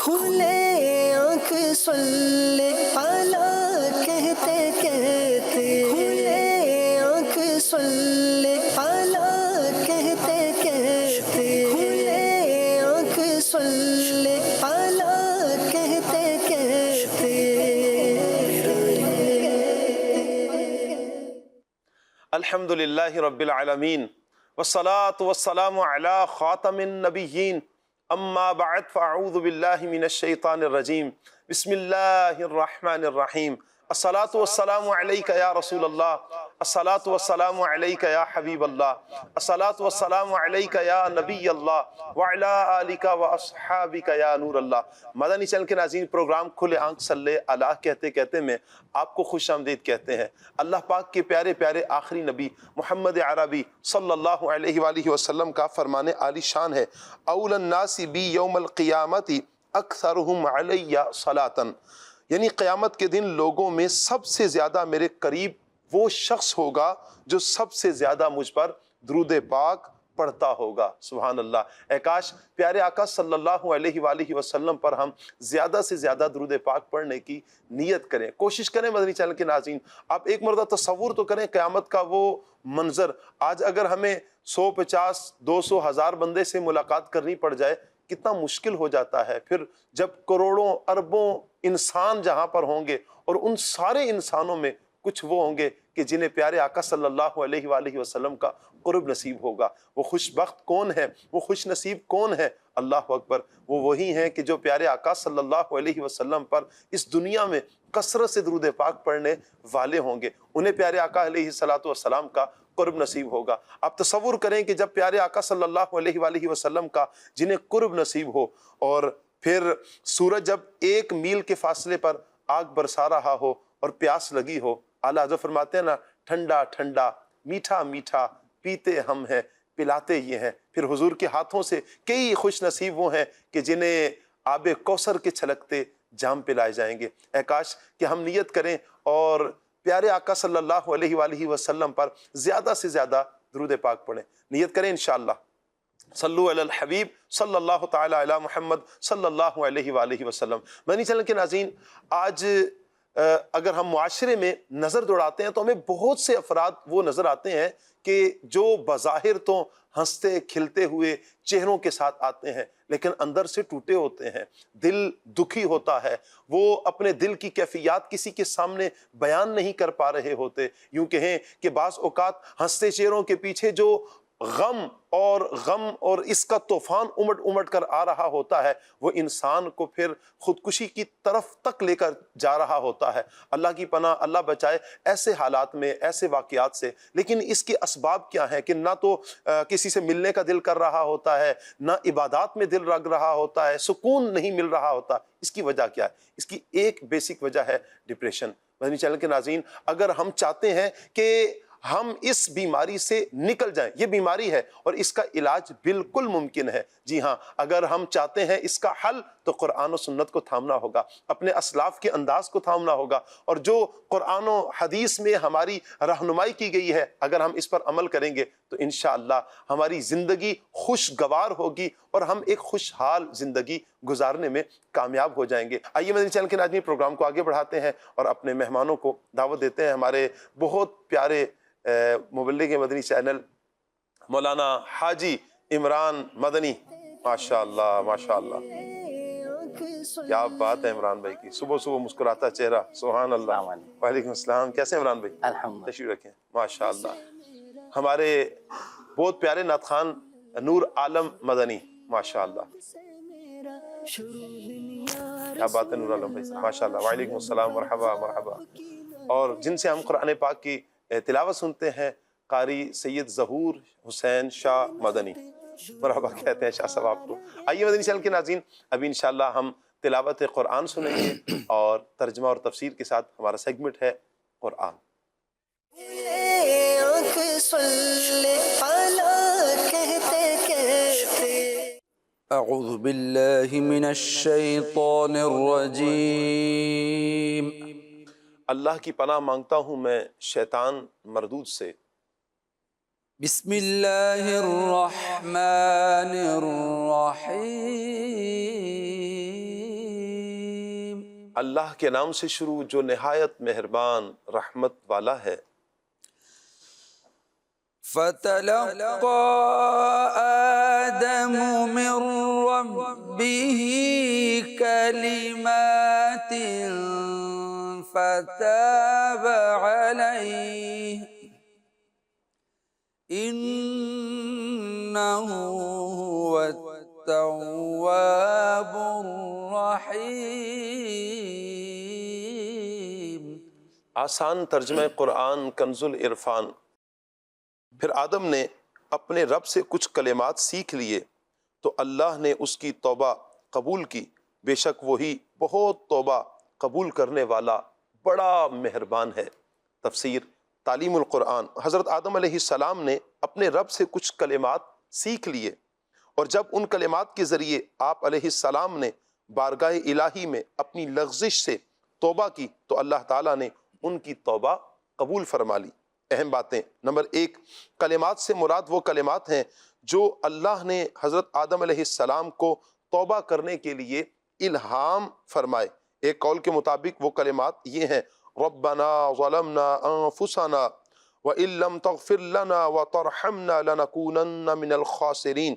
کھلے آنکھ صلی علی کہتے کہتے، کھلے آنکھ صلی علی کہتے کہتے، کھلے آنکھ صلی علی کہتے کہتے۔ الحمدللہ رب العالمین والصلاة والسلام علی خاتم النبیین، اما بعد فاعوذ باللہ من الشیطان الرجیم، بسم اللہ الرحمن الرحیم۔ الصلاة والسلام علیک یا رسول اللہ، الصلاة والسلام علیک یا حبیب اللہ، الصلاة والسلام علیک یا نبی اللہ وعلی آلک واصحابک یا نور اللہ۔ مدنی چینل کے ناظرین، پروگرام کھلے آنکھ صلی اللہ کہتے کہتے میں آپ کو خوش آمدید کہتے ہیں۔ اللہ پاک کے پیارے پیارے آخری نبی محمد عربی صلی اللہ علیہ وآلہ وسلم کا فرمان عالی شان ہے، اول الناس بی یوم القیامت اکثرہم علی صلاۃ، یعنی قیامت کے دن لوگوں میں سب سے زیادہ میرے قریب وہ شخص ہوگا جو سب سے زیادہ مجھ پر درود پاک پڑھتا ہوگا۔ سبحان اللہ۔ اے کاش پیارے آقا صلی اللہ علیہ وآلہ وسلم پر ہم زیادہ سے زیادہ درود پاک پڑھنے کی نیت کریں، کوشش کریں۔ مدنی چینل کے ناظرین، آپ ایک مرتبہ تصور تو کریں قیامت کا وہ منظر۔ آج اگر ہمیں 100 50 200 1000 بندے سے ملاقات کرنی پڑ جائے کتنا مشکل ہو جاتا ہے۔ پھر جب کروڑوں اربوں انسان جہاں پر ہوں گے اور ان سارے انسانوں میں کچھ وہ ہوں گے کہ جنہیں پیارے آقا صلی اللہ علیہ وآلہ وسلم کا قرب نصیب ہوگا۔ وہ خوش بخت کون ہے، وہ خوش نصیب کون ہے؟ اللہ اکبر، وہ وہی ہیں کہ جو پیارے آقا صلی اللہ علیہ وسلم پر اس دنیا میں کثرت سے درود پاک پڑھنے والے ہوں گے، انہیں پیارے آقا علیہ السلام کا قرب نصیب ہوگا۔ آپ تصور کریں کہ جب پیارے آقا صلی اللہ علیہ وآلہ وسلم کا جنہیں قرب نصیب ہو، اور پھر سورج جب 1 میل کے فاصلے پر آگ برسا رہا ہو اور پیاس لگی ہو، اعلیٰ حضرت فرماتے ہیں نا، ٹھنڈا ٹھنڈا میٹھا میٹھا پیتے ہم ہیں پلاتے یہ ہیں۔ پھر حضور کے ہاتھوں سے کئی خوش نصیب وہ ہیں کہ جنہیں آب کوثر کے چھلکتے جام پلائے جائیں گے۔ اے کاش کہ ہم نیت کریں اور پیارے آقا صلی اللہ علیہ وآلہ وسلم پر زیادہ سے زیادہ درود پاک پڑھیں۔ نیت کریں انشاءاللہ۔ صلو علی الحبیب صلی اللہ تعالی علی محمد صلی اللہ علیہ وآلہ وسلم۔ مدنی چینل کے ناظرین، آج اگر ہم معاشرے میں نظر دوڑاتے ہیں تو ہمیں بہت سے افراد وہ نظر آتے ہیں کہ جو بظاہر تو ہنستے کھلتے ہوئے چہروں کے ساتھ آتے ہیں لیکن اندر سے ٹوٹے ہوتے ہیں، دل دکھی ہوتا ہے، وہ اپنے دل کی کیفیات کسی کے سامنے بیان نہیں کر پا رہے ہوتے۔ یوں کہیں کہ بعض اوقات ہنستے چہروں کے پیچھے جو غم اور اس کا طوفان امٹ کر آ رہا ہوتا ہے، وہ انسان کو پھر خودکشی کی طرف تک لے کر جا رہا ہوتا ہے۔ اللہ کی پناہ، اللہ بچائے ایسے حالات میں، ایسے واقعات سے۔ لیکن اس کے اسباب کیا ہیں کہ نہ تو کسی سے ملنے کا دل کر رہا ہوتا ہے، نہ عبادات میں دل لگ رہا ہوتا ہے، سکون نہیں مل رہا ہوتا۔ اس کی وجہ کیا ہے؟ اس کی ایک بیسک وجہ ہے ڈپریشن۔ مدنی چینل کے ناظرین، اگر ہم چاہتے ہیں کہ ہم اس بیماری سے نکل جائیں، یہ بیماری ہے اور اس کا علاج بالکل ممکن ہے۔ جی ہاں، اگر ہم چاہتے ہیں اس کا حل تو قرآن و سنت کو تھامنا ہوگا، اپنے اسلاف کے انداز کو تھامنا ہوگا، اور جو قرآن و حدیث میں ہماری رہنمائی کی گئی ہے اگر ہم اس پر عمل کریں گے تو انشاءاللہ ہماری زندگی خوشگوار ہوگی اور ہم ایک خوشحال زندگی گزارنے میں کامیاب ہو جائیں گے۔ آئیے مدنی چینل کے ناظرین، پروگرام کو آگے بڑھاتے ہیں اور اپنے مہمانوں کو دعوت دیتے ہیں۔ ہمارے بہت پیارے مبلغ مدنی چینل مولانا حاجی عمران مدنی، ماشاءاللہ ماشاءاللہ، کیا بات ہے عمران بھائی کی، صبح صبح مسکراتا چہرہ، سبحان اللہ۔ وعلیکم السلام، کیسے عمران بھائی؟ الحمد تشریف رکھیں، ماشاءاللہ۔ ہمارے بہت پیارے نعت خوان نور عالم مدنی، ماشاءاللہ، کیا بات ہے نور عالم بھائی، ماشاءاللہ۔ وعلیکم السلام، مرحبا مرحبا۔ اور جن سے ہم قرآن پاک کی تلاوت سنتے ہیں، قاری سید ظہور حسین شاہ مدنی، مرحبا کہتے ہیں شاہ صاحب آپ کو۔ آئیے مدنی چینل کے ناظرین، ابھی انشاءاللہ ہم تلاوت قرآن سنیں گے اور ترجمہ اور تفسیر کے ساتھ ہمارا سیگمنٹ ہے قرآن۔ اعوذ باللہ من الشیطان الرجیم۔ اللہ کی پناہ مانگتا ہوں میں شیطان مردود سے۔ بسم اللہ الرحمن اللہ کے نام سے شروع جو نہایت مہربان رحمت والا ہے۔ فتلقى آدم من ربه كلمات فتاب عليه إنه هو التواب الرحيم۔ آسان ترجمہ قرآن کنز العرفان۔ پھر آدم نے اپنے رب سے کچھ کلمات سیکھ لیے تو اللہ نے اس کی توبہ قبول کی، بے شک وہی بہت توبہ قبول کرنے والا بڑا مہربان ہے۔ تفسیر تعلیم القرآن۔ حضرت آدم علیہ السلام نے اپنے رب سے کچھ کلمات سیکھ لیے، اور جب ان کلمات کے ذریعے آپ علیہ السلام نے بارگاہ الہی میں اپنی لغزش سے توبہ کی تو اللہ تعالیٰ نے ان کی توبہ قبول فرما لی۔ اہم باتیں۔ نمبر 1، کلمات سے مراد وہ کلمات ہیں جو اللہ نے حضرت آدم علیہ السلام کو توبہ کرنے کے لیے الہام فرمائے۔ ایک قول کے مطابق وہ کلمات یہ ہیں: ربنا ظلمنا انفسنا وان لم تغفر لنا وترحمنا لنکونن من الخاسرین۔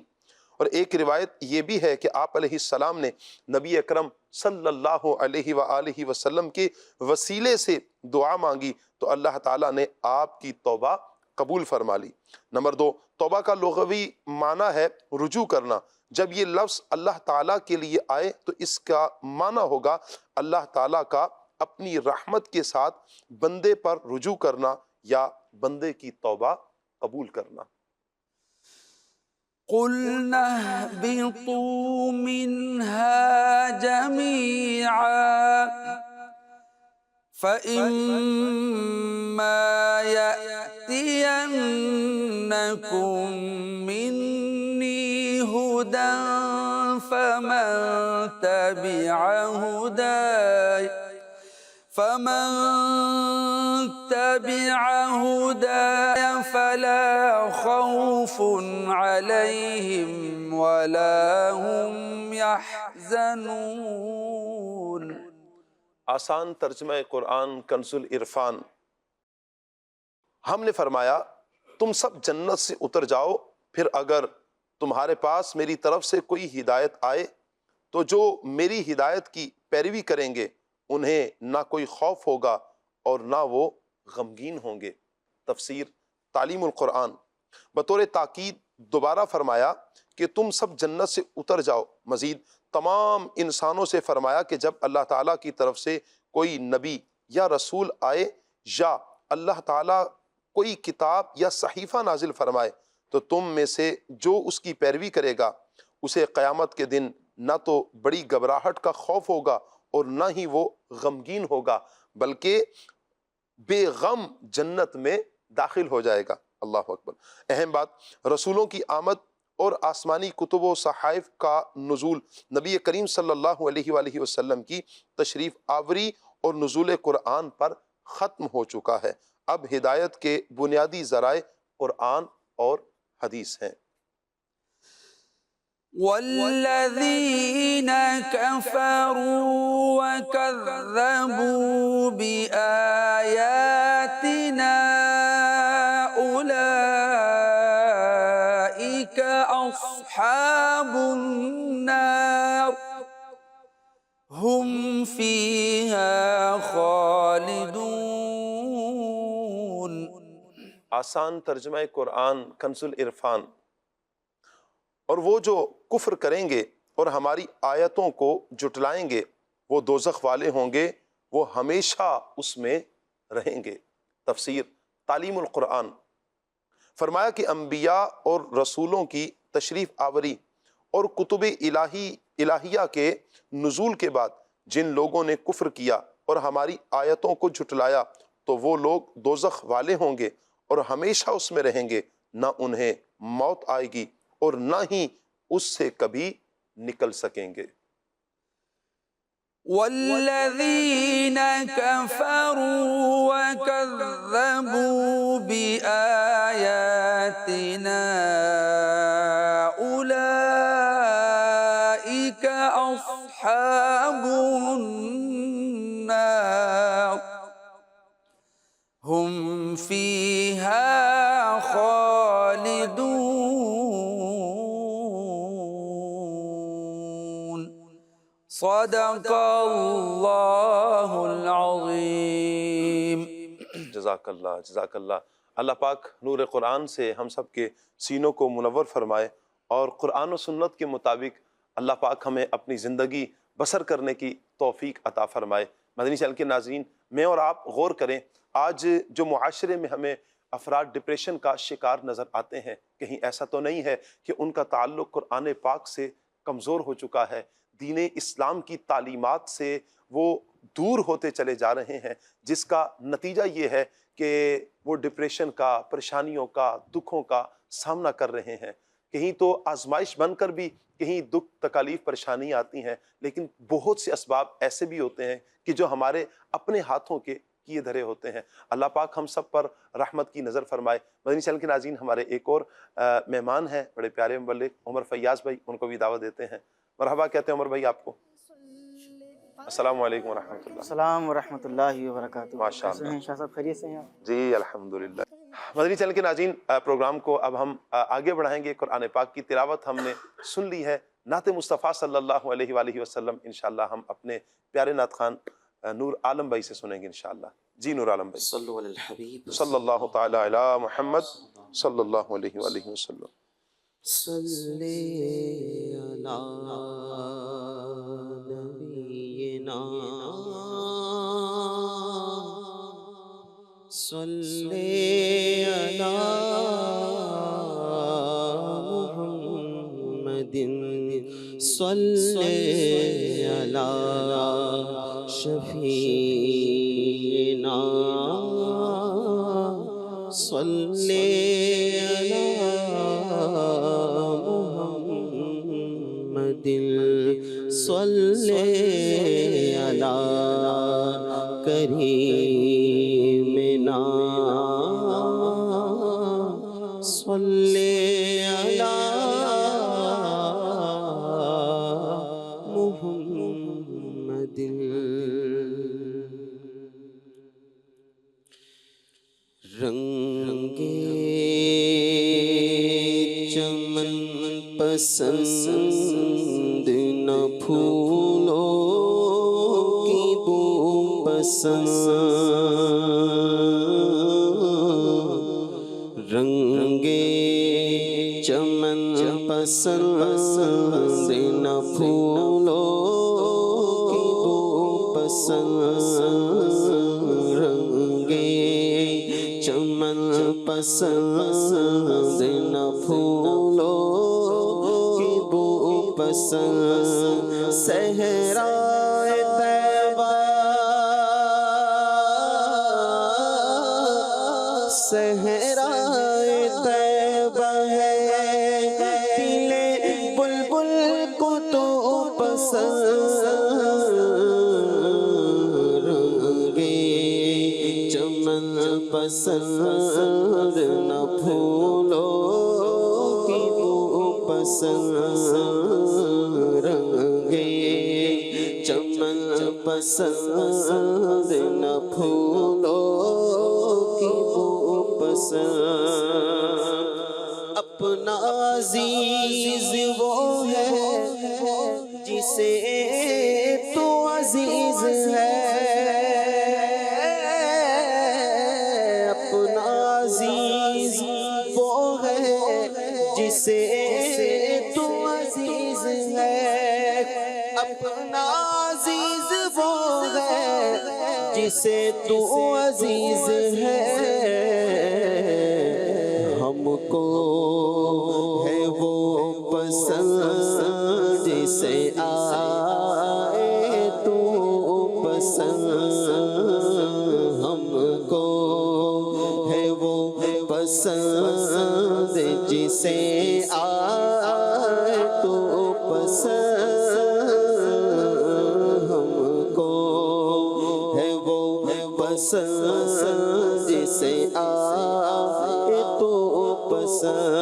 اور ایک روایت یہ بھی ہے کہ آپ علیہ السلام نے نبی اکرم صلی اللہ علیہ وآلہ وسلم کے وسیلے سے دعا مانگی تو اللہ تعالیٰ نے آپ کی توبہ قبول فرما لی۔ نمبر 2، توبہ کا لغوی معنی ہے رجوع کرنا۔ جب یہ لفظ اللہ تعالیٰ کے لیے آئے تو اس کا معنی ہوگا اللہ تعالیٰ کا اپنی رحمت کے ساتھ بندے پر رجوع کرنا یا بندے کی توبہ قبول کرنا۔ قُلْنَا اهْبِطُوا مِنْهَا جَمِيعًا فَإِمَّا يَأْتِيَنَّكُمْ مِنِّي هُدًى فَمَن تَبِعَ هُدَايَ فَلَا خَوْفٌ عَلَيْهِمْ وَلَا هُمْ يَحْزَنُونَ۔ آسان ترجمہ قرآن کنز العرفان۔ ہم نے فرمایا تم سب جنت سے اتر جاؤ، پھر اگر تمہارے پاس میری طرف سے کوئی ہدایت آئے تو جو میری ہدایت کی پیروی کریں گے انہیں نہ کوئی خوف ہوگا اور نہ وہ غمگین ہوں گے۔ تفسیر تعلیم القرآن۔ بطور تاکید دوبارہ فرمایا کہ تم سب جنت سے اتر جاؤ۔ مزید تمام انسانوں سے فرمایا کہ جب اللہ تعالیٰ کی طرف سے کوئی نبی یا رسول آئے یا اللہ تعالیٰ کوئی کتاب یا صحیفہ نازل فرمائے تو تم میں سے جو اس کی پیروی کرے گا اسے قیامت کے دن نہ تو بڑی گھبراہٹ کا خوف ہوگا اور نہ ہی وہ غمگین ہوگا، بلکہ بے غم جنت میں داخل ہو جائے گا۔ اللہ اکبر۔ اہم بات، رسولوں کی آمد اور آسمانی کتب و صحائف کا نزول، نبی کریم صلی اللہ علیہ وآلہ وسلم کی تشریف آوری اور نزول قرآن پر ختم ہو چکا ہے۔ اب ہدایت کے بنیادی ذرائع قرآن اور حدیث ہیں۔ والذین کفروا وکذبوا بآیاتنا اولئک اصحاب النار هم فیہا خالدون۔ آسان ترجمہ قرآن کنز العرفان۔ اور وہ جو کفر کریں گے اور ہماری آیتوں کو جھٹلائیں گے وہ دوزخ والے ہوں گے، وہ ہمیشہ اس میں رہیں گے۔ تفسیر تعلیم القرآن۔ فرمایا کہ انبیاء اور رسولوں کی تشریف آوری اور کتب الہیہ کے نزول کے بعد جن لوگوں نے کفر کیا اور ہماری آیتوں کو جھٹلایا تو وہ لوگ دوزخ والے ہوں گے اور ہمیشہ اس میں رہیں گے، نہ انہیں موت آئے گی اور نہ ہی اس سے کبھی نکل سکیں گے۔ والذین کفروا وکذبوا بآیاتنا اولئک اصحاب النار فيها خالدون صدق اللہ العظیم۔ جزاک اللہ، جزاک اللہ۔ اللہ پاک نور قرآن سے ہم سب کے سینوں کو منور فرمائے، اور قرآن و سنت کے مطابق اللہ پاک ہمیں اپنی زندگی بسر کرنے کی توفیق عطا فرمائے۔ مدنی چینل کے ناظرین، میں اور آپ غور کریں، آج جو معاشرے میں ہمیں افراد ڈپریشن کا شکار نظر آتے ہیں، کہیں ایسا تو نہیں ہے کہ ان کا تعلق قرآن پاک سے کمزور ہو چکا ہے، دین اسلام کی تعلیمات سے وہ دور ہوتے چلے جا رہے ہیں، جس کا نتیجہ یہ ہے کہ وہ ڈپریشن کا، پریشانیوں کا، دکھوں کا سامنا کر رہے ہیں۔ کہیں تو آزمائش بن کر بھی کہیں دکھ، تکالیف، پریشانی آتی ہیں، لیکن بہت سے اسباب ایسے بھی ہوتے ہیں کہ جو ہمارے اپنے ہاتھوں کے کیے دھرے ہوتے ہیں۔ اللہ پاک ہم سب پر رحمت کی نظر فرمائے۔ مدنی چینل کے ناظرین، ہمارے ایک اور مہمان ہیں، بڑے پیارے مبلغ عمر فیاض بھائی، ان کو بھی دعوت دیتے ہیں۔ مرحبا کہتے ہیں عمر بھائی آپ کو۔ السلام علیکم ورحمۃ اللہ۔ السلام ورحمۃ اللہ وبرکاتہ۔ ماشاء اللہ۔ کیسے ہیں شاہ صاحب، خیریت سے ہیں آپ؟ جی الحمدللہ۔ مدنی چینل کے ناظرین، پروگرام کو اب ہم آگے بڑھائیں گے۔ قرآن پاک کی تلاوت ہم نے سن لی ہے، نعت مصطفیٰ صلی اللہ علیہ وآلہ وسلم انشاءاللہ ہم اپنے پیارے نعت خوان نور عالم بھائی سے سنیں گے انشاءاللہ۔ جی نور عالم بھائی۔ صلو علی الحبیب صلی اللہ تعالی علی محمد صلی اللہ علیہ وآلہ وسلم۔ صلی علی نبینا صلی علی محمد صلی علی شفیعنا صلی علی محمد صلی علی کریمنا صلی علی محمد۔ رنگے چمن پسند نہ پھولوں کی بو پسند، رنگے چمن پسند نہ پھولوں کی بو پسند، رنگے چمن پسند نہ پھولوں کی بو پسند، صحرائے طیبہ صحرائے طیبہ ہے، دل بلبل کو تو پسند، رنگے چمن پسند نہ پھولوں کی بو پسند، رنگے چمن پسند نہ پھولوں کی بو پسند، اپنا عزیز وہ ہے جسے تو عزیز ہے، اپنا عزیز وہ ہے جسے تو عزیز ہے، اپنا عزیز وہ ہے جسے تو عزیز ہے، ہم کو ہے وہ پسند جسے آئے تو پسند، ہم کو ہے وہ پسند جسے آئے تو پسند، ہم کو ہے وہ پسند جسے آئے تو پسند،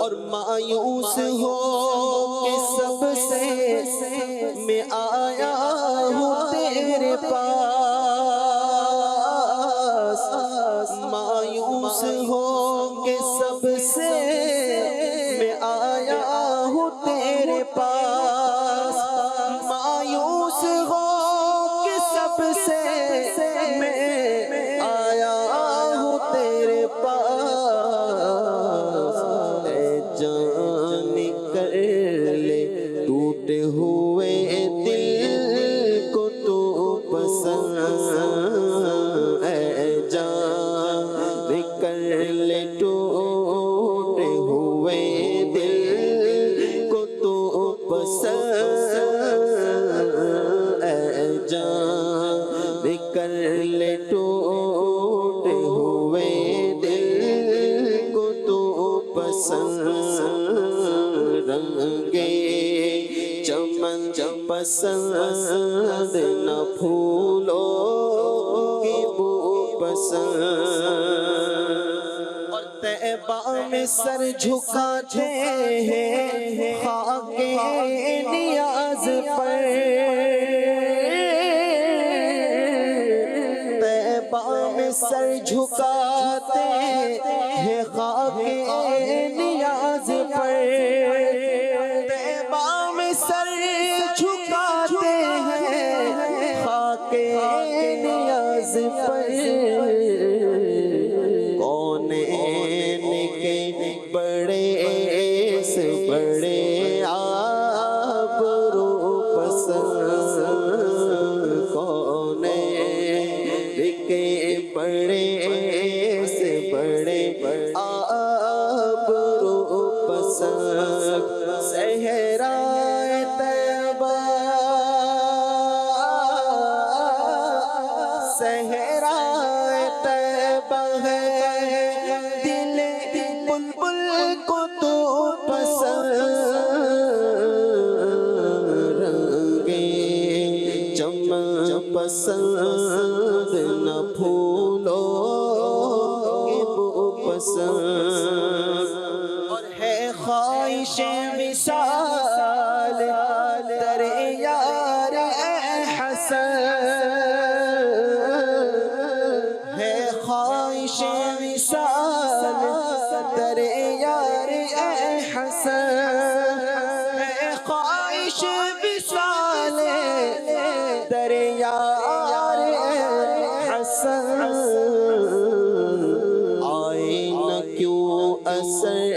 اور مایوس ہو کہ سب سے میں آیا ہوں تیرے پاس، ہوئے دل کو تو پسند اے جان کر لے ٹوٹے ہوئے دل کو تو پسند اے جان کر لے ٹوٹے ہوئے دل کو تو پسند رنگے چمن پسند نہ پھولوں کی بو پسند اور طیبہ میں سر جھکاتے ہیں خاک نیاز پر طیبہ میں سر جھکاتے ہیں خاک نیاز پر سر جھکاتے ہیں خاک نیاز پر کونین کے بڑے سے بڑے آبرو پسند کونین کے بڑے سے بڑے آبرو پسند صحرا صحرا طیبہ ہے دل بلبل کو تو پسند رنگے چمن پسند نہ پھولوں کی بو پسند اور ہے خواہش وصال در یار اے حسن خواہش وصال در یار اے حسن ہے خواہش وصال در یار اے حسن آئے نہ کیوں اثر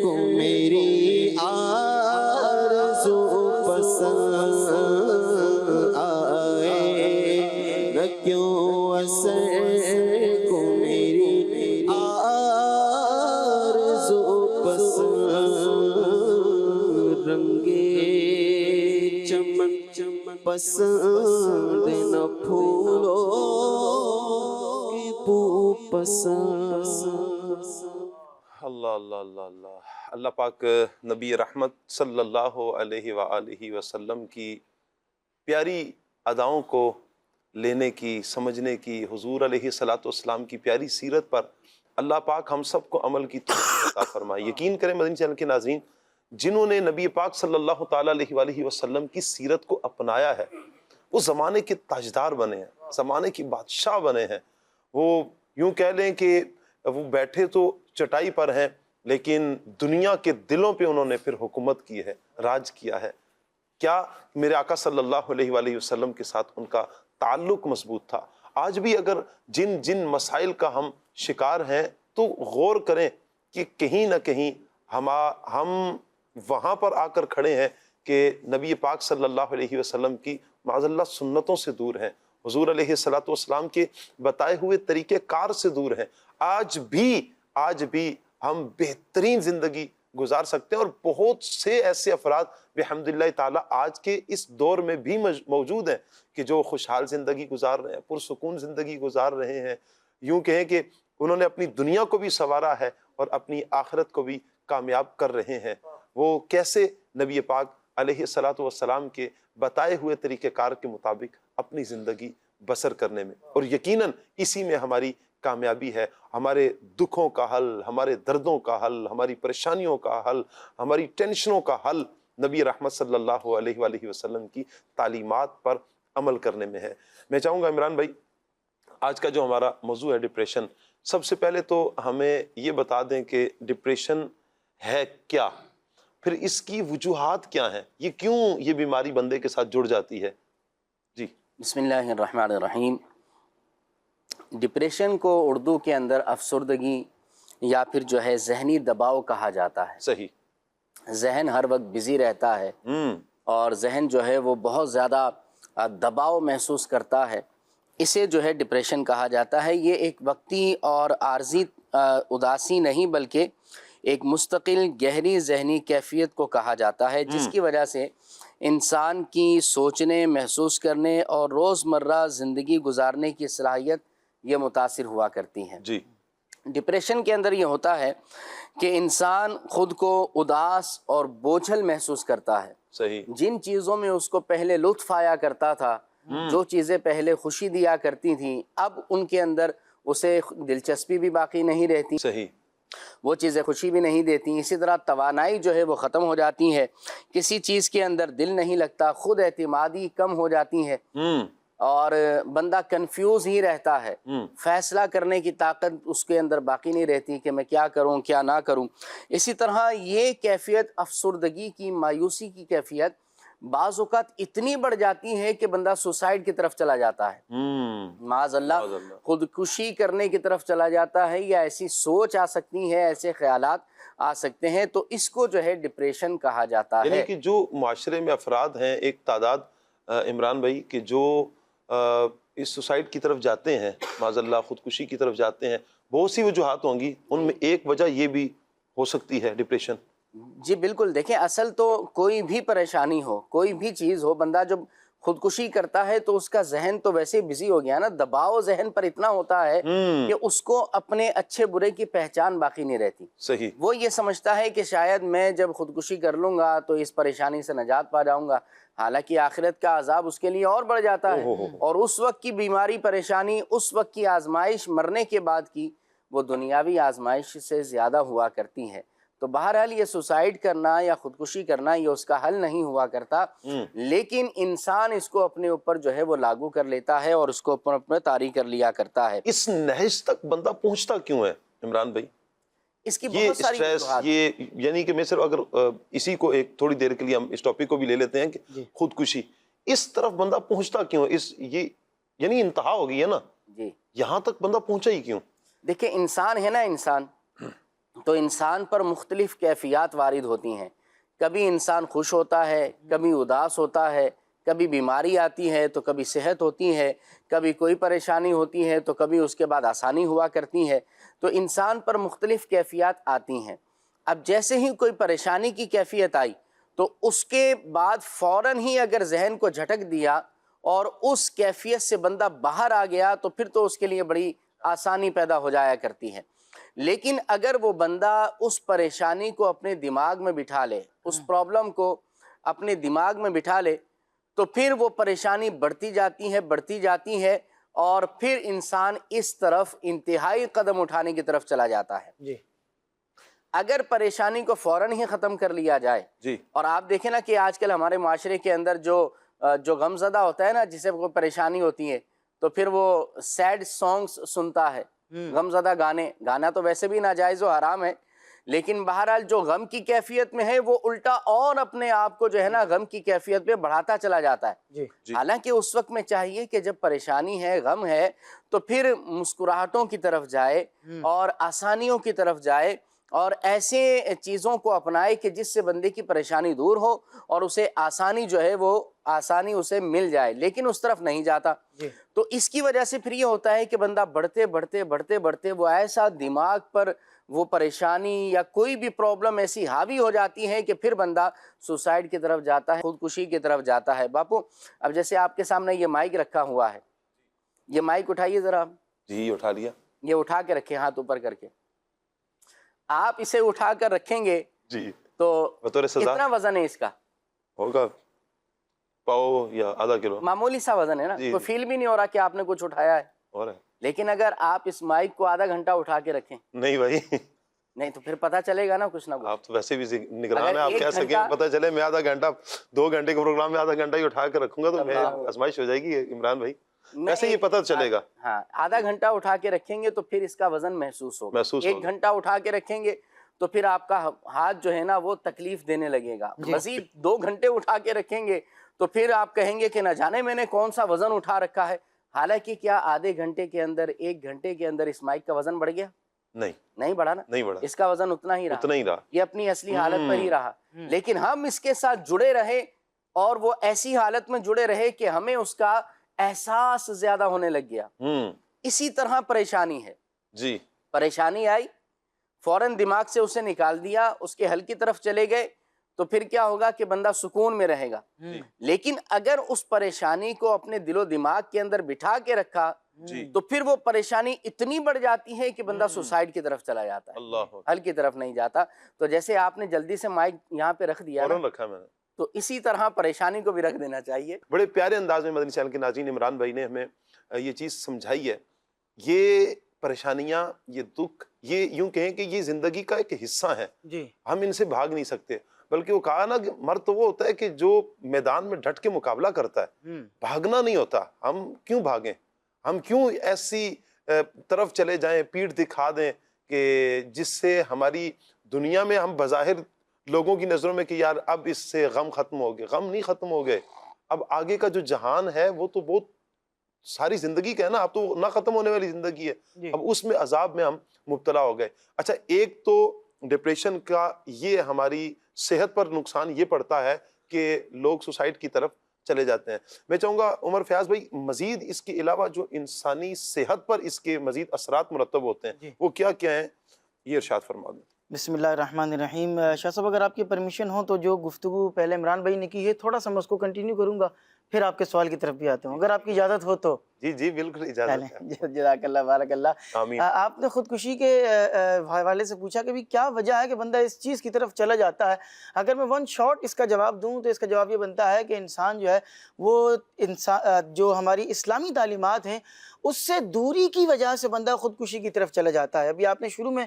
کو میری آرزو پسند آئے نہ کیوں اثر کو میری آرزو پسند رنگے چمن پسند نہ پھولوں کی بو پسند اللہ اللہ اللہ اللہ اللہ پاک نبی رحمت صلی اللہ علیہ وآلہ وسلم کی پیاری اداؤں کو لینے کی سمجھنے کی حضور علیہ الصلوۃ والسلام کی پیاری سیرت پر اللہ پاک ہم سب کو عمل کی توفیق عطا فرمائے۔ یقین کریں مدنی چینل کے ناظرین، جنہوں نے نبی پاک صلی اللہ تعالیٰ علیہ وآلہ وسلم کی سیرت کو اپنایا ہے وہ زمانے کے تاجدار بنے ہیں، زمانے کی بادشاہ بنے ہیں۔ وہ یوں کہہ لیں کہ وہ بیٹھے تو چٹائی پر ہیں لیکن دنیا کے دلوں پہ انہوں نے پھر حکومت کی ہے، راج کیا ہے۔ کیا میرے آقا صلی اللہ علیہ وآلہ وسلم کے ساتھ ان کا تعلق مضبوط تھا۔ آج بھی اگر جن مسائل کا ہم شکار ہیں تو غور کریں کہ کہیں نہ کہیں ہم وہاں پر آ کر کھڑے ہیں کہ نبی پاک صلی اللہ علیہ وسلم کی معاذ اللہ سنتوں سے دور ہیں، حضور علیہ الصلوۃ والسلام کے بتائے ہوئے طریقہ کار سے دور ہیں۔ آج بھی ہم بہترین زندگی گزار سکتے ہیں، اور بہت سے ایسے افراد بحمدللہ تعالیٰ آج کے اس دور میں بھی موجود ہیں کہ جو خوشحال زندگی گزار رہے ہیں، پرسکون زندگی گزار رہے ہیں۔ یوں کہیں کہ انہوں نے اپنی دنیا کو بھی سنوارا ہے اور اپنی آخرت کو بھی کامیاب کر رہے ہیں۔ وہ کیسے نبی پاک علیہ الصلوۃ والسلام کے بتائے ہوئے طریقہ کار کے مطابق اپنی زندگی بسر کرنے میں، اور یقیناً اسی میں ہماری کامیابی ہے۔ ہمارے دکھوں کا حل، ہمارے دردوں کا حل، ہماری پریشانیوں کا حل، ہماری ٹینشنوں کا حل نبی رحمت صلی اللہ علیہ وآلہ وسلم کی تعلیمات پر عمل کرنے میں ہے۔ میں چاہوں گا عمران بھائی، آج کا جو ہمارا موضوع ہے ڈپریشن، سب سے پہلے تو ہمیں یہ بتا دیں کہ ڈپریشن ہے کیا، پھر اس کی وجوہات کیا ہیں، یہ کیوں یہ بیماری بندے کے ساتھ جڑ جاتی ہے۔ جی بسم اللہ الرحمن الرحیم۔ ڈپریشن کو اردو کے اندر افسردگی یا پھر جو ہے ذہنی دباؤ کہا جاتا ہے۔ صحیح۔ ذہن ہر وقت بزی رہتا ہے، اور ذہن جو ہے وہ بہت زیادہ دباؤ محسوس کرتا ہے، اسے جو ہے ڈپریشن کہا جاتا ہے۔ یہ ایک وقتی اور عارضی اداسی نہیں بلکہ ایک مستقل گہری ذہنی کیفیت کو کہا جاتا ہے، جس کی وجہ سے انسان کی سوچنے، محسوس کرنے اور روزمرہ زندگی گزارنے کی صلاحیت یہ متاثر ہوا کرتی ہے۔ جی ڈپریشن کے اندر یہ ہوتا ہے کہ انسان خود کو اداس اور بوجھل محسوس کرتا ہے۔ صحیح۔ جن چیزوں میں اس کو پہلے لطف آیا کرتا تھا، جو چیزیں پہلے خوشی دیا کرتی تھیں، اب ان کے اندر اسے دلچسپی بھی باقی نہیں رہتی، صحیح، وہ چیزیں خوشی بھی نہیں دیتی۔ اسی طرح توانائی جو ہے وہ ختم ہو جاتی ہے، کسی چیز کے اندر دل نہیں لگتا، خود اعتمادی کم ہو جاتی ہے، اور بندہ کنفیوز ہی رہتا ہے، فیصلہ کرنے کی طاقت اس کے اندر باقی نہیں رہتی کہ میں کیا کروں کیا نہ کروں۔ اسی طرح یہ کیفیت افسردگی کی، مایوسی کی کیفیت بعض اوقات اتنی بڑھ جاتی ہے کہ بندہ سوسائڈ کی طرف چلا جاتا ہے، معاذ اللہ خودکشی کرنے کی طرف چلا جاتا ہے، یا ایسی سوچ آ سکتی ہے، ایسے خیالات آ سکتے ہیں، تو اس کو جو ہے ڈپریشن کہا جاتا ہے۔ یعنی کہ جو معاشرے میں افراد ہیں، ایک تعداد عمران بھائی کہ جو اس سوسائڈ کی طرف جاتے ہیں، معاذ اللہ خودکشی کی طرف جاتے ہیں، بہت سی وجوہات ہوں گی، ان میں ایک وجہ یہ بھی ہو سکتی ہے ڈپریشن۔ جی بالکل، دیکھیں اصل تو کوئی بھی پریشانی ہو، کوئی بھی چیز ہو، بندہ جب خودکشی کرتا ہے تو اس کا ذہن تو ویسے بزی ہو گیا نا، دباؤ ذہن پر اتنا ہوتا ہے کہ اس کو اپنے اچھے برے کی پہچان باقی نہیں رہتی۔ صحیح۔ وہ یہ سمجھتا ہے کہ شاید میں جب خودکشی کر لوں گا تو اس پریشانی سے نجات پا جاؤں گا، حالانکہ آخرت کا عذاب اس کے لیے اور بڑھ جاتا ہے، اور اس وقت کی بیماری پریشانی، اس وقت کی آزمائش مرنے کے بعد کی، وہ دنیاوی آزمائش سے زیادہ ہوا کرتی ہے۔ تو بہرحال یہ سوسائڈ کرنا یا خودکشی کرنا یہ اس کا حل نہیں ہوا کرتا، لیکن انسان اس کو اپنے اوپر جو ہے وہ لاگو کر لیتا ہے اور اس کو اپنے طاری کر لیا کرتا ہے۔ اس نہج تک بندہ پہنچتا کیوں ہے عمران بھائی؟ اس کی یہ بہت ساری اسٹریس، وجوہات۔ یہ یعنی کہ میں صرف اگر اسی کو ایک تھوڑی دیر کے لیے ہم اس ٹاپک کو بھی لے لیتے ہیں کہ خودکشی، اس طرف بندہ پہنچتا کیوں؟ یہ یعنی انتہا ہو گئی ہے نا، جی یہاں تک بندہ پہنچا ہی کیوں؟ دیکھیں انسان ہے نا، انسان تو انسان پر مختلف کیفیات وارد ہوتی ہیں، کبھی انسان خوش ہوتا ہے، کبھی اداس ہوتا ہے، کبھی بیماری آتی ہے تو کبھی صحت ہوتی ہے، کبھی کوئی پریشانی ہوتی ہے تو کبھی اس کے بعد آسانی ہوا کرتی ہے، تو انسان پر مختلف کیفیات آتی ہیں۔ اب جیسے ہی کوئی پریشانی کی کیفیت آئی تو اس کے بعد فوراً ہی اگر ذہن کو جھٹک دیا اور اس کیفیت سے بندہ باہر آ گیا تو پھر تو اس کے لیے بڑی آسانی پیدا ہو جایا کرتی ہے۔ لیکن اگر وہ بندہ اس پریشانی کو اپنے دماغ میں بٹھا لے، اس پرابلم کو اپنے دماغ میں بٹھا لے، تو پھر وہ پریشانی بڑھتی جاتی ہے اور پھر انسان اس طرف انتہائی قدم اٹھانے کی طرف چلا جاتا ہے۔ اگر پریشانی کو فوراً ہی ختم کر لیا جائے، اور آپ دیکھیں نا کہ آج کل ہمارے معاشرے کے اندر جو غم زدہ ہوتا ہے نا، جسے کوئی پریشانی ہوتی ہے تو پھر وہ سیڈ سانگز سنتا ہے، غم زدہ گانا تو ویسے بھی ناجائز و حرام ہے، لیکن بہرحال جو غم کی کیفیت میں ہے وہ الٹا اور اپنے آپ کو جو ہے نا غم کی کیفیت پہ بڑھاتا چلا جاتا ہے۔ حالانکہ اس وقت میں چاہیے کہ جب پریشانی ہے، غم ہے، تو پھر مسکراہٹوں کی طرف جائے اور آسانیوں کی طرف جائے اور ایسے چیزوں کو اپنائے کہ جس سے بندے کی پریشانی دور ہو اور اسے آسانی جو ہے وہ آسانی اسے مل جائے، لیکن اس طرف نہیں جاتا۔ تو اس کی وجہ سے پھر یہ ہوتا ہے کہ بندہ بڑھتے وہ ایسا دماغ پر وہ پریشانی یا کوئی بھی پرابلم ایسی حاوی ہو جاتی ہے کہ پھر بندہ سوسائڈ کی طرف جاتا ہے، خودکشی کی طرف جاتا ہے۔ باپو اب جیسے آپ کے سامنے یہ مائک رکھا ہوا ہے، یہ مائک اٹھائیے ذرا۔ جی اٹھا لیا۔ یہ اٹھا کے رکھیں، ہاتھ اوپر کر کے۔ آپ اسے اٹھا کر رکھیں گے جی تو بطور سزا کتنا وزن ہے اس کا؟ ہوگا پاؤ یا آدھا کلو، معمولی سا وزن ہے نا، کوئی فیل بھی نہیں ہو رہا کہ آپ نے کچھ اٹھایا ہے۔ اور لیکن اگر آپ اس مائک کو آدھا گھنٹہ اٹھا کے رکھیں، نہیں بھائی، نہیں تو پھر پتہ چلے گا نا کچھ نہ کچھ۔ آپ تو ویسے بھی نگران ہیں، آپ اگر کہہ سکیں پتہ چلے میں آدھا گھنٹہ 2 گھنٹے کے پروگرام میں آدھا گھنٹہ ہی اٹھا کے رکھوں گا تو میں آزمائش ہو جائے گی عمران بھائی، ویسے ہی پتہ چلے گا۔ ہاں آدھا گھنٹہ اٹھا کے رکھیں گے تو پھر اس کا وزن محسوس ہوگا۔ 1 گھنٹہ اٹھا کے رکھیں گے تو پھر آپ کا ہاتھ جو ہے نا وہ تکلیف دینے لگے گا۔ مزید 2 گھنٹے اٹھا کے رکھیں گے تو پھر آپ کہیں گے کہ نہ جانے میں نے کون سا وزن اٹھا رکھا ہے۔ حالانکہ کیا آدھے گھنٹے کے اندر 1 گھنٹے کے اندر اس مائک کا وزن بڑھ گیا؟ نہیں بڑھا نا، نہیں بڑھا، اس کا وزن اتنا ہی رہا، یہ اپنی اصلی حالت پر ہی رہا۔ لیکن ہم اس کے ساتھ جڑے رہے اور وہ ایسی حالت میں جڑے رہے کہ ہمیں اس کا احساس زیادہ ہونے لگ گیا. اسی طرح پریشانی ہے. جی. پریشانی آئی، فوراً دماغ سے اسے نکال دیا، اس کے حل کی طرف چلے گئے، تو پھر کیا ہوگا کہ بندہ سکون میں رہے گا. لیکن اگر اس پریشانی کو اپنے دل و دماغ کے اندر بٹھا کے رکھا تو پھر وہ پریشانی اتنی بڑھ جاتی ہے کہ بندہ سوسائڈ کی طرف چلا جاتا ہے، اللہ حل کی طرف نہیں جاتا. تو جیسے آپ نے جلدی سے مائک یہاں پہ رکھ دیا نا، فوراً رکھا میں نے. تو اسی طرح پریشانی کو بھی رکھ دینا چاہیے. بڑے پیارے انداز میں مدنی چینل کے ناظرین عمران بھائی نے ہمیں یہ چیز سمجھائی ہے. یہ پریشانیاں، یہ دکھ، یہ یوں کہیں کہ یہ زندگی کا ایک حصہ ہے. جی. ہم ان سے بھاگ نہیں سکتے. بلکہ وہ کہا نا کہ مرد تو وہ ہوتا ہے کہ جو میدان میں ڈٹ کے مقابلہ کرتا ہے، بھاگنا نہیں ہوتا. ہم کیوں بھاگیں؟ ہم کیوں ایسی طرف چلے جائیں، پیٹھ دکھا دیں کہ جس سے ہماری دنیا میں ہم بظاہر لوگوں کی نظروں میں کہ یار اب اس سے غم ختم ہو گئے. غم نہیں ختم ہو گئے. اب آگے کا جو جہان ہے وہ تو بہت ساری زندگی کا ہے نا. اب تو نہ ختم ہونے والی زندگی ہے. اب اس میں عذاب میں ہم مبتلا ہو گئے. اچھا، ایک تو ڈپریشن کا یہ ہماری صحت پر نقصان یہ پڑتا ہے کہ لوگ سوسائڈ کی طرف چلے جاتے ہیں. میں چاہوں گا عمر فیاض بھائی، مزید اس کے علاوہ جو انسانی صحت پر اس کے مزید اثرات مرتب ہوتے ہیں وہ کیا کیا ہیں، یہ ارشاد فرما دیں. بسم اللہ الرحمن الرحیم. شاہ صاحب اگر آپ کی پرمیشن ہو تو جو گفتگو پہلے عمران بھائی نے کی ہے تھوڑا سا میں اس کو کنٹینیو کروں گا، پھر آپ کے سوال کی طرف بھی آتا ہوں اگر آپ کی اجازت ہو تو. جی جی بالکل اجازت ہے. جزاک اللہ، بارک اللہ. آمین. آپ نے خودکشی کے حوالے سے پوچھا کہ بھی کیا وجہ ہے کہ بندہ اس چیز کی طرف چلا جاتا ہے. اگر میں ون شارٹ اس کا جواب دوں تو اس کا جواب یہ بنتا ہے کہ انسان جو ہے وہ جو ہماری اسلامی تعلیمات ہیں اس سے دوری کی وجہ سے بندہ خودکشی کی طرف چلا جاتا ہے. ابھی آپ نے شروع میں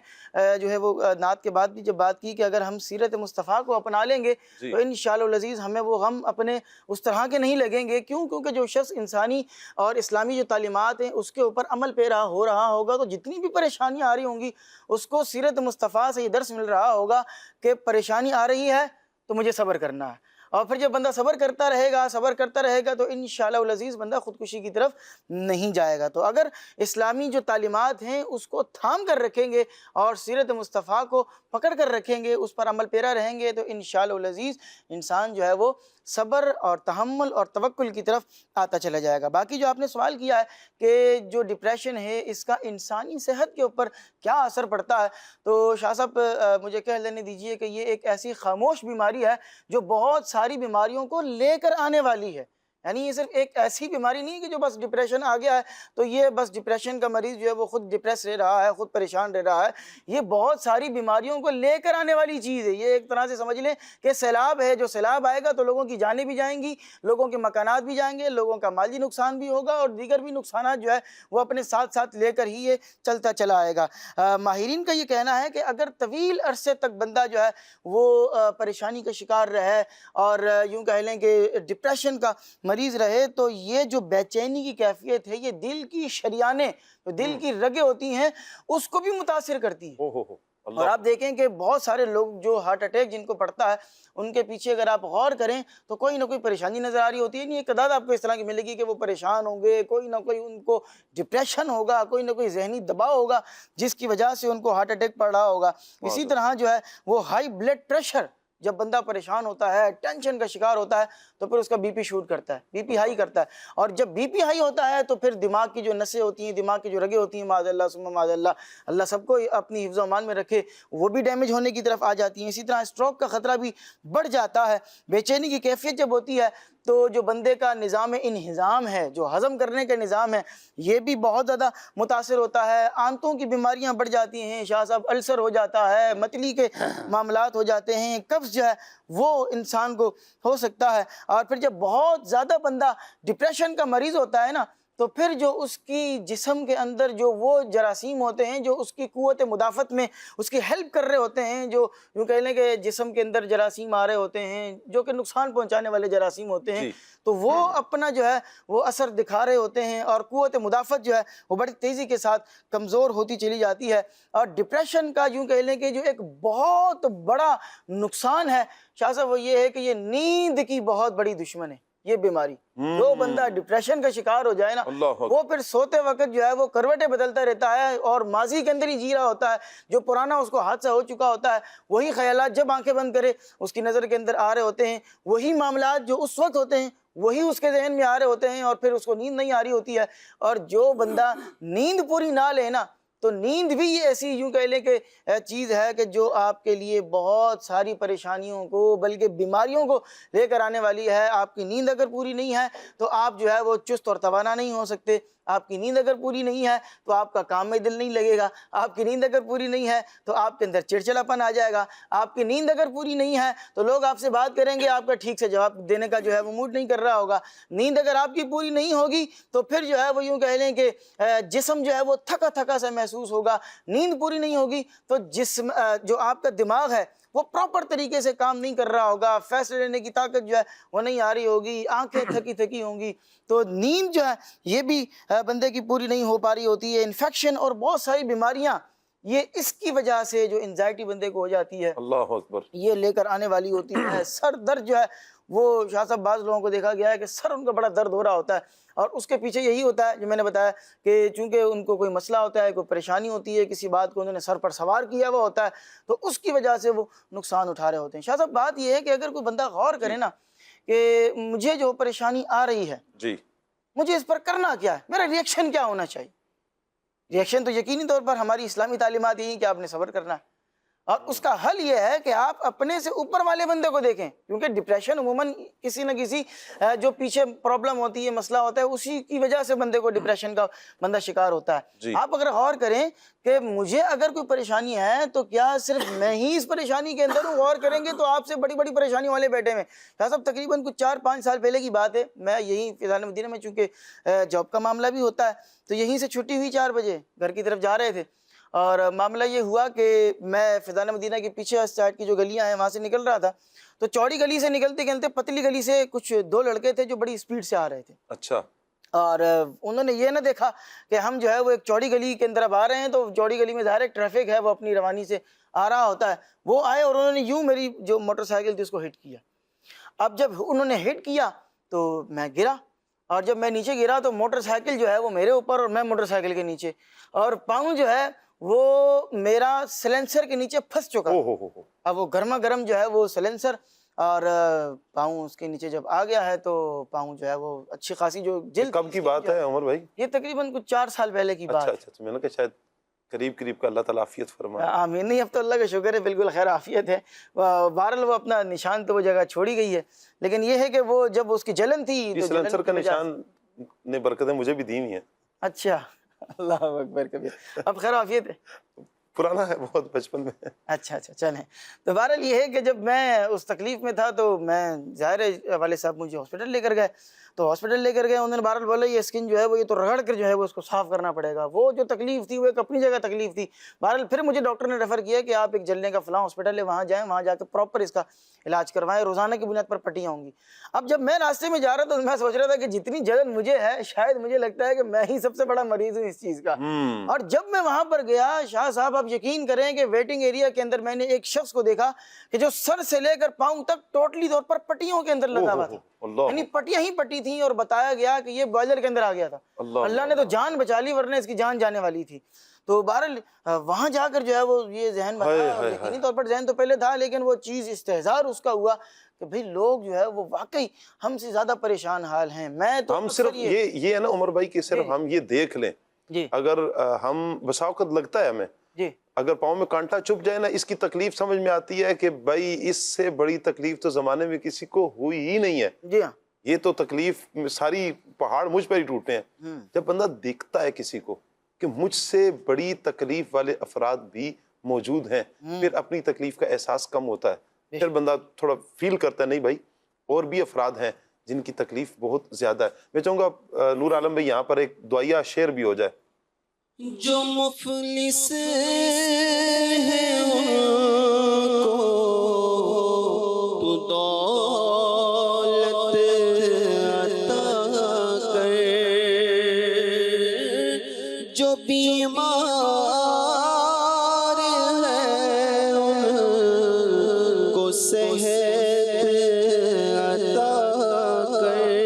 جو ہے وہ نعت کے بعد بھی جب بات کی کہ اگر ہم سیرت مصطفیٰ کو اپنا لیں گے تو انشاءاللہ العزیز ہمیں وہ غم اپنے اس طرح کے نہیں لگیں گے. کیونکہ جو شخص انسانی اور اسلامی جو تعلیمات ہیں اس کے اوپر عمل پیرا ہو رہا ہوگا تو جتنی بھی پریشانیاں آ رہی ہوں گی اس کو سیرت مصطفیٰ سے یہ درس مل رہا ہوگا کہ پریشانی آ رہی ہے تو مجھے صبر کرنا ہے. اور پھر جب بندہ صبر کرتا رہے گا تو انشاءاللہ العزیز بندہ خودکشی کی طرف نہیں جائے گا. تو اگر اسلامی جو تعلیمات ہیں اس کو تھام کر رکھیں گے اور سیرت مصطفیٰ کو پکڑ کر رکھیں گے، اس پر عمل پیرا رہیں گے تو انشاءاللہ العزیز انسان جو ہے وہ صبر اور تحمل اور توکل کی طرف آتا چلا جائے گا. باقی جو آپ نے سوال کیا ہے کہ جو ڈپریشن ہے اس کا انسانی صحت کے اوپر کیا اثر پڑتا ہے، تو شاہ صاحب مجھے کہہ لینے دیجئے کہ یہ ایک ایسی خاموش بیماری ہے جو بہت ساری بیماریوں کو لے کر آنے والی ہے. یعنی یہ صرف ایک ایسی بیماری نہیں ہے کہ جو بس ڈپریشن آ گیا ہے تو یہ بس ڈپریشن کا مریض جو ہے وہ خود ڈپریس رہ رہا ہے، خود پریشان رہ رہا ہے. یہ بہت ساری بیماریوں کو لے کر آنے والی چیز ہے. یہ ایک طرح سے سمجھ لیں کہ سیلاب ہے، جو سیلاب آئے گا تو لوگوں کی جانیں بھی جائیں گی، لوگوں کے مکانات بھی جائیں گے، لوگوں کا مالی نقصان بھی ہوگا اور دیگر بھی نقصانات جو ہے وہ اپنے ساتھ ساتھ لے کر ہی یہ چلتا چلا آئے گا. ماہرین کا یہ کہنا ہے کہ اگر طویل عرصے تک بندہ جو ہے وہ پریشانی کا شکار رہے اور یوں کہہ لیں کہ ڈپریشن کا مریض رہے تو یہ جو بے چینی کی کیفیت ہے یہ دل کی شریانیں، جو دل کی رگیں ہوتی ہیں اس کو بھی متاثر کرتی ہے. اور آپ دیکھیں کہ بہت سارے لوگ جو ہارٹ اٹیک جن کو پڑتا ہے ان کے پیچھے اگر آپ غور کریں تو کوئی نہ کوئی پریشانی نظر آ رہی ہوتی ہے. نہیں ایک تعداد آپ کو اس طرح کی ملے گی کہ وہ پریشان ہوں گے، کوئی نہ کوئی ان کو ڈپریشن ہوگا، کوئی نہ کوئی ذہنی دباؤ ہوگا جس کی وجہ سے ان کو ہارٹ اٹیک پڑ رہا ہوگا. اسی طرح جو ہے وہ ہائی بلڈ پریشر، جب بندہ پریشان ہوتا ہے، ٹینشن کا شکار ہوتا ہے تو پھر اس کا بی پی شوٹ کرتا ہے، بی پی ہائی کرتا ہے. اور جب بی پی ہائی ہوتا ہے تو پھر دماغ کی جو نسیں ہوتی ہیں، دماغ کی جو رگیں ہوتی ہیں، معاذ اللہ ثم معاذ اللہ، اللہ سب کو اپنی حفظ و امان میں رکھے، وہ بھی ڈیمیج ہونے کی طرف آ جاتی ہیں. اسی طرح اسٹروک کا خطرہ بھی بڑھ جاتا ہے. بے چینی کی کیفیت جب ہوتی ہے تو جو بندے کا نظام انہضام ہے، جو ہضم کرنے کا نظام ہے، یہ بھی بہت زیادہ متاثر ہوتا ہے. آنتوں کی بیماریاں بڑھ جاتی ہیں شاہ صاحب، السر ہو جاتا ہے، متلی کے معاملات ہو جاتے ہیں، قبض جو ہے وہ انسان کو ہو سکتا ہے. اور پھر جب بہت زیادہ بندہ ڈپریشن کا مریض ہوتا ہے نا تو پھر جو اس کی جسم کے اندر جو وہ جراثیم ہوتے ہیں جو اس کی قوت مدافعت میں اس کی ہیلپ کر رہے ہوتے ہیں، جو یوں کہہ لیں کہ جسم کے اندر جراثیم آ رہے ہوتے ہیں جو کہ نقصان پہنچانے والے جراثیم ہوتے ہیں، تو وہ اپنا جو ہے وہ اثر دکھا رہے ہوتے ہیں اور قوت مدافعت جو ہے وہ بڑی تیزی کے ساتھ کمزور ہوتی چلی جاتی ہے. اور ڈپریشن کا یوں کہہ لیں کہ جو ایک بہت بڑا نقصان ہے شاہ صاحب وہ یہ ہے کہ یہ نیند کی بہت بڑی دشمن ہے. یہ بیماری. جو بندہ ڈپریشن کا شکار ہو جائے نا وہ پھر سوتے وقت جو ہے وہ کروٹیں بدلتا رہتا ہے اور ماضی کے اندر ہی جی رہا ہوتا ہے. جو پرانا اس کو حادثہ ہو چکا ہوتا ہے وہی خیالات جب آنکھیں بند کرے اس کی نظر کے اندر آ رہے ہوتے ہیں, وہی معاملات جو اس وقت ہوتے ہیں وہی اس کے ذہن میں آ رہے ہوتے ہیں, اور پھر اس کو نیند نہیں آ رہی ہوتی ہے. اور جو بندہ نیند پوری نہ لے نا تو نیند بھی یہ ایسی یوں کہہ لیں کہ چیز ہے کہ جو آپ کے لیے بہت ساری پریشانیوں کو بلکہ بیماریوں کو لے کر آنے والی ہے. آپ کی نیند اگر پوری نہیں ہے تو آپ جو ہے وہ چست اور توانا نہیں ہو سکتے. آپ کی نیند اگر پوری نہیں ہے تو آپ کا کام میں دل نہیں لگے گا. آپ کی نیند اگر پوری نہیں ہے تو آپ کے اندر چڑچڑاپن آ جائے گا. آپ کی نیند اگر پوری نہیں ہے تو لوگ آپ سے بات کریں گے, آپ کا ٹھیک سے جواب دینے کا جو ہے وہ موڈ نہیں کر رہا ہوگا. نیند اگر آپ کی پوری نہیں ہوگی تو پھر جو ہے وہ یوں کہہ لیں کہ جسم جو ہے وہ تھکا تھکا سا محسوس ہوگا. نیند پوری نہیں ہوگی تو جسم جو آپ کا دماغ ہے وہ پراپر طریقے سے کام نہیں کر رہا ہوگا. فیصلے لینے کی طاقت جو ہے وہ نہیں آ رہی ہوگی. آنکھیں تھکی تھکی ہوں گی. تو نیند جو ہے یہ بھی بندے کی پوری نہیں ہو پا رہی ہوتی ہے. انفیکشن اور بہت ساری بیماریاں یہ اس کی وجہ سے جو انزائٹی بندے کو ہو جاتی ہے اللہ اکبر یہ لے کر آنے والی ہوتی ہے. سر درد جو ہے وہ شاہ صاحب بعض لوگوں کو دیکھا گیا ہے کہ سر ان کا بڑا درد ہو رہا ہوتا ہے اور اس کے پیچھے یہی ہوتا ہے جو میں نے بتایا کہ چونکہ ان کو کوئی مسئلہ ہوتا ہے, کوئی پریشانی ہوتی ہے, کسی بات کو انہوں نے سر پر سوار کیا ہوا ہوتا ہے تو اس کی وجہ سے وہ نقصان اٹھا رہے ہوتے ہیں. شاہ صاحب بات یہ ہے کہ اگر کوئی بندہ غور کرے نا کہ مجھے جو پریشانی آ رہی ہے جی مجھے اس پر کرنا کیا ہے, میرا ریئیکشن کیا ہونا چاہیے. ریئیکشن تو یقینی طور پر ہماری اسلامی تعلیمات یہی کہ آپ نے صبر کرنا ہے اور اس کا حل یہ ہے کہ آپ اپنے سے اوپر والے بندے کو دیکھیں. کیونکہ ڈپریشن عموماً کسی نہ کسی جو پیچھے پرابلم ہوتی ہے, مسئلہ ہوتا ہے, اسی کی وجہ سے بندے کو ڈپریشن کا بندہ شکار ہوتا ہے. آپ اگر غور کریں کہ مجھے اگر کوئی پریشانی ہے تو کیا صرف میں ہی اس پریشانی کے اندر ہوں, غور کریں گے تو آپ سے بڑی بڑی پریشانی والے بیٹھے ہوئے. شاہ صاحب تقریباً کچھ 4-5 سال پہلے کی بات ہے, میں یہیں فیضان مدینہ میں چونکہ جاب کا معاملہ بھی ہوتا ہے تو یہیں سے چھٹی ہوئی 4 بجے گھر کی طرف جا رہے تھے اور معاملہ یہ ہوا کہ میں فیضان مدینہ کے پیچھے اس سائڈ کی جو گلیاں ہیں وہاں سے نکل رہا تھا تو چوڑی گلی سے نکلتے نکلتے پتلی گلی سے کچھ 2 لڑکے تھے جو بڑی اسپیڈ سے آ رہے تھے. اچھا. اور انہوں نے یہ نہ دیکھا کہ ہم جو ہے وہ ایک چوڑی گلی کے اندر اب آ رہے ہیں تو چوڑی گلی میں ظاہر ایک ٹریفک ہے وہ اپنی روانی سے آ رہا ہوتا ہے. وہ آئے اور انہوں نے یوں میری جو موٹر سائیکل تھی اس کو ہٹ کیا. اب جب انہوں نے ہٹ کیا تو میں گرا اور جب میں نیچے گرا تو موٹر سائیکل جو ہے وہ میرے اوپر اور میں موٹر سائیکل کے نیچے اور پاؤں جو ہے وہ میرا سلنسر کے نیچے پھنس چکا. اب وہ گرما گرم جو ہے وہ سلنسر اور پاؤں اس کے نیچے جب آ گیا ہے تو پاؤں جو ہے وہ اچھی خاصی جو جلد. کب کی بات ہے عمر بھائی؟ یہ تقریباً کچھ 4 سال پہلے کی بات. اچھا میں نے کہا شاید قریب کا اللہ تعالیٰ عافیت فرمائے. آمین. نہیں اب تو اللہ کا شکر ہے بالکل خیر عافیت ہے. بہرحال وہ اپنا نشان تو وہ جگہ چھوڑی گئی ہے لیکن یہ ہے کہ وہ جب اس کی جلن تھی سلنسر کا نشان نے برکتیں مجھے بھی دی ہوئی ہیں. اچھا اللہ اکبر کبیر. اب خیر عافیت ہے؟ پرانا ہے بہت, بچپن میں. اچھا چلیں. تو بہرحال یہ ہے کہ جب میں اس تکلیف میں تھا تو میں ظاہر ہے والد صاحب مجھے ہاسپٹل لے کر گئے تو ہاسپٹل لے کر گئے. انہوں نے بہرحال بولا یہ اسکن جو ہے وہ یہ تو رگڑ کر جو ہے وہ اس کو صاف کرنا پڑے گا. وہ جو تکلیف تھی وہ ایک اپنی جگہ تکلیف تھی. بہرحال پھر مجھے ڈاکٹر نے ریفر کیا کہ آپ ایک جلنے کا فلاں ہاسپٹل ہے وہاں جائیں, وہاں جا کے پراپر اس کا علاج کروائیں, روزانہ کی بنیاد پر پٹیاں ہوں گی. اب جب میں راستے میں جا رہا تو میں سوچ رہا تھا کہ جتنی جلن مجھے ہے شاید مجھے لگتا ہے کہ میں ہی سب سے بڑا مریض ہوں اس چیز کا. اور جب میں وہاں پر گیا شاہ صاحب آپ یقین کریں کہ ویٹنگ ایریا کے اندر میں نے ایک شخص کو دیکھا کہ جو سر سے لے کر پاؤں تک ٹوٹلی طور پر پٹیوں کے اندر لگا ہوا تھا. یعنی پٹیاں ہی پٹی تھیں اور بتایا گیا کہ یہ بوائلر کے اندر آ گیا تھا. اللہ نے تو جان بچا لی ورنہ اس کی جان جانے والی تھی. تو بہرحال وہاں جا کر جو ہے وہ یہ ذہن بنا, یقینی طور پر ذہن تو پہلے تھا لیکن وہ چیز استحضار اس کا ہوا کہ بھئی لوگ جو ہے وہ واقعی ہم سے زیادہ پریشان حال ہیں. میں تو ہم صرف یہ ہے نا عمر بھائی کہ صرف ہم یہ دیکھ لیں اگر ہم بسا اوقات لگتا ہے ہمیں اگر پاؤں میں کانٹا چپ جائے نا اس کی تکلیف سمجھ میں آتی ہے کہ بھائی اس سے بڑی تکلیف تو زمانے میں کسی کو ہوئی ہی نہیں ہے. جی ہاں یہ تو تکلیف ساری پہاڑ مجھ پر ہی ٹوٹے ہیں. جب بندہ دیکھتا ہے کسی کو کہ مجھ سے بڑی تکلیف والے افراد بھی موجود ہیں پھر اپنی تکلیف کا احساس کم ہوتا ہے. پھر بندہ تھوڑا فیل کرتا ہے نہیں بھائی اور بھی افراد ہیں جن کی تکلیف بہت زیادہ ہے. میں چاہوں گا نور عالم بھائی یہاں پر ایک دعائیہ شعر بھی ہو جائے. جو مفلس ہے ان کو تو دولت عطا کر, جو بیمار ہے ان کو صحت عطا کر,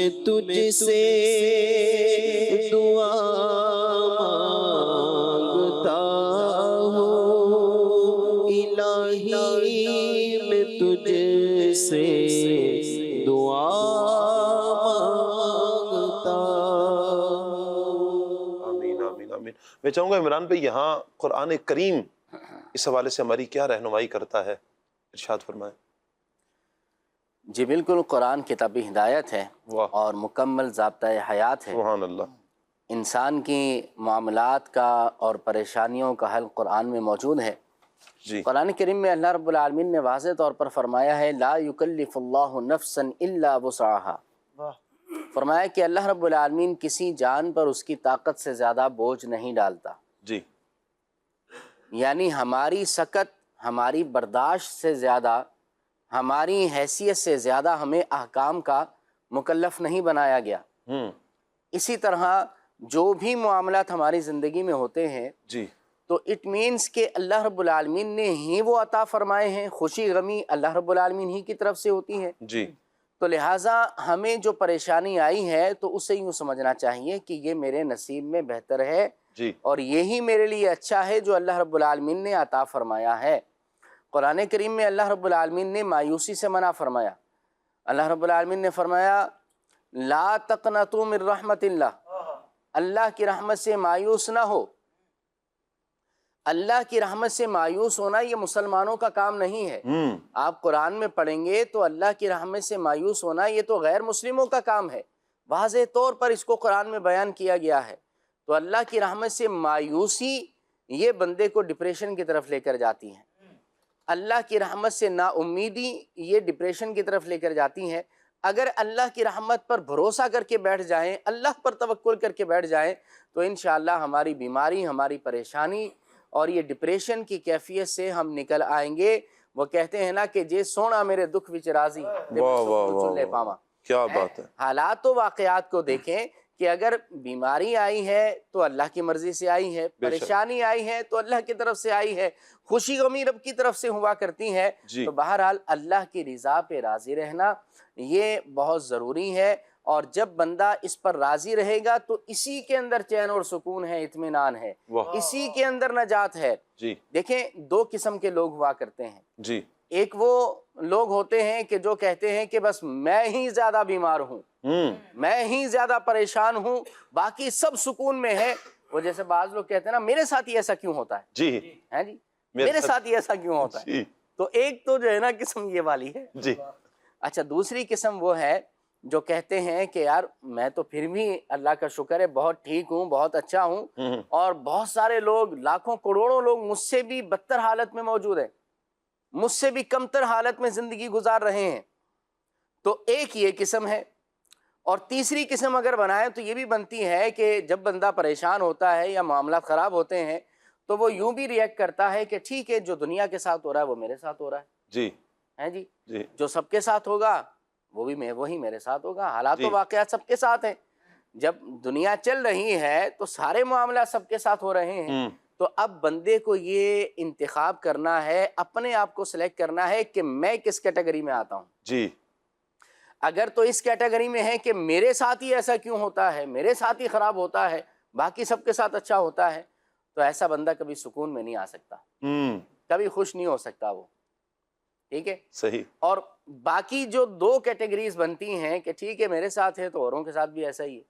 میں تجھ سے دعا مانگتا ہوں، الہی میں تجھ سے دعا مانگتا ہوں۔ آمین آمین آمین۔ میں چاہوں گا عمران بھائی یہاں قرآن کریم اس حوالے سے ہماری کیا رہنمائی کرتا ہے، ارشاد فرمائیں۔ جی بالکل، قرآن کتاب ہدایت ہے واہ، اور مکمل ضابطۂ حیات ہے۔ سبحان اللہ۔ انسان کی معاملات کا اور پریشانیوں کا حل قرآن میں موجود ہے۔ جی قرآن کریم میں اللہ رب العالمین نے واضح طور پر فرمایا ہے لا یکلف اللہ نفسا الا وسعها، واہ، فرمایا کہ اللہ رب العالمین کسی جان پر اس کی طاقت سے زیادہ بوجھ نہیں ڈالتا، جی یعنی ہماری سکت، ہماری برداشت سے زیادہ، ہماری حیثیت سے زیادہ ہمیں احکام کا مکلف نہیں بنایا گیا۔ اسی طرح جو بھی معاملات ہماری زندگی میں ہوتے ہیں جی تو اٹ مینس کہ اللہ رب العالمین نے ہی وہ عطا فرمائے ہیں، خوشی غمی اللہ رب العالمین ہی کی طرف سے ہوتی ہے۔ جی تو لہٰذا ہمیں جو پریشانی آئی ہے تو اسے یوں سمجھنا چاہیے کہ یہ میرے نصیب میں بہتر ہے جی اور یہی میرے لیے اچھا ہے جو اللہ رب العالمین نے عطا فرمایا ہے۔ قرآن کریم میں اللہ رب العالمین نے مایوسی سے منع فرمایا۔ اللہ رب العالمین نے فرمایا لا تقنطوا من رحمت اللہ، اللہ کی رحمت سے مایوس نہ ہو۔ اللہ کی رحمت سے مایوس ہونا یہ مسلمانوں کا کام نہیں ہے۔ آپ قرآن میں پڑھیں گے تو اللہ کی رحمت سے مایوس ہونا یہ تو غیر مسلموں کا کام ہے، واضح طور پر اس کو قرآن میں بیان کیا گیا ہے۔ تو اللہ کی رحمت سے مایوسی یہ بندے کو ڈپریشن کی طرف لے کر جاتی ہے، اللہ کی رحمت سے نا امیدی یہ ڈپریشن کی طرف لے کر جاتی ہے۔ اگر اللہ کی رحمت پر بھروسہ کر کے بیٹھ جائیں، اللہ پر توکل کر کے بیٹھ جائیں تو انشاءاللہ ہماری بیماری، ہماری پریشانی اور یہ ڈپریشن کی کیفیت سے ہم نکل آئیں گے۔ وہ کہتے ہیں نا کہ جے سونا میرے دکھ وچ راضی تے واہ سکھ واہ تو چلے واہ، پاواں۔ کیا بات ہے۔ حالات و واقعات کو دیکھیں کہ اگر بیماری آئی ہے تو اللہ کی مرضی سے آئی ہے، بے شک۔ پریشانی آئی ہے تو اللہ کی طرف سے آئی ہے، خوشی غمی رب کی طرف سے ہوا کرتی ہے۔ جی تو بہرحال اللہ کی رضا پہ راضی رہنا یہ بہت ضروری ہے، اور جب بندہ اس پر راضی رہے گا تو اسی کے اندر چین اور سکون ہے، اطمینان ہے، واہ، اسی کے اندر نجات ہے۔ جی دیکھیں دو قسم کے لوگ ہوا کرتے ہیں، جی ایک وہ لوگ ہوتے ہیں کہ جو کہتے ہیں کہ بس میں ہی زیادہ بیمار ہوں، میں ہی زیادہ پریشان ہوں، باقی سب سکون میں ہے۔ وہ جیسے بعض لوگ کہتے ہیں نا میرے ساتھ ہی ایسا کیوں ہوتا ہے، جی ہیں جی میرے ساتھ ہی ایسا کیوں ہوتا ہے۔ جی تو ایک تو جو ہے نا قسم یہ والی ہے۔ جی اچھا دوسری قسم وہ ہے جو کہتے ہیں کہ یار میں تو پھر بھی اللہ کا شکر ہے بہت ٹھیک ہوں، بہت اچھا ہوں، اور بہت سارے لوگ، لاکھوں کروڑوں لوگ مجھ سے بھی بدتر حالت میں موجود ہیں، مجھ سے بھی کمتر حالت میں زندگی گزار رہے ہیں۔ تو ایک یہ قسم ہے، اور تیسری قسم اگر بنائیں تو یہ بھی بنتی ہے کہ جب بندہ پریشان ہوتا ہے یا معاملات خراب ہوتے ہیں تو وہ یوں بھی ریئیکٹ کرتا ہے کہ ٹھیک ہے جو دنیا کے ساتھ ہو رہا ہے وہ میرے ساتھ ہو رہا ہے، جی ہیں جی جی جو سب کے ساتھ ہوگا وہ بھی وہی میرے ساتھ ہوگا۔ حالات جی و واقعات سب کے ساتھ ہیں، جب دنیا چل رہی ہے تو سارے معاملات سب کے ساتھ ہو رہے ہیں۔ تو اب بندے کو یہ انتخاب کرنا ہے، اپنے آپ کو سلیکٹ کرنا ہے کہ میں کس کیٹیگری میں آتا ہوں۔ جی اگر تو اس کیٹیگری میں ہے کہ میرے ساتھ ہی ایسا کیوں ہوتا ہے، میرے ساتھ ہی خراب ہوتا ہے، باقی سب کے ساتھ اچھا ہوتا ہے، تو ایسا بندہ کبھی سکون میں نہیں آ سکتا، کبھی خوش نہیں ہو سکتا وہ، ٹھیک ہے۔ صحیح۔ اور باقی جو دو کیٹیگریز بنتی ہیں کہ ٹھیک ہے میرے ساتھ ہے تو اوروں کے ساتھ بھی ایسا ہی ہے،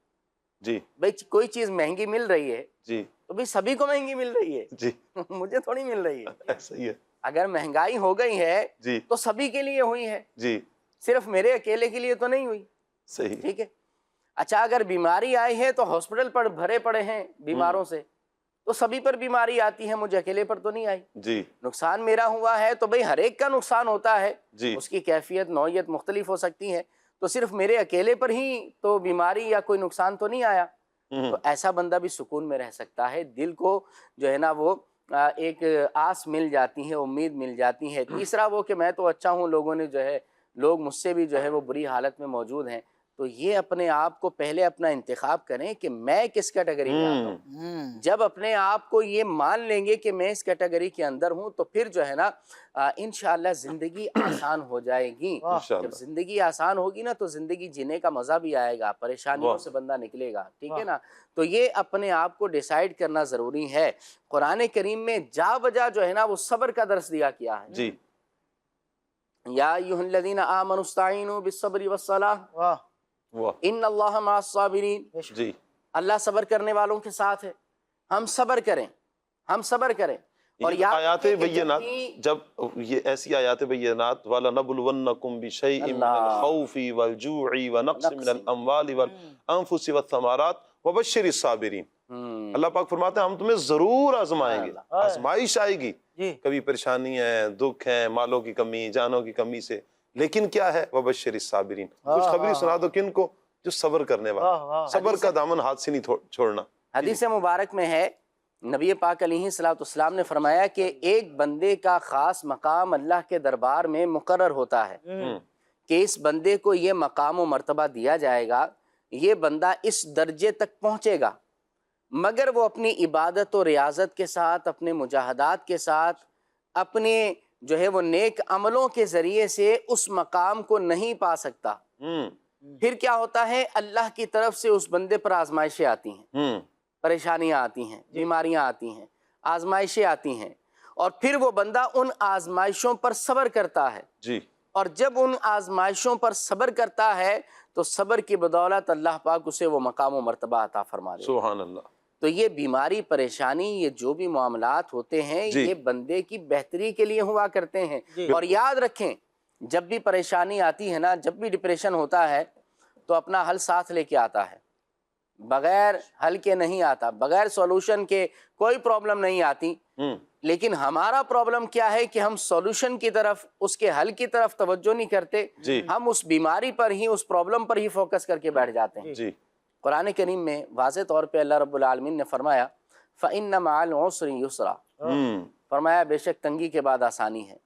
جی بھائی کوئی چیز مہنگی مل رہی ہے جی تو بھائی سبھی کو مہنگی مل رہی ہے، جی مجھے تھوڑی مل رہی ہے۔ صحیح ہے۔ اگر مہنگائی ہو گئی ہے جی تو سبھی کے لیے ہوئی ہے، جی صرف میرے اکیلے کے لیے تو نہیں ہوئی، صحیح۔ ٹھیک ہے۔ اچھا اگر بیماری آئی ہے تو ہاسپٹل پر بھرے پڑے ہیں بیماروں سے، تو سبھی پر بیماری آتی ہے، مجھے اکیلے پر تو نہیں آئی۔ جی نقصان میرا ہوا ہے تو بھئی ہر ایک کا نقصان ہوتا ہے، جی اس کی کیفیت نوعیت مختلف ہو سکتی ہے، تو صرف میرے اکیلے پر ہی تو بیماری یا کوئی نقصان تو نہیں آیا۔ تو ایسا بندہ بھی سکون میں رہ سکتا ہے، دل کو جو ہے نا وہ ایک آس مل جاتی ہے، امید مل جاتی ہے۔ تیسرا وہ کہ میں تو اچھا ہوں، لوگوں نے جو ہے لوگ مجھ سے بھی جو ہے وہ بری حالت میں موجود ہیں، تو یہ اپنے آپ کو پہلے اپنا انتخاب کریں کہ میں کس کیٹیگری میں آتا ہوں۔ جب اپنے آپ کو یہ مان لیں گے کہ میں اس کیٹیگری کے اندر ہوں تو پھر جو ہے نا انشاءاللہ زندگی آسان ہو جائے گی۔ جب زندگی آسان ہوگی نا تو زندگی جینے کا مزہ بھی آئے گا، پریشانیوں سے بندہ نکلے گا، ٹھیک ہے نا۔ تو یہ اپنے آپ کو ڈیسائیڈ کرنا ضروری ہے۔ قرآن کریم میں جا بجا جو ہے نا وہ صبر کا درس دیا کیا ہے۔ جی یا ایھا الذین آمنوا استعینوا بالصبر والصلاۃ ان اللہ مع الصابرین۔ جی اللہ صبر کرنے والوں کے ساتھ ہے، ہم صبر کریں، ہم صبر کریں۔ اور یہ آیات بینات، جب یہ ایسی آیات بینات وَلَنَبْلُوَنَّكُمْ بِشَيْءٍ مِّنَ الْخَوْفِ وَالْجُوعِ وَنَقْصٍ مِّنَ الْأَمْوَالِ وَالْأَنفُسِ وَالثَّمَرَاتِ وَبَشِّرِ الصَّابِرِينَ۔ اللہ پاک فرماتے ہیں ہم تمہیں ضرور آزمائیں گے، آزمائش آئے گی، کبھی پریشانی ہے، دکھ ہے، مالوں کی کمی، جانوں کی کمی سے، لیکن کیا ہے وَبَشِّرِ الصَّابِرِينَ، خوشخبری سنا دو کن کو؟ جو صبر کرنے والا، صبر کا دامن ہاتھ سے نہیں چھوڑنا۔ حدیث مبارک میں ہے نبی پاک علیہ السلام نے فرمایا کہ ایک بندے کا خاص مقام اللہ کے دربار میں مقرر ہوتا ہے کہ اس بندے کو یہ مقام و مرتبہ دیا جائے گا، یہ بندہ اس درجے تک پہنچے گا، مگر وہ اپنی عبادت و ریاضت کے ساتھ، اپنے مجاہدات کے ساتھ، اپنے جو ہے وہ نیک عملوں کے ذریعے سے اس مقام کو نہیں پا سکتا۔ پھر کیا ہوتا ہے؟ اللہ کی طرف سے اس بندے پر آزمائشیں آتی ہیں، پریشانیاں آتی ہیں، بیماریاں آتی ہیں، آزمائشیں آتی ہیں، اور پھر وہ بندہ ان آزمائشوں پر صبر کرتا ہے۔ جی اور جب ان آزمائشوں پر صبر کرتا ہے تو صبر کی بدولت اللہ پاک اسے وہ مقام و مرتبہ عطا فرما دے۔ سبحان اللہ۔ تو یہ بیماری، پریشانی، یہ جو بھی معاملات ہوتے ہیں یہ بندے کی بہتری کے لیے ہوا کرتے ہیں۔ اور یاد رکھیں جب بھی پریشانی آتی ہے نا، جب بھی ڈپریشن ہوتا ہے تو اپنا حل ساتھ لے کے آتا ہے، بغیر حل کے نہیں آتا، بغیر سولوشن کے کوئی پرابلم نہیں آتی۔ لیکن ہمارا پرابلم کیا ہے کہ ہم سولوشن کی طرف، اس کے حل کی طرف توجہ نہیں کرتے، ہم اس بیماری پر ہی، اس پرابلم پر ہی فوکس کر کے بیٹھ جاتے ہیں۔ قرآن کریم میں واضح طور پہ اللہ رب العالمین نے فرمایا فَإِنَّ مَعَ الْعُسْرِ يُسْرًا، فرمایا بے شک تنگی کے بعد آسانی ہے۔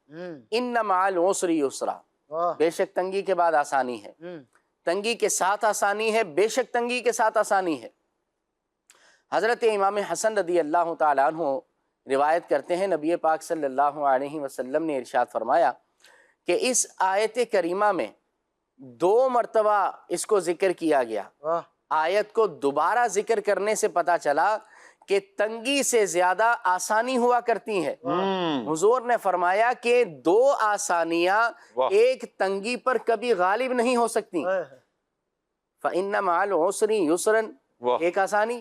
إِنَّ مَعَ الْعُسْرِ يُسْرًا، بے شک تنگی کے بعد آسانی ہے، تنگی کے ساتھ آسانی ہے، بے شک تنگی کے ساتھ آسانی ہے۔ حضرت امام حسن رضی اللہ تعالیٰ عنہ روایت کرتے ہیں نبی پاک صلی اللہ علیہ وسلم نے ارشاد فرمایا کہ اس آیت کریمہ میں 2 مرتبہ اس کو ذکر کیا گیا۔ آیت کو دوبارہ ذکر کرنے سے پتا چلا کہ تنگی سے زیادہ آسانی ہوا کرتی ہے۔ حضور نے فرمایا کہ 2 آسانیاں ایک تنگی پر کبھی غالب نہیں ہو سکتی۔ فَإِنَّ مَعَ الْعُسْرِ يُسْرًا، ایک آسانی،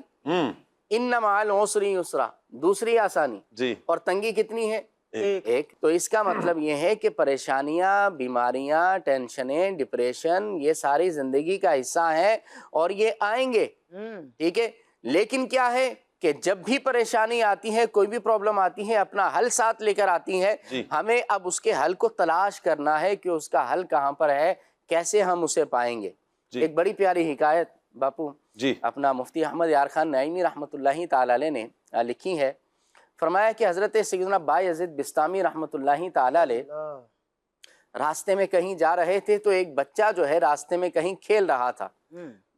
إِنَّ مَعَ الْعُسْرِ يُسْرًا، دوسری آسانی، اور تنگی کتنی ہے؟ ایک۔ تو اس کا مطلب یہ ہے کہ پریشانیاں، بیماریاں، ٹینشنیں، ڈپریشن، یہ ساری زندگی کا حصہ ہیں اور یہ آئیں گے، ٹھیک ہے۔ لیکن کیا ہے کہ جب بھی پریشانی آتی ہے، کوئی بھی پرابلم آتی ہے، اپنا حل ساتھ لے کر آتی ہے، ہمیں اب اس کے حل کو تلاش کرنا ہے کہ اس کا حل کہاں پر ہے، کیسے ہم اسے پائیں گے۔ ایک بڑی پیاری حکایت باپو اپنا مفتی احمد یار خان نعیمی رحمۃ اللہ تعالی علیہ نے لکھی ہے۔ فرمایا کہ حضرت سیدنا بایزید بستامی رحمۃ اللہ تعالی علیہ راستے میں کہیں جا رہے تھے تو ایک بچہ جو ہے راستے میں کہیں کھیل رہا تھا،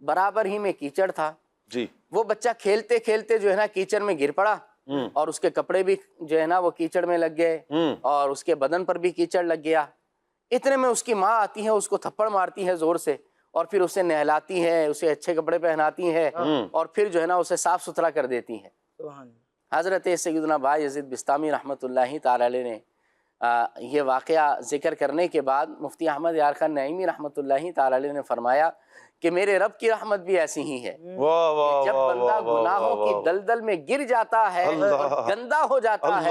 برابر ہی میں کیچڑ تھا، وہ بچہ کھیلتے کھیلتے جو ہے نا کیچڑ میں گر پڑا، اور اس کے کپڑے بھی جو ہے نا وہ کیچڑ میں لگ گئے، اور اس کے بدن پر بھی کیچڑ لگ گیا۔ اتنے میں اس کی ماں آتی ہے، اس کو تھپڑ مارتی ہے زور سے، اور پھر اسے نہلاتی ہے، اسے اچھے کپڑے پہناتی ہے، اور پھر جو ہے نا اسے صاف ستھرا کر دیتی ہے۔ حضرت سیدنا بایزید بستامی رحمۃ اللہ تعالی علیہ نے یہ واقعہ ذکر کرنے کے بعد مفتی احمد یار خان نعیمی رحمۃ اللہ تعالی علیہ نے فرمایا کہ میرے رب کی رحمت بھی ایسی ہی ہے کہ جب بندہ گناہوں کی دلدل میں گر جاتا ہے اور گندا ہو جاتا ہے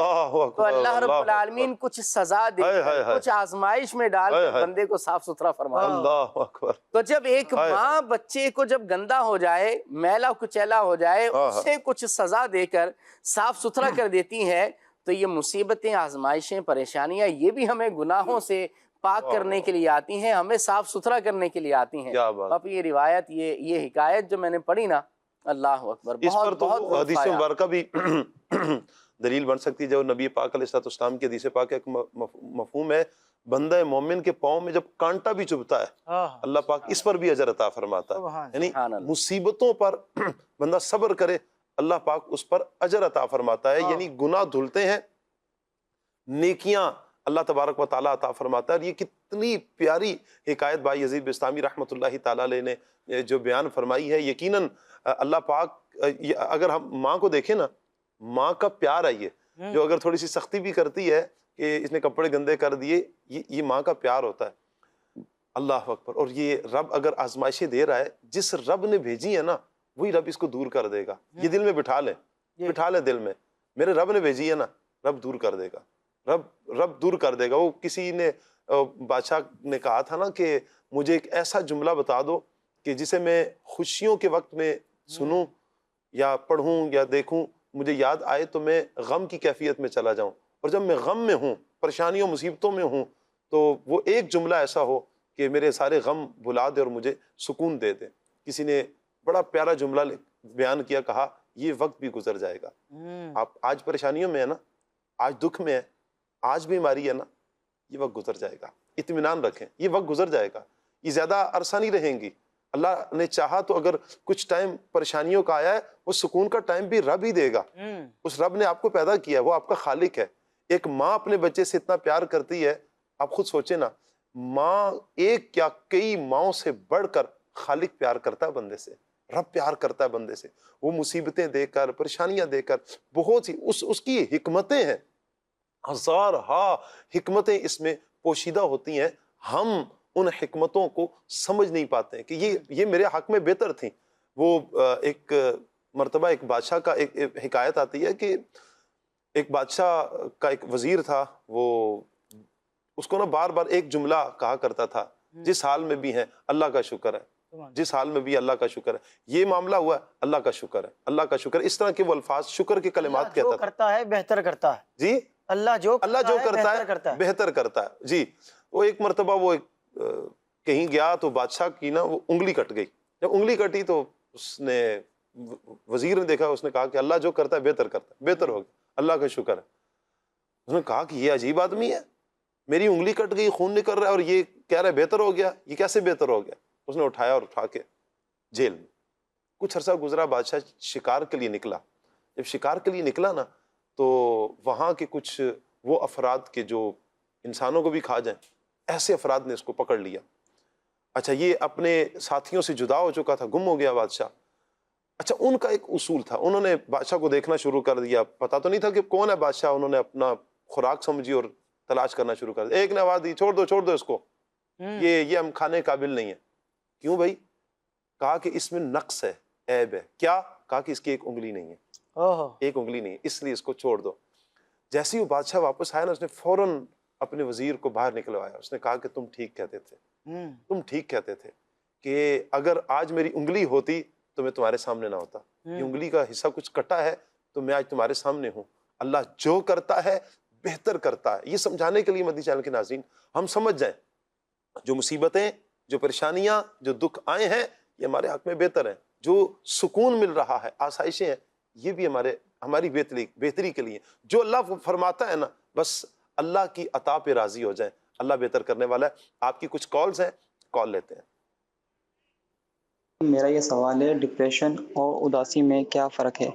تو اللہ رب العالمین کچھ سزا دے کر، کچھ آزمائش میں ڈال کر بندے کو صاف ستھرا فرماتا ہے۔ تو جب ایک ماں بچے کو جب گندا ہو جائے، میلا کچیلا ہو جائے، اسے کچھ سزا دے کر صاف ستھرا کر دیتی ہے، تو یہ مصیبتیں، آزمائشیں، پریشانیاں یہ بھی ہمیں گناہوں سے پاک کرنے کے لیے آتی ہیں، ہمیں صاف ستھرا کرنے کے لیے آتی ہیں۔ اب یہ روایت، یہ حکایت جو میں نے پڑھی نا، اللہ اکبر، اس پر تو حدیث بہت مبارکہ بھی دلیل بن سکتی ہے۔ جو نبی پاک علیہ السلام کی حدیث پاک ایک مفہوم ہے بندہ مومن کے پاؤں میں جب کانٹا بھی چبھتا ہے اللہ پاک اس پر بھی اجر عطا فرماتا ہے. یعنی مصیبتوں پر بندہ صبر کرے اللہ پاک اس پر اجر عطا فرماتا ہے. یعنی گناہ دھلتے ہیں، نیکیاں اللہ تبارک و تعالیٰ عطا فرماتا ہے. اور یہ کتنی پیاری حکایت بھائی یزید بستامی رحمۃ اللہ تعالیٰ علیہ نے جو بیان فرمائی ہے. یقیناً اللہ پاک اگر ہم ماں کو دیکھیں نا، ماں کا پیار ہے یہ جو اگر تھوڑی سی سختی بھی کرتی ہے کہ اس نے کپڑے گندے کر دیے، یہ ماں کا پیار ہوتا ہے. اللہ اکبر. اور یہ رب اگر آزمائشیں دے رہا ہے، جس رب نے بھیجی ہے نا وہی رب اس کو دور کر دے گا. یہ دل میں بٹھا لیں دل میں، میرے رب نے بھیجی ہے نا، رب دور کر دے گا، رب دور کر دے گا. وہ کسی نے بادشاہ نے کہا تھا نا کہ مجھے ایک ایسا جملہ بتا دو کہ جسے میں خوشیوں کے وقت میں سنوں یا پڑھوں یا دیکھوں، مجھے یاد آئے تو میں غم کی کیفیت میں چلا جاؤں، اور جب میں غم میں ہوں، پریشانیوں مصیبتوں میں ہوں، تو وہ ایک جملہ ایسا ہو کہ میرے سارے غم بھلا دے اور مجھے سکون دے دے. کسی نے بڑا پیارا جملہ بیان کیا، کہا یہ وقت بھی گزر جائے گا. آپ آج پریشانیوں میں ہے نا، آج دکھ میں ہے، آج بیماری ہے نا، یہ وقت گزر جائے گا. اطمینان رکھیں، یہ وقت گزر جائے گا، یہ زیادہ عرصہ نہیں رہیں گی. اللہ نے چاہا تو اگر کچھ ٹائم پریشانیوں کا آیا ہے، وہ سکون کا ٹائم بھی رب ہی دے گا. اس رب نے آپ کو پیدا کیا ہے، وہ آپ کا خالق ہے. ایک ماں اپنے بچے سے اتنا پیار کرتی ہے، آپ خود سوچیں نا، ماں ایک کیا کئی ماؤں سے بڑھ کر خالق پیار کرتا ہے بندے سے، رب پیار کرتا ہے بندے سے. وہ مصیبتیں دے کر، پریشانیاں دے کر، بہت سی اس کی حکمتیں ہیں، ہزارہا حکمتیں اس میں پوشیدہ ہوتی ہیں. ہم ان حکمتوں کو سمجھ نہیں پاتے ہیں کہ یہ میرے حق میں بہتر تھیں. وہ ایک مرتبہ ایک بادشاہ کا ایک حکایت آتی ہے کہ ایک بادشاہ کا ایک وزیر تھا، وہ اس کو نا بار بار ایک جملہ کہا کرتا تھا، جس حال میں بھی ہیں اللہ کا شکر ہے، جس حال میں بھی اللہ کا شکر ہے. یہ معاملہ ہوا ہے، اللہ کا شکر ہے، اللہ کا شکر ہے. اس طرح کے وہ الفاظ، شکر کے کلمات کہتا تھا. کرتا ہے بہتر کرتا ہے. جی، اللہ جو کرتا ہے بہتر کرتا ہے. جی. وہ ایک مرتبہ وہ کہیں گیا تو بادشاہ کی نا وہ انگلی کٹ گئی. جب انگلی کٹی تو اس نے وزیر نے دیکھا، اس نے کہا کہ اللہ جو کرتا ہے بہتر کرتا ہے، بہتر ہو گیا، اللہ کا شکر ہے. اس نے کہا کہ یہ عجیب آدمی ہے، میری انگلی کٹ گئی، خون نکل رہا ہے اور یہ کہہ رہا ہے بہتر ہو گیا، یہ کیسے بہتر ہو گیا؟ اس نے اٹھایا اور اٹھا کے جیل میں. کچھ عرصہ گزرا، بادشاہ شکار کے لیے نکلا. جب شکار کے لیے نکلا نا تو وہاں کے کچھ وہ افراد کے جو انسانوں کو بھی کھا جائیں، ایسے افراد نے اس کو پکڑ لیا. اچھا، یہ اپنے ساتھیوں سے جدا ہو چکا تھا، گم ہو گیا بادشاہ. اچھا، ان کا ایک اصول تھا، انہوں نے بادشاہ کو دیکھنا شروع کر دیا. پتا تو نہیں تھا کہ کون ہے بادشاہ، انہوں نے اپنا خوراک سمجھی اور تلاش کرنا شروع کر دیا. ایک نے آواز دی، چھوڑ دو اس کو، یہ ہم کھانے قابل نہیں ہے. کیوں بھائی؟ کہا کہ اس میں نقص ہے، عیب ہے. کیا؟ کہا کہ اس کی ایک انگلی نہیں ہے، ایک انگلی نہیں ہے، اس لیے اس کو چھوڑ دو. جیسے ہی وہ بادشاہ واپس آیا نا، اس نے فوراً اپنے وزیر کو باہر نکلوایا. اس نے کہا کہ تم ٹھیک کہتے تھے کہ اگر آج میری انگلی ہوتی تو میں تمہارے سامنے نہ ہوتا. یہ انگلی کا حصہ کچھ کٹا ہے تو میں آج تمہارے سامنے ہوں. اللہ جو کرتا ہے بہتر کرتا ہے. یہ سمجھانے کے لیے مدنی چینل کے ناظرین ہم سمجھ جائیں، جو مصیبتیں، جو پریشانیاں، جو دکھ آئے ہیں، یہ ہمارے حق میں بہتر ہیں. جو سکون مل رہا ہے، آسائشیں ہیں، یہ بھی ہماری بہتری کے لیے. جو اللہ فرماتا ہے نا، بس اللہ کی عطا پہ راضی ہو جائیں. اللہ بہتر کرنے والا ہے. آپ کی کچھ کالز ہیں، کال لیتے ہیں. میرا یہ سوال ہے، ڈپریشن اور اداسی میں کیا فرق ہے؟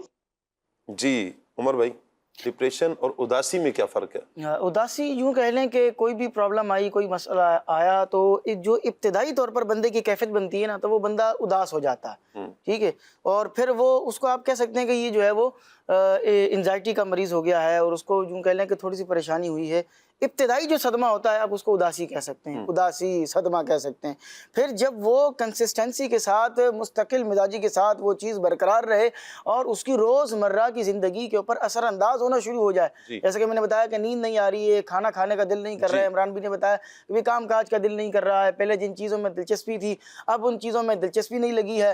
جی عمر بھائی، ڈپریشن اور اداسی میں کیا فرق ہے؟ اداسی یوں کہہ لیں کہ کوئی بھی پرابلم آئی، کوئی مسئلہ آیا تو جو ابتدائی طور پر بندے کی کیفیت بنتی ہے نا، تو وہ بندہ اداس ہو جاتا ہے. ٹھیک ہے. اور پھر وہ اس کو آپ کہہ سکتے ہیں کہ یہ جو ہے وہ انزائٹی کا مریض ہو گیا ہے، اور اس کو یوں کہہ لیں کہ تھوڑی سی پریشانی ہوئی ہے. ابتدائی جو صدمہ ہوتا ہے آپ اس کو اداسی کہہ سکتے ہیں، اداسی صدمہ کہہ سکتے ہیں. پھر جب وہ کنسسٹنسی کے ساتھ، مستقل مزاجی کے ساتھ وہ چیز برقرار رہے اور اس کی روز مرہ کی زندگی کے اوپر اثر انداز ہونا شروع ہو جائے. جیسے کہ میں نے بتایا کہ نیند نہیں آ رہی ہے، کھانا کھانے کا دل نہیں کر رہا ہے. عمران بھی نے بتایا کہ کام کاج کا دل نہیں کر رہا ہے. پہلے جن چیزوں میں دلچسپی تھی اب ان چیزوں میں دلچسپی نہیں لگی ہے.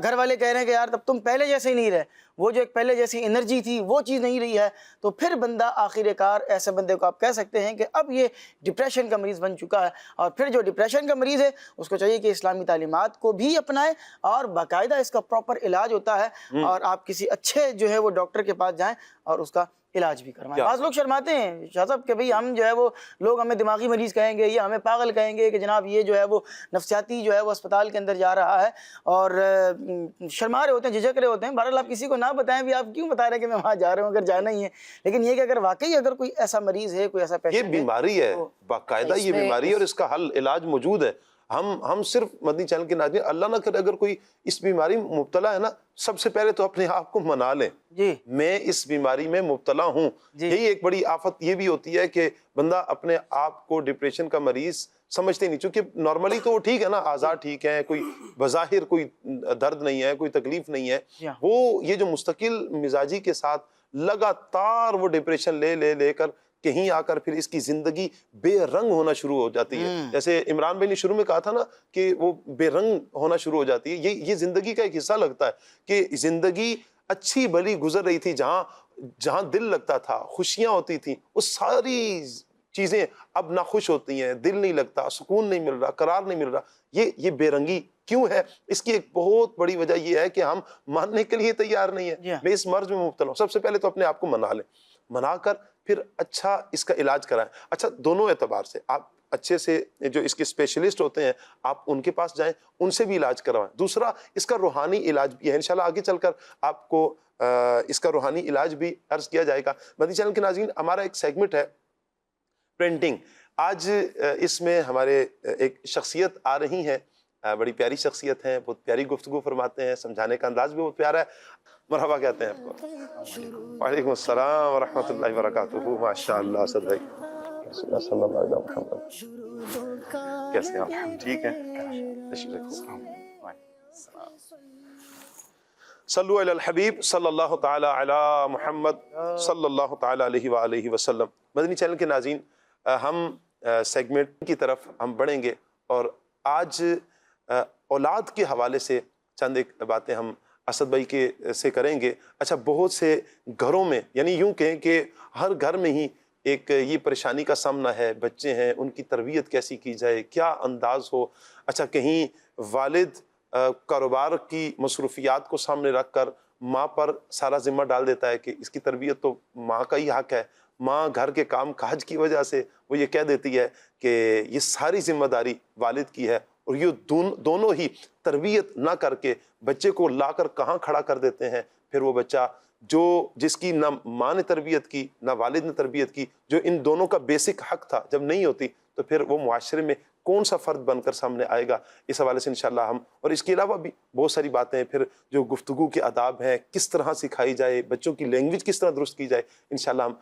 گھر والے کہہ رہے ہیں کہ یار تب تم پہلے جیسے ہی نہیں رہے، وہ جو ایک پہلے جیسی انرجی تھی وہ چیز نہیں رہی ہے. تو پھر بندہ آخر کار ایسے بندے کو آپ کہہ سکتے ہیں کہ اب یہ ڈپریشن کا مریض بن چکا ہے. اور پھر جو ڈپریشن کا مریض ہے اس کو چاہیے کہ اسلامی تعلیمات کو بھی اپنائے اور باقاعدہ اس کا پراپر علاج ہوتا ہے، اور آپ کسی اچھے جو ہے وہ ڈاکٹر کے پاس جائیں اور اس کا علاج بھی کروائیں. بعض لوگ شرماتے ہیں شاہ صاحب کہ بھئی ہم جو ہے وہ لوگ ہمیں دماغی مریض کہیں گے یا ہمیں پاگل کہیں گے کہ جناب یہ جو ہے وہ نفسیاتی جو ہے وہ اسپتال کے اندر جا رہا ہے, اور شرما رہے ہوتے ہیں, جھجک رہے ہوتے ہیں. بہرحال آپ کسی کو نہ بتائیں بھی آپ کیوں بتا رہے ہیں کہ میں وہاں جا رہا ہوں, اگر جانا ہی ہے. لیکن یہ کہ اگر واقعی اگر کوئی ایسا مریض ہے, کوئی ایسا پیشنٹ یہ بیماری ہے, باقاعدہ یہ بیماری ہے اور اس کا حل علاج موجود ہے. ہم صرف مدنی چینل کے ناظرین, اللہ نہ کرے اگر کوئی اس بیماری میں مبتلا ہے نا, سب سے پہلے تو اپنے آپ کو منا لیں جی میں اس بیماری میں مبتلا ہوں. یہی ایک بڑی آفت یہ بھی ہوتی ہے کہ بندہ اپنے آپ کو ڈپریشن کا مریض سمجھتے نہیں, چونکہ نارملی تو وہ ٹھیک ہے نا, اعضاء ٹھیک ہیں, کوئی بظاہر کوئی درد نہیں ہے, کوئی تکلیف نہیں ہے. وہ یہ جو مستقل مزاجی کے ساتھ لگاتار وہ ڈپریشن لے کر کہیں آ کر پھر اس کی زندگی بے رنگ ہونا شروع ہو جاتی ہے. جیسے عمران بھائی نے شروع میں کہا تھا نا کہ وہ بے رنگ ہونا شروع ہو جاتی ہے. یہ زندگی کا ایک حصہ لگتا ہے کہ زندگی اچھی بھلی گزر رہی تھی, جہاں دل لگتا تھا, خوشیاں ہوتی تھیں, وہ ساری چیزیں اب ناخوش ہوتی ہیں, دل نہیں لگتا, سکون نہیں مل رہا, قرار نہیں مل رہا. یہ بے رنگی کیوں ہے؟ اس کی ایک بہت بڑی وجہ یہ ہے کہ ہم ماننے کے لیے تیار نہیں ہیں میں اس مرض میں مبتلا ہوں. سب سے پہلے تو اپنے آپ کو منا لیں, منا کر پھر اچھا اس کا علاج کرائیں. اچھا دونوں اعتبار سے آپ اچھے سے جو اس کے اسپیشلسٹ ہوتے ہیں آپ ان کے پاس جائیں, ان سے بھی علاج کروائیں. دوسرا اس کا روحانی علاج بھی ہے, انشاءاللہ آگے چل کر آپ کو اس کا روحانی علاج بھی عرض کیا جائے گا. مدنی چینل کے ناظرین, ہمارا ایک سیگمنٹ ہے پرنٹنگ. آج اس میں ہمارے ایک شخصیت آ رہی ہیں, بڑی پیاری شخصیت ہیں, بہت پیاری گفتگو فرماتے ہیں, سمجھانے کا انداز بھی بہت پیارا ہے. مرحبا کہتے ہیں آپ کو. وعلیکم السلام ورحمۃ اللہ وبرکاتہ. ماشاء اللہ اسد بھائی, صلی اللہ علیہ محمد. کیسے ہیں آپ؟ ٹھیک ہیں؟ صلو علی الحبیب صلی اللہ تعالی علی محمد صلی اللہ تعالی علیہ وآلہ وسلم. مدنی چینل کے ناظرین, ہم سیگمنٹ کی طرف ہم بڑھیں گے اور آج اولاد کے حوالے سے چند ایک باتیں ہم اسد بھائی کے سے کریں گے. اچھا, بہت سے گھروں میں, یعنی یوں کہیں کہ ہر گھر میں ہی ایک یہ پریشانی کا سامنا ہے, بچے ہیں, ان کی تربیت کیسی کی جائے, کیا انداز ہو. اچھا, کہیں والد کاروبار کی مصروفیات کو سامنے رکھ کر ماں پر سارا ذمہ ڈال دیتا ہے کہ اس کی تربیت تو ماں کا ہی حق ہے. ماں گھر کے کام کاج کی وجہ سے وہ یہ کہہ دیتی ہے کہ یہ ساری ذمہ داری والد کی ہے, اور یہ دونوں ہی تربیت نہ کر کے بچے کو لا کر کہاں کھڑا کر دیتے ہیں. پھر وہ بچہ جس کی نہ ماں نے تربیت کی نہ والد نے تربیت کی, جو ان دونوں کا بیسک حق تھا, جب نہیں ہوتی تو پھر وہ معاشرے میں کون سا فرد بن کر سامنے آئے گا. اس حوالے سے انشاءاللہ ہم, اور اس کے علاوہ بھی بہت ساری باتیں ہیں, پھر جو گفتگو کے آداب ہیں کس طرح سکھائی جائے, بچوں کی لینگویج کس طرح درست کی جائے, انشاءاللہ ہم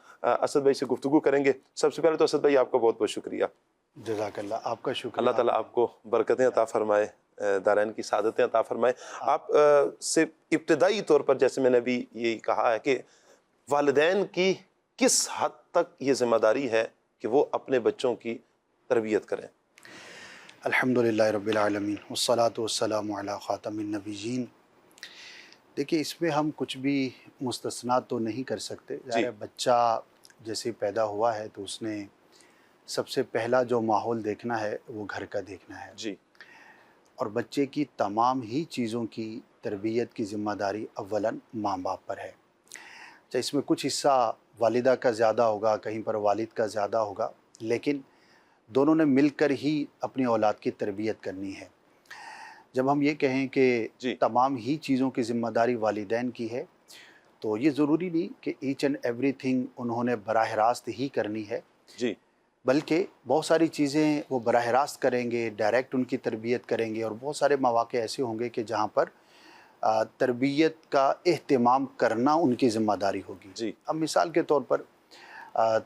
اسد بھائی سے گفتگو کریں گے. سب سے پہلے تو اسد بھائی آپ کا بہت بہت شکریہ. جزاک اللہ, آپ کا شکریہ. اللہ تعالیٰ آپ کو برکتیں عطا فرمائے, دارین کی سعادتیں عطا فرمائے. آپ سے ابتدائی طور پر جیسے میں نے بھی یہی کہا ہے کہ والدین کی کس حد تک یہ ذمہ داری ہے کہ وہ اپنے بچوں کی تربیت کریں. الحمدللہ رب العالمین والصلاة والسلام علی خاتم النبیین. دیکھیے, اس میں ہم کچھ بھی مستثنات تو نہیں کر سکتے. بچہ جیسے پیدا ہوا ہے تو اس نے سب سے پہلا جو ماحول دیکھنا ہے وہ گھر کا دیکھنا ہے جی, اور بچے کی تمام ہی چیزوں کی تربیت کی ذمہ داری اولاً ماں باپ پر ہے. چاہے اس میں کچھ حصہ والدہ کا زیادہ ہوگا, کہیں پر والد کا زیادہ ہوگا, لیکن دونوں نے مل کر ہی اپنی اولاد کی تربیت کرنی ہے. جب ہم یہ کہیں کہ تمام ہی چیزوں کی ذمہ داری والدین کی ہے تو یہ ضروری نہیں کہ ایچ اینڈ ایوری تھنگ انہوں نے براہ راست ہی کرنی ہے, جی, بلکہ بہت ساری چیزیں وہ براہ راست کریں گے, ڈائریکٹ ان کی تربیت کریں گے, اور بہت سارے مواقع ایسے ہوں گے کہ جہاں پر تربیت کا اہتمام کرنا ان کی ذمہ داری ہوگی. جی, اب مثال کے طور پر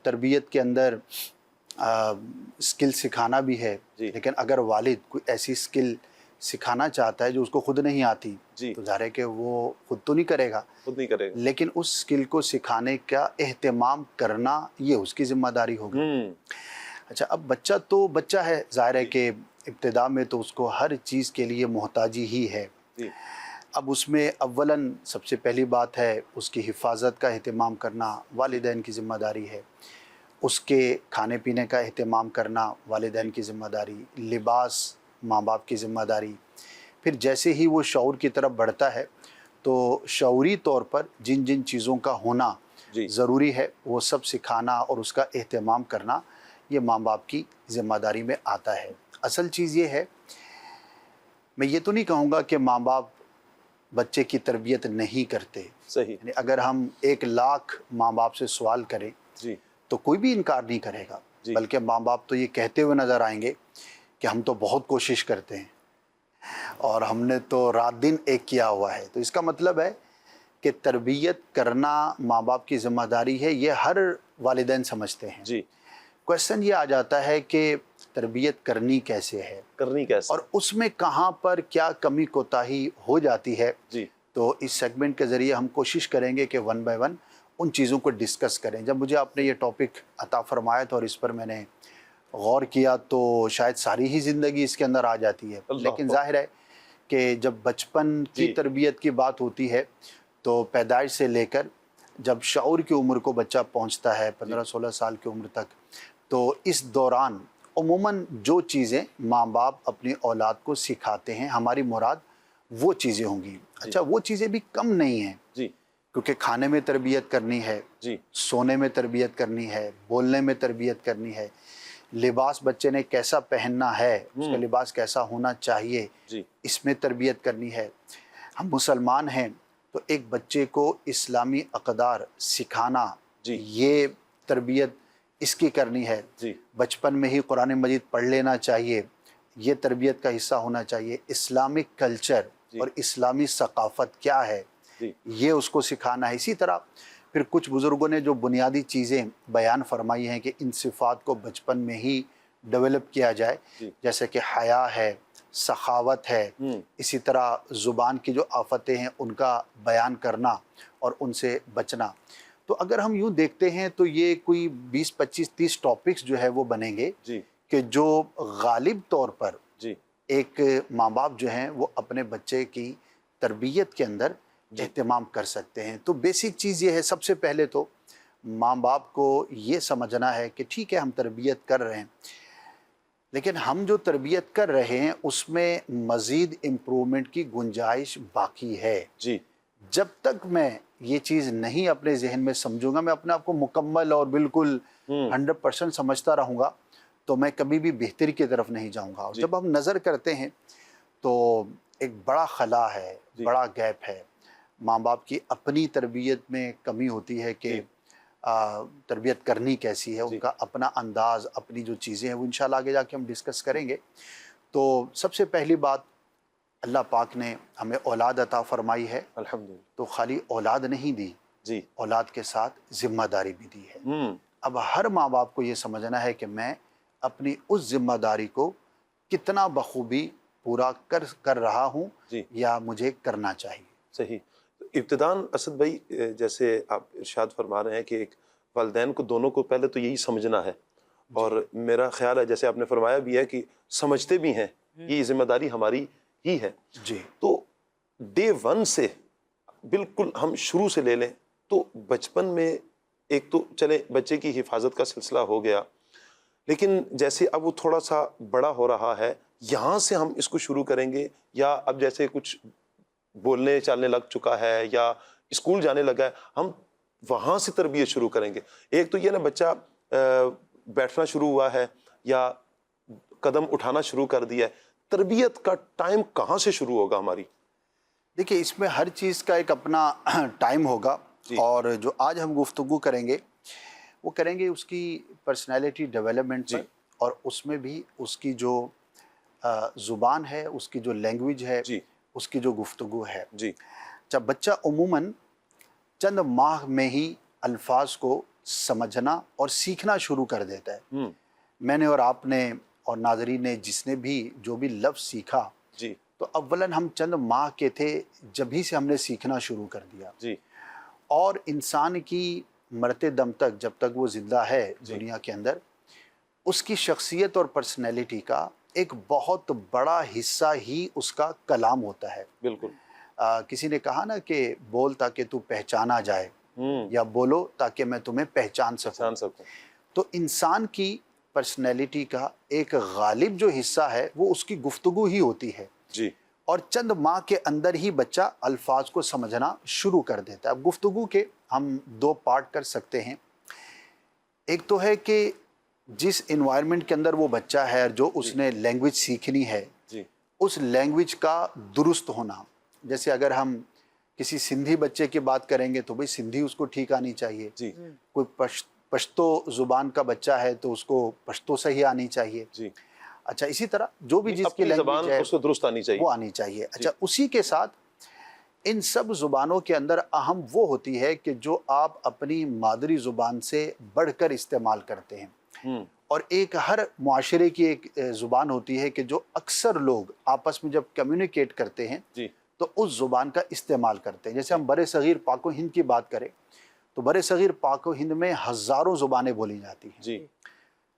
تربیت کے اندر اسکل سکھانا بھی ہے, لیکن اگر والد کوئی ایسی اسکل سکھانا چاہتا ہے جو اس کو خود نہیں آتی تو ظاہر ہے کہ وہ خود تو نہیں کرے گا, لیکن اس اسکل کو سکھانے کا اہتمام کرنا یہ اس کی ذمہ داری ہوگی. اچھا, اب بچہ تو بچہ ہے, ظاہر ہے کہ ابتدا میں تو اس کو ہر چیز کے لیے محتاجی ہی ہے. اب اس میں اولاً سب سے پہلی بات ہے اس کی حفاظت کا اہتمام کرنا والدین کی ذمہ داری ہے, اس کے کھانے پینے کا اہتمام کرنا والدین کی ذمہ داری, لباس ماں باپ کی ذمہ داری. پھر جیسے ہی وہ شعور کی طرف بڑھتا ہے تو شعوری طور پر جن جن چیزوں کا ہونا ضروری ہے وہ سب سکھانا اور اس کا اہتمام کرنا، یہ ماں باپ کی ذمہ داری میں آتا ہے۔ اصل چیز یہ ہے، میں یہ تو نہیں کہوں گا کہ ماں باپ بچے کی تربیت نہیں کرتے، صحیح، یعنی اگر ہم 1,00,000 ماں باپ سے سوال کریں جی تو کوئی بھی انکار نہیں کرے گا، جی، بلکہ ماں باپ تو یہ کہتے ہوئے نظر آئیں گے کہ ہم تو بہت کوشش کرتے ہیں اور ہم نے تو رات دن ایک کیا ہوا ہے۔ تو اس کا مطلب ہے کہ تربیت کرنا ماں باپ کی ذمہ داری ہے، یہ ہر والدین سمجھتے ہیں۔ جی، کویسچن یہ آ جاتا ہے کہ تربیت کرنی کیسے ہے کرنی کیسے، اور اس میں کہاں پر کیا کمی کوتاہی ہو جاتی ہے۔ جی تو اس سیگمنٹ کے ذریعے ہم کوشش کریں گے کہ 1 بائی 1 ان چیزوں کو ڈسکس کریں۔ جب مجھے آپ نے یہ ٹاپک عطا فرمایا تھا اور اس پر میں نے غور کیا تو شاید ساری ہی زندگی اس کے اندر آ جاتی ہے، لیکن ظاہر ہے کہ جب بچپن کی تربیت کی بات ہوتی ہے تو پیدائش سے لے کر جب شعور کی عمر کو بچہ پہنچتا ہے 15-16 سال کی عمر تک، تو اس دوران عموماً جو چیزیں ماں باپ اپنی اولاد کو سکھاتے ہیں، ہماری مراد وہ چیزیں ہوں گی۔ اچھا، وہ چیزیں بھی کم نہیں ہیں، جی، کیونکہ کھانے میں تربیت کرنی ہے، جی، سونے میں تربیت کرنی ہے، بولنے میں تربیت کرنی ہے، لباس بچے نے کیسا پہننا ہے، اس کا لباس کیسا ہونا چاہیے، جی، اس میں تربیت کرنی ہے۔ ہم مسلمان ہیں تو ایک بچے کو اسلامی اقدار سکھانا، جی، یہ تربیت اس کی کرنی ہے۔ جی، بچپن میں ہی قرآن مجید پڑھ لینا چاہیے، یہ تربیت کا حصہ ہونا چاہیے۔ اسلامک کلچر اور اسلامی ثقافت کیا ہے، جی، یہ اس کو سکھانا ہے۔ اسی طرح پھر کچھ بزرگوں نے جو بنیادی چیزیں بیان فرمائی ہیں کہ ان صفات کو بچپن میں ہی ڈیولپ کیا جائے، جیسے کہ حیا ہے، سخاوت ہے، اسی طرح زبان کی جو آفتیں ہیں ان کا بیان کرنا اور ان سے بچنا۔ تو اگر ہم یوں دیکھتے ہیں تو یہ کوئی 20-25-30 ٹاپکس جو ہے وہ بنیں گے کہ جو غالب طور پر ایک ماں باپ جو ہیں وہ اپنے بچے کی تربیت کے اندر اہتمام کر سکتے ہیں۔ تو بیسک چیز یہ ہے، سب سے پہلے تو ماں باپ کو یہ سمجھنا ہے کہ ٹھیک ہے ہم تربیت کر رہے ہیں، لیکن ہم جو تربیت کر رہے ہیں اس میں مزید امپرومنٹ کی گنجائش باقی ہے۔ جی، جب تک میں یہ چیز نہیں اپنے ذہن میں سمجھوں گا، میں اپنے آپ کو مکمل اور بالکل 100% سمجھتا رہوں گا، تو میں کبھی بھی بہتری کی طرف نہیں جاؤں گا۔ اور جب ہم نظر کرتے ہیں تو ایک بڑا خلا ہے، بڑا گیپ ہے، ماں باپ کی اپنی تربیت میں کمی ہوتی ہے کہ تربیت کرنی کیسی ہے، ان کا اپنا انداز، اپنی جو چیزیں ہیں وہ انشاءاللہ آگے جا کے ہم ڈسکس کریں گے۔ تو سب سے پہلی بات، اللہ پاک نے ہمیں اولاد عطا فرمائی ہے، الحمدللہ، تو خالی اولاد نہیں دی، جی، اولاد کے ساتھ ذمہ داری بھی دی ہے۔ اب ہر ماں باپ کو یہ سمجھنا ہے کہ میں اپنی اس ذمہ داری کو کتنا بخوبی پورا کر رہا ہوں یا مجھے کرنا چاہیے۔ صحیح۔ ابتداً اسد بھائی جیسے آپ ارشاد فرما رہے ہیں کہ ایک والدین کو، دونوں کو پہلے تو یہی سمجھنا ہے، اور میرا خیال ہے جیسے آپ نے فرمایا بھی ہے کہ سمجھتے بھی ہیں، یہ ذمہ داری ہماری ہی ہے۔ جی، تو ڈے 1 سے بالکل ہم شروع سے لے لیں تو بچپن میں ایک تو چلے بچے کی حفاظت کا سلسلہ ہو گیا، لیکن جیسے اب وہ تھوڑا سا بڑا ہو رہا ہے، یہاں سے ہم اس کو شروع کریں گے، یا اب جیسے کچھ بولنے چالنے لگ چکا ہے یا اسکول جانے لگا ہے، ہم وہاں سے تربیت شروع کریں گے؟ ایک تو یہ نا بچہ بیٹھنا شروع ہوا ہے یا قدم اٹھانا شروع کر دیا ہے، تربیت کا ٹائم کہاں سے شروع ہوگا ہماری؟ دیکھیے اس میں ہر چیز کا ایک اپنا ٹائم ہوگا، اور جو آج ہم گفتگو کریں گے وہ کریں گے اس کی پرسنالٹی ڈیولپمنٹ پر، اور اس میں بھی اس کی جو زبان ہے، اس کی جو لینگویج ہے، اس کی جو گفتگو ہے۔ جب بچہ عموماً چند ماہ میں ہی الفاظ کو سمجھنا اور سیکھنا شروع کر دیتا ہے، میں نے اور آپ نے اور ناظرین نے جس نے بھی جو بھی لفظ سیکھا، تو اولاً ہم چند ماہ کے تھے جب ہی سے ہم نے سیکھنا شروع کر دیا، اور انسان کی مرتے دم تک، جب تک وہ زندہ ہے دنیا کے اندر، اس کی شخصیت اور پرسنالٹی کا ایک بہت بڑا حصہ ہی اس کا کلام ہوتا ہے۔ بالکل، کسی نے کہا نا کہ بول تاکہ تو پہچانا جائے، یا بولو تاکہ میں تمہیں پہچان سکوں۔ تو انسان کی پرسنالٹی کا ایک غالب جو حصہ ہے وہ اس کی گفتگو ہی ہوتی ہے، اور چند ماہ کے اندر ہی بچہ الفاظ کو سمجھنا شروع کر دیتا ہے۔ اب گفتگو کے ہم دو پارٹ کر سکتے ہیں. ایک تو ہے کہ جس انوائرمنٹ کے اندر وہ بچہ ہے جو اس نے لینگویج سیکھنی ہے اس لینگویج کا درست ہونا. جیسے اگر ہم کسی سندھی بچے کی بات کریں گے تو بھئی سندھی اس کو ٹھیک آنی چاہیے. کوئی پشتو زبان کا بچہ ہے تو اس کو پشتو صحیح آنی چاہیے. اچھا اسی طرح جو بھی جس کی لینگویج ہے اس کو درست آنی چاہیے، وہ آنی چاہیے. اچھا اسی کے ساتھ ان سب زبانوں کے اندر اہم وہ ہوتی ہے کہ جو آپ اپنی مادری زبان سے بڑھ کر استعمال کرتے ہیں. اور ایک ہر معاشرے کی ایک زبان ہوتی ہے کہ جو اکثر لوگ آپس میں جب کمیونیکیٹ کرتے ہیں تو اس زبان کا استعمال کرتے ہیں. جیسے ہم برِ صغیر پاک و ہند کی بات کریں تو برِ صغیر پاک و ہند میں ہزاروں زبانیں بولی جاتی ہیں.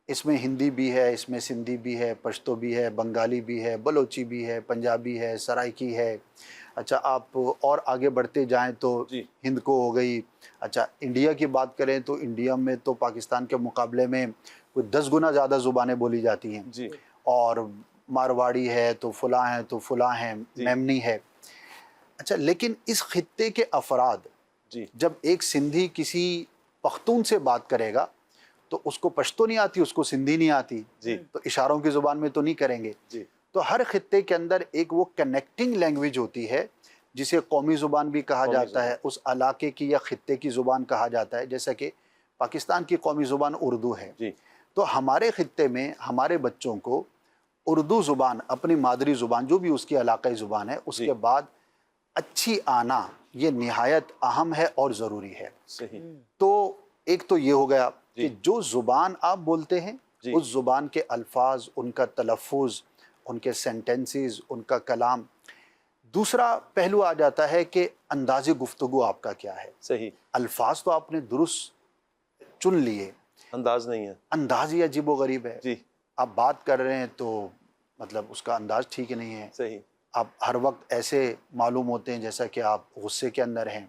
اس میں ہندی بھی ہے، اس میں سندھی بھی ہے، پشتو بھی ہے، بنگالی بھی ہے، بلوچی بھی ہے، پنجابی ہے، سرائکی ہے. اچھا آپ اور آگے بڑھتے جائیں تو ہند کو ہو گئی. اچھا انڈیا کی بات کریں تو انڈیا میں تو پاکستان کے مقابلے میں کوئی 10 گنا زیادہ زبانیں بولی جاتی ہیں. اور مارواڑی ہے تو فلاں ہیں تو فلاں ہیں، میمنی ہے. اچھا لیکن اس خطے کے افراد جب ایک سندھی کسی پختون سے بات کرے گا تو اس کو پشتو نہیں آتی، اس کو سندھی نہیں آتی، تو اشاروں کی زبان میں تو نہیں کریں گے. تو ہر خطے کے اندر ایک وہ کنیکٹنگ لینگویج ہوتی ہے جسے قومی زبان بھی کہا جاتا ہے، اس علاقے کی یا خطے کی زبان کہا جاتا ہے. جیسا کہ پاکستان کی قومی زبان اردو ہے. تو ہمارے خطے میں ہمارے بچوں کو اردو زبان اپنی مادری زبان جو بھی اس کی علاقائی زبان ہے اس کے بعد اچھی آنا یہ نہایت اہم ہے اور ضروری ہے. تو ایک تو یہ ہو گیا کہ جو زبان آپ بولتے ہیں اس زبان کے الفاظ، ان کا تلفظ، ان کے سینٹنسز، ان کا کلام. دوسرا پہلو آ جاتا ہے کہ انداز گفتگو آپ کا کیا ہے. الفاظ تو آپ نے درست چن لیے، انداز نہیں ہے، انداز ہی عجیب و غریب ہے. آپ بات کر رہے ہیں تو مطلب اس کا انداز ٹھیک نہیں ہے. آپ ہر وقت ایسے معلوم ہوتے ہیں جیسا کہ آپ غصے کے اندر ہیں.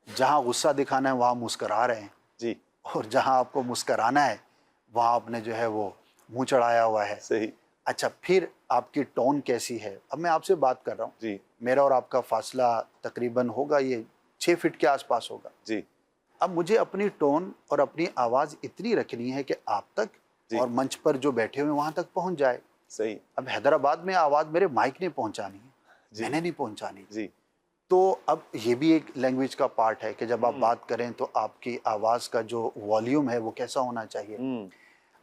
جہاں غصہ دکھانا ہے وہاں مسکرا رہے ہیں، اور جہاں آپ کو مسکرانا ہے وہاں آپ نے جو ہے وہ منہ چڑھایا ہوا ہے. اچھا پھر آپ کی ٹون کیسی ہے. اب میں آپ سے بات کر رہا ہوں، میرا اور آپ کا فاصلہ تقریباً ہوگا یہ 6 فٹ کے آس پاس ہوگا. اب مجھے اپنی ٹون اور اپنی آواز اتنی رکھنی ہے کہ آپ تک اور منچ پر جو بیٹھے ہوئے وہاں تک پہنچ جائے. اب حیدرآباد میں آواز میرے مائک نے پہنچانی ہے، میں نے نہیں پہنچانی. تو اب یہ بھی ایک لینگویج کا پارٹ ہے کہ جب آپ بات کریں تو آپ کی آواز کا جو والیوم ہے وہ کیسا ہونا چاہیے.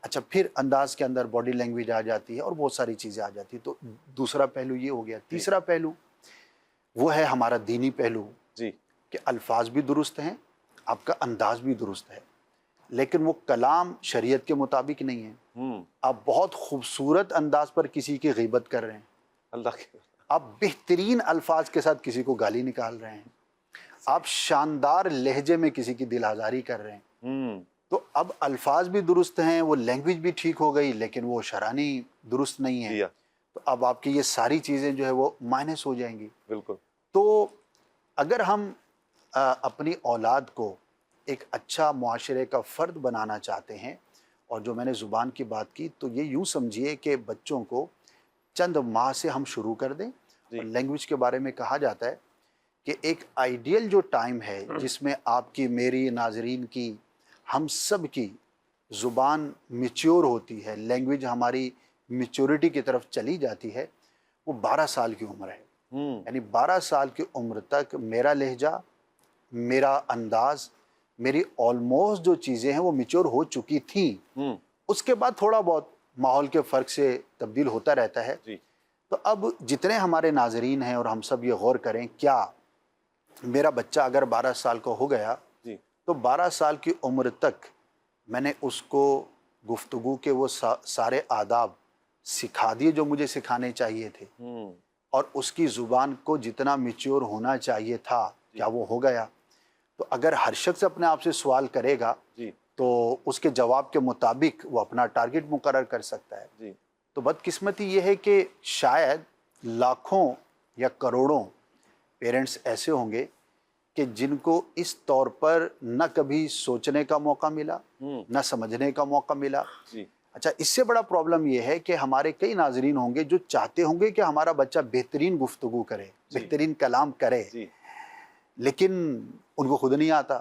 اچھا پھر انداز کے اندر باڈی لینگویج آ جاتی ہے اور بہت ساری چیزیں آ جاتی ہیں. تو دوسرا پہلو یہ ہو گیا. تیسرا پہلو وہ ہے ہمارا دینی پہلو کہ الفاظ بھی درست ہیں، آپ کا انداز بھی درست ہے، لیکن وہ کلام شریعت کے مطابق نہیں ہے. آپ بہت خوبصورت انداز پر کسی کی غیبت کر رہے ہیں، اللہ کی آپ بہترین الفاظ کے ساتھ کسی کو گالی نکال رہے ہیں، آپ شاندار لہجے میں کسی کی دل آزاری کر رہے ہیں. تو اب الفاظ بھی درست ہیں، وہ لینگویج بھی ٹھیک ہو گئی، لیکن وہ شرانی درست نہیں ہے. تو اب آپ کی یہ ساری چیزیں جو ہے وہ مائنس ہو جائیں گی. بالکل. تو اگر ہم اپنی اولاد کو ایک اچھا معاشرے کا فرد بنانا چاہتے ہیں، اور جو میں نے زبان کی بات کی تو یہ یوں سمجھیے کہ بچوں کو چند ماہ سے ہم شروع کر دیں. اور لینگویج کے بارے میں کہا جاتا ہے کہ ایک آئیڈیل جو ٹائم ہے جس میں آپ کی، میری، ناظرین کی، ہم سب کی زبان میچور ہوتی ہے، لینگویج ہماری میچورٹی کی طرف چلی جاتی ہے، وہ 12 سال کی عمر ہے. یعنی 12 سال کی عمر تک میرا لہجہ، میرا انداز، میری آلموسٹ جو چیزیں ہیں وہ میچور ہو چکی تھیں. اس کے بعد تھوڑا بہت ماحول کے فرق سے تبدیل ہوتا رہتا ہے. تو اب جتنے ہمارے ناظرین ہیں اور ہم سب یہ غور کریں، کیا میرا بچہ اگر 12 سال کا ہو گیا تو 12 سال کی عمر تک میں نے اس کو گفتگو کے وہ سارے آداب سکھا دیے جو مجھے سکھانے چاہیے تھے، اور اس کی زبان کو جتنا میچور ہونا چاہیے تھا کیا وہ ہو گیا؟ تو اگر ہر شخص اپنے آپ سے سوال کرے گا تو اس کے جواب کے مطابق وہ اپنا ٹارگٹ مقرر کر سکتا ہے. تو بدقسمتی یہ ہے کہ شاید لاکھوں یا کروڑوں پیرنٹس ایسے ہوں گے کہ جن کو اس طور پر نہ کبھی سوچنے کا موقع ملا، نہ سمجھنے کا موقع ملا. اچھا اس سے بڑا پرابلم یہ ہے کہ ہمارے کئی ناظرین ہوں گے جو چاہتے ہوں گے کہ ہمارا بچہ بہترین گفتگو کرے، بہترین کلام کرے، لیکن ان کو خود نہیں آتا.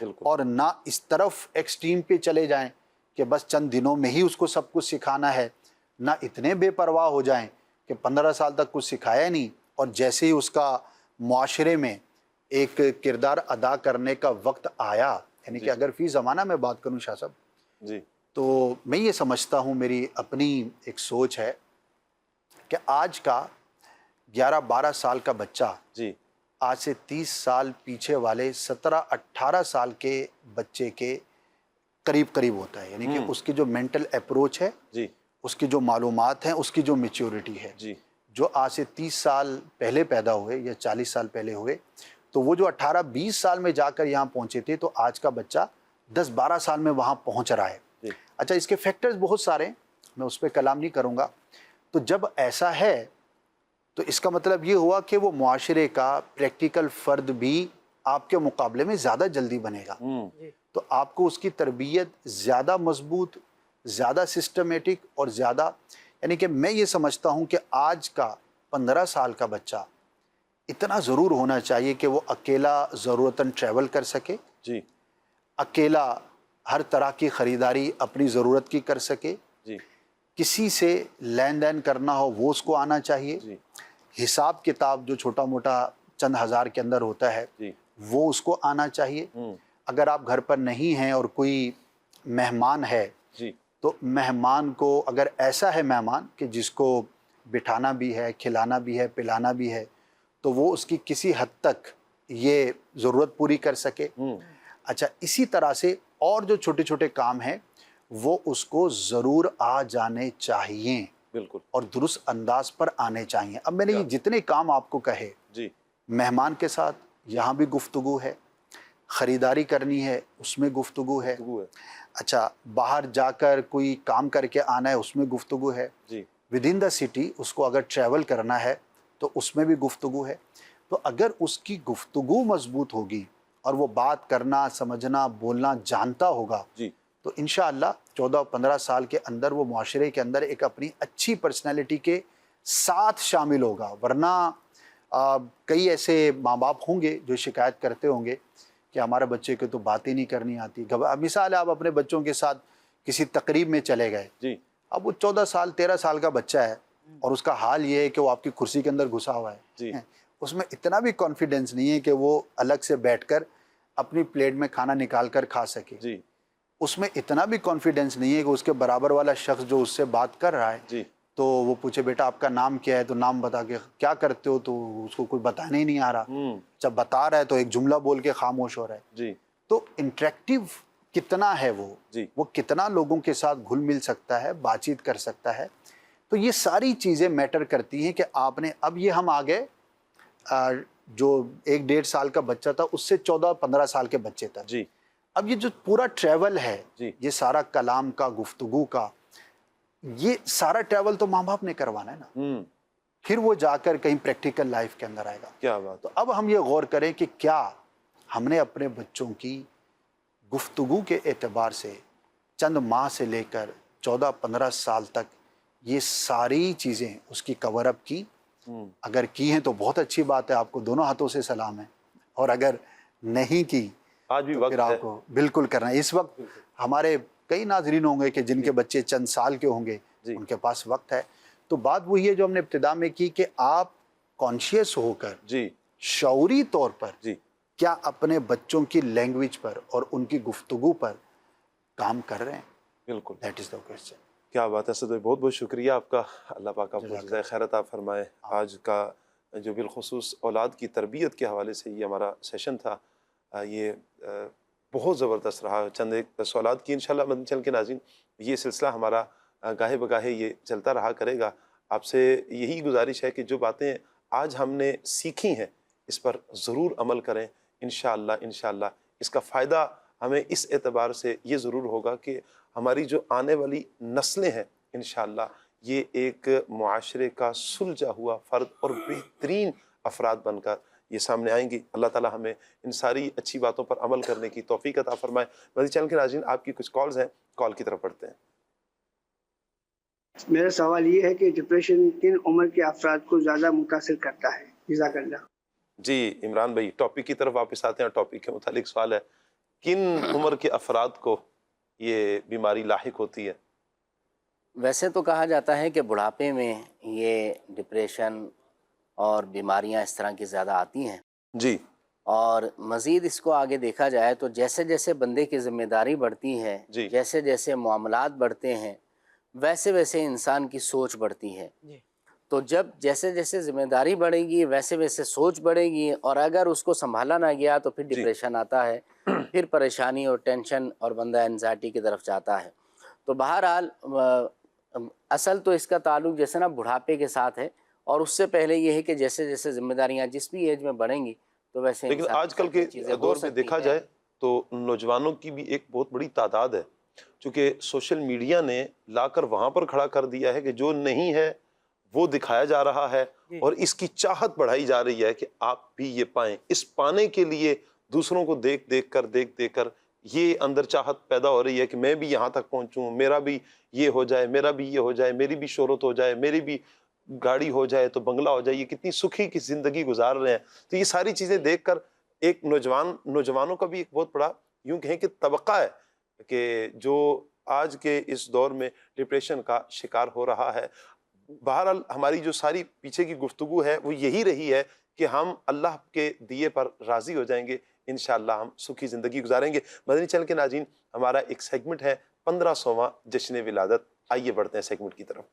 اور نہ اس طرف ایکسٹریم پہ چلے جائیں کہ بس چند دنوں میں ہی اس کو سب کچھ سکھانا ہے، نہ اتنے بے پرواہ ہو جائیں کہ 15 سال تک کچھ سکھایا نہیں اور جیسے ہی اس کا معاشرے میں ایک کردار ادا کرنے کا وقت آیا، یعنی کہ اگر فی زمانہ میں بات کروں شاہ صاحب جی تو میں یہ سمجھتا ہوں، میری اپنی ایک سوچ ہے کہ آج کا 11-12 سال کا بچہ جی آج سے 30 سال پیچھے والے 17-18 سال کے بچے کے قریب ہوتا ہے، یعنی کہ اس کی جو مینٹل اپروچ ہے، جی اس کی جو معلومات ہیں، اس کی جو میچیورٹی ہے، جی جو آج سے 30 سال پہلے پیدا ہوئے یا 40 سال پہلے ہوئے، تو وہ جو 18-20 سال میں جا کر یہاں پہنچے تھے، تو آج کا بچہ 10-12 سال میں وہاں پہنچ رہا ہے۔ جی اچھا، اس کے فیکٹرز بہت سارے ہیں، میں اس پہ کلام نہیں کروں گا۔ تو جب ایسا ہے تو اس کا مطلب یہ ہوا کہ وہ معاشرے کا پریکٹیکل فرد بھی آپ کے مقابلے میں زیادہ جلدی بنے گا، تو آپ کو اس کی تربیت زیادہ مضبوط، زیادہ سسٹمیٹک اور زیادہ، یعنی کہ میں یہ سمجھتا ہوں کہ آج کا 15 سال کا بچہ اتنا ضرور ہونا چاہیے کہ وہ اکیلا ضرورتاً ٹریول کر سکے، جی اکیلا ہر طرح کی خریداری اپنی ضرورت کی کر سکے، جی کسی سے لین دین کرنا ہو وہ اس کو آنا چاہیے، جی حساب کتاب جو چھوٹا موٹا چند ہزار کے اندر ہوتا ہے جی وہ اس کو آنا چاہیے۔ اگر آپ گھر پر نہیں ہیں اور کوئی مہمان ہے جی تو مہمان کو، اگر ایسا ہے مہمان کہ جس کو بٹھانا بھی ہے، کھلانا بھی ہے، پلانا بھی ہے، تو وہ اس کی کسی حد تک یہ ضرورت پوری کر سکے۔ اچھا، اسی طرح سے اور جو چھوٹے چھوٹے کام ہیں وہ اس کو ضرور آ جانے چاہیے، بالکل، اور درست انداز پر آنے چاہیے۔ اب میں نے یہ جتنے کام آپ کو کہے، جی مہمان کے ساتھ یہاں بھی گفتگو ہے، خریداری کرنی ہے اس میں گفتگو ہے، اچھا باہر جا کر کوئی کام کر کے آنا ہے اس میں گفتگو ہے، جی ود ان دا سٹی اس کو اگر ٹریول کرنا ہے تو اس میں بھی گفتگو ہے۔ تو اگر اس کی گفتگو مضبوط ہوگی اور وہ بات کرنا، سمجھنا، بولنا جانتا ہوگا، جی تو انشاءاللہ 14-15 سال کے اندر وہ معاشرے کے اندر ایک اپنی اچھی پرسنالٹی کے ساتھ شامل ہوگا۔ ورنہ کئی ایسے ماں باپ ہوں گے جو شکایت کرتے ہوں گے کہ ہمارے بچے کو تو باتیں نہیں کرنی آتی۔ مثال ہے، آپ اپنے بچوں کے ساتھ کسی تقریب میں چلے گئے، جی اب وہ 14 سال 13 سال کا بچہ ہے اور اس کا حال یہ ہے کہ وہ آپ کی کرسی کے اندر گھسا ہوا ہے، جی اس میں اتنا بھی کانفیڈنس نہیں ہے کہ وہ الگ سے بیٹھ کر اپنی پلیٹ میں کھانا نکال کر کھا سکے، جی اس میں اتنا بھی کانفیڈنس نہیں ہے کہ اس کے برابر والا شخص جو اس سے بات کر رہا ہے جی تو وہ پوچھے بیٹا آپ کا نام کیا ہے، تو نام بتا کے کیا کرتے ہو، تو اس کو کوئی بتانے ہی نہیں آ رہا، جب بتا رہا ہے تو ایک جملہ بول کے خاموش ہو رہا ہے۔ جی تو انٹریکٹیو کتنا ہے جی وہ کتنا لوگوں کے ساتھ گھل مل سکتا ہے، بات چیت کر سکتا ہے، تو یہ ساری چیزیں میٹر کرتی ہیں کہ آپ نے، اب یہ ہم آگے جو 1-1.5 سال کا بچہ تھا اس سے 14-15 سال کے بچے تک، جی اب یہ جو پورا ٹریول ہے، جی یہ سارا کلام کا، گفتگو کا، یہ سارا ٹریول تو ماں باپ نے کروانا ہے نا، پھر وہ جا کر کہیں پریکٹیکل لائف کے اندر آئے گا۔ کیا بات، تو اب ہم یہ غور کریں کہ کیا ہم نے اپنے بچوں کی گفتگو کے اعتبار سے چند ماہ سے لے کر 14-15 سال تک یہ ساری چیزیں اس کی کور اپ کی؟ اگر کی ہیں تو بہت اچھی بات ہے، آپ کو دونوں ہاتھوں سے سلام ہے، اور اگر نہیں کی آج بھی تو وقت پھر آپ کو بالکل کرنا ہے۔ اس وقت ہمارے کئی ناظرین ہوں گے کہ جن کے بچے چند سال کے ہوں گے، ان کے پاس وقت ہے، تو بات وہی ہے جو ہم نے ابتدا میں کی کہ آپ کانشیس ہو کر، جی شعوری طور پر جی کیا اپنے بچوں کی لینگویج پر اور ان کی گفتگو پر کام کر رہے ہیں؟ بالکل، دیٹ از دا کوسچن۔ کیا بات ہے اسد بھائی، بہت بہت شکریہ آپ کا، اللہ پاک آپ کو جزائے خیر عطا فرمائے۔ آج کا جو بالخصوص اولاد کی تربیت کے حوالے سے یہ ہمارا سیشن تھا، یہ بہت زبردست رہا۔ چند ایک سوالات کی انشاءاللہ مدنی چینل کے ناظرین، یہ سلسلہ ہمارا گاہے بگاہے یہ چلتا رہا کرے گا۔ آپ سے یہی گزارش ہے کہ جو باتیں آج ہم نے سیکھی ہیں اس پر ضرور عمل کریں، انشاءاللہ اس کا فائدہ ہمیں اس اعتبار سے یہ ضرور ہوگا کہ ہماری جو آنے والی نسلیں ہیں انشاءاللہ یہ ایک معاشرے کا سلجھا ہوا فرد اور بہترین افراد بن کر یہ سامنے آئیں گی۔ اللہ تعالیٰ ہمیں ان ساری اچھی باتوں پر عمل کرنے کی توفیق عطا فرمائے۔ مدنی چینل کے ناظرین، آپ کی کچھ کالز ہیں، کال کی طرف پڑھتے ہیں۔ میرا سوال یہ ہے کہ ڈپریشن کن عمر کے افراد کو زیادہ متاثر کرتا ہے؟ جزاک اللہ۔ جی عمران بھائی ٹاپک کی طرف واپس آتے ہیں. ٹاپک کے متعلق سوال ہے, کن عمر کے افراد کو یہ بیماری لاحق ہوتی ہے؟ ویسے تو کہا جاتا ہے کہ بڑھاپے میں یہ ڈپریشن اور بیماریاں اس طرح کی زیادہ آتی ہیں. جی. اور مزید اس کو آگے دیکھا جائے تو جیسے جیسے بندے کی ذمہ داری بڑھتی ہے, جی. جیسے جیسے معاملات بڑھتے ہیں, ویسے ویسے انسان کی سوچ بڑھتی ہے. تو جب جیسے جیسے ذمہ داری بڑھے گی ویسے ویسے سوچ بڑھے گی, اور اگر اس کو سنبھالا نہ گیا تو پھر ڈپریشن آتا ہے, پھر پریشانی اور ٹینشن اور بندہ انزائٹی کی طرف جاتا ہے. تو بہرحال اصل تو اس کا تعلق جیسے نا بڑھاپے کے ساتھ ہے, اور اس سے پہلے یہ ہے کہ جیسے جیسے ذمہ داریاں جس بھی ایج میں بڑھیں گی تو ویسے لیکن آج کل کے دور میں دیکھا جائے تو نوجوانوں کی بھی ایک بہت بڑی تعداد ہے, چونکہ سوشل میڈیا نے لا کر وہاں پر کھڑا کر دیا ہے کہ جو نہیں ہے وہ دکھایا جا رہا ہے, اور اس کی چاہت بڑھائی جا رہی ہے کہ آپ بھی یہ پائیں. اس پانے کے لیے دوسروں کو دیکھ دیکھ کر یہ اندر چاہت پیدا ہو رہی ہے کہ میں بھی یہاں تک پہنچوں, میرا بھی یہ ہو جائے, میرا بھی یہ ہو جائے, میری بھی شہرت ہو جائے, میری بھی گاڑی ہو جائے تو بنگلہ ہو جائے. یہ کتنی سکھی کی زندگی گزار رہے ہیں. تو یہ ساری چیزیں دیکھ کر ایک نوجوانوں کا بھی ایک بہت بڑا یوں کہیں کہ طبقہ ہے کہ جو آج کے اس دور میں ڈپریشن کا شکار ہو رہا ہے. بہرحال ہماری جو ساری پیچھے کی گفتگو ہے وہ یہی رہی ہے کہ ہم اللہ کے دیے پر راضی ہو جائیں گے, انشاءاللہ ہم سکھی زندگی گزاریں گے. مدنی چینل کے ناظرین, ہمارا ایک سیگمنٹ ہے 1500واں جشن ولادت. آئیے بڑھتے ہیں سیگمنٹ کی طرف.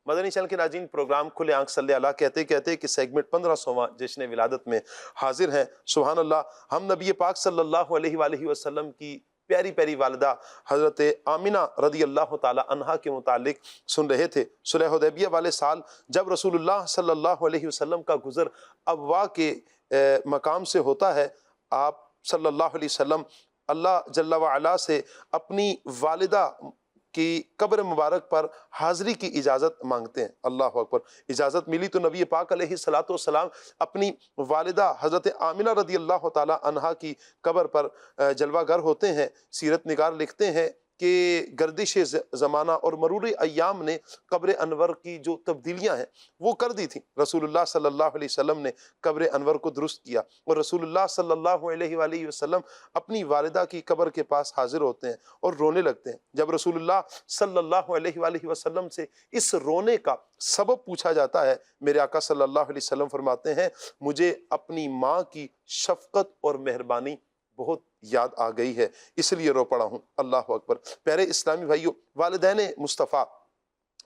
مدنی چینل کے ناظرین, پروگرام کھلے آنکھ صلی اللہ کہتے کہتے کہ سیگمنٹ 1500واں جشن ولادت میں حاضر ہیں. سبحان اللہ, ہم نبی پاک صلی اللہ علیہ وآلہ وسلم کی پیاری پیاری والدہ حضرت آمنہ رضی اللہ تعالی عنہا کے متعلق سن رہے تھے. صلح حدیبیہ والے سال جب رسول اللہ صلی اللہ علیہ وسلم کا گزر ابوا کے مقام سے ہوتا ہے, آپ صلی اللہ علیہ وسلم اللہ جل وعلا سے اپنی والدہ کی قبر مبارک پر حاضری کی اجازت مانگتے ہیں. اللہ اکبر. اجازت ملی تو نبی پاک علیہ الصلوۃ والسلام اپنی والدہ حضرت آمنہ رضی اللہ تعالی عنہا کی قبر پر جلوہ گر ہوتے ہیں. سیرت نگار لکھتے ہیں کہ گردش زمانہ اور مرور ایام نے قبر انور کی جو تبدیلیاں ہیں وہ کر دی تھیں. رسول اللہ صلی اللہ علیہ وسلم نے قبر انور کو درست کیا, اور رسول اللہ صلی اللہ علیہ وآلہ وسلم اپنی والدہ کی قبر کے پاس حاضر ہوتے ہیں اور رونے لگتے ہیں. جب رسول اللہ صلی اللہ علیہ وآلہ وسلم سے اس رونے کا سبب پوچھا جاتا ہے, میرے آقا صلی اللہ علیہ وسلم فرماتے ہیں, مجھے اپنی ماں کی شفقت اور مہربانی بہت یاد آ گئی ہے, اس لیے رو پڑا ہوں. اللہ اکبر. پیارے اسلامی بھائیوں, والدین مصطفیٰ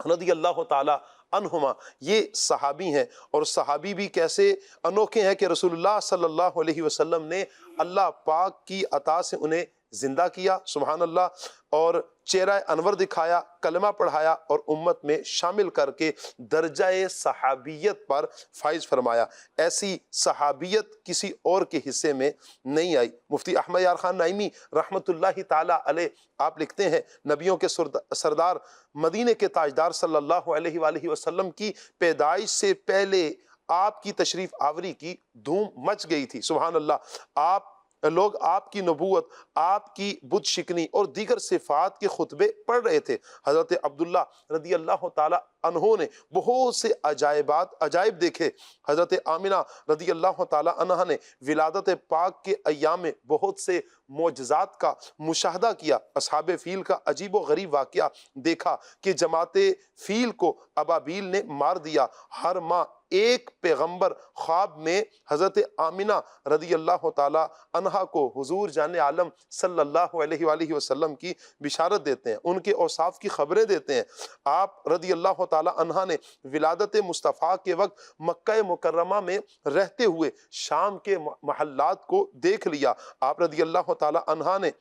رضی اللہ تعالی عنہما یہ صحابی ہیں, اور صحابی بھی کیسے انوکھے ہیں کہ رسول اللہ صلی اللہ علیہ وسلم نے اللہ پاک کی عطا سے انہیں زندہ کیا, سبحان اللہ, اور چہرہ انور دکھایا, کلمہ پڑھایا اور امت میں شامل کر کے درجہ صحابیت پر فائز فرمایا. ایسی صحابیت کسی اور کے حصے میں نہیں آئی. مفتی احمد یار خان نعیمی رحمت اللہ تعالی علیہ آپ لکھتے ہیں, نبیوں کے سردار مدینے کے تاجدار صلی اللہ علیہ وآلہ وسلم کی پیدائش سے پہلے آپ کی تشریف آوری کی دھوم مچ گئی تھی. سبحان اللہ. لوگ آپ کی نبوت, آپ کی بت شکنی اور دیگر صفات کے خطبے پڑھ رہے تھے. حضرت عبداللہ رضی اللہ تعالی عنہ نے بہت سے عجائب دیکھے. حضرت آمنہ رضی اللہ تعالی عنہ نے ولادت پاک کے ایام میں بہت سے معجزات کا مشاہدہ کیا. اصحاب فیل کا عجیب و غریب واقعہ دیکھا کہ جماعت فیل کو ابابیل نے مار دیا. ہر ماہ ایک پیغمبر خواب میں حضرت آمنہ رضی اللہ تعالی عنہا کو حضور جان عالم صلی اللہ علیہ وآلہ وسلم کی بشارت دیتے ہیں, ان کے اوصاف کی خبریں دیتے ہیں. آپ رضی اللہ تعالی عنہا نے ولادت مصطفیٰ کے وقت مکہ مکرمہ میں رہتے ہوئے شام کے محلات کو دیکھ لیا. آپ رضی اللہ تعالی عنہا نے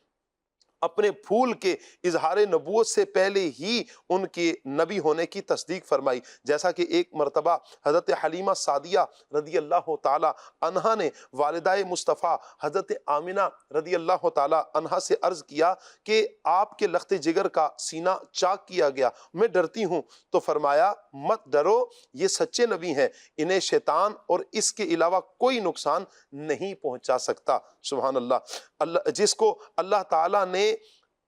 اپنے پھول کے اظہار نبوت سے پہلے ہی ان کے نبی ہونے کی تصدیق فرمائی. جیسا کہ ایک مرتبہ حضرت حلیمہ سعدیہ رضی اللہ تعالی عنہا نے والدہ مصطفیٰ حضرت آمنہ رضی اللہ تعالی عنہا سے عرض کیا کہ آپ کے لخت جگر کا سینہ چاک کیا گیا, میں ڈرتی ہوں. تو فرمایا, مت ڈرو, یہ سچے نبی ہیں, انہیں شیطان اور اس کے علاوہ کوئی نقصان نہیں پہنچا سکتا. سبحان اللہ. جس کو اللہ تعالیٰ نے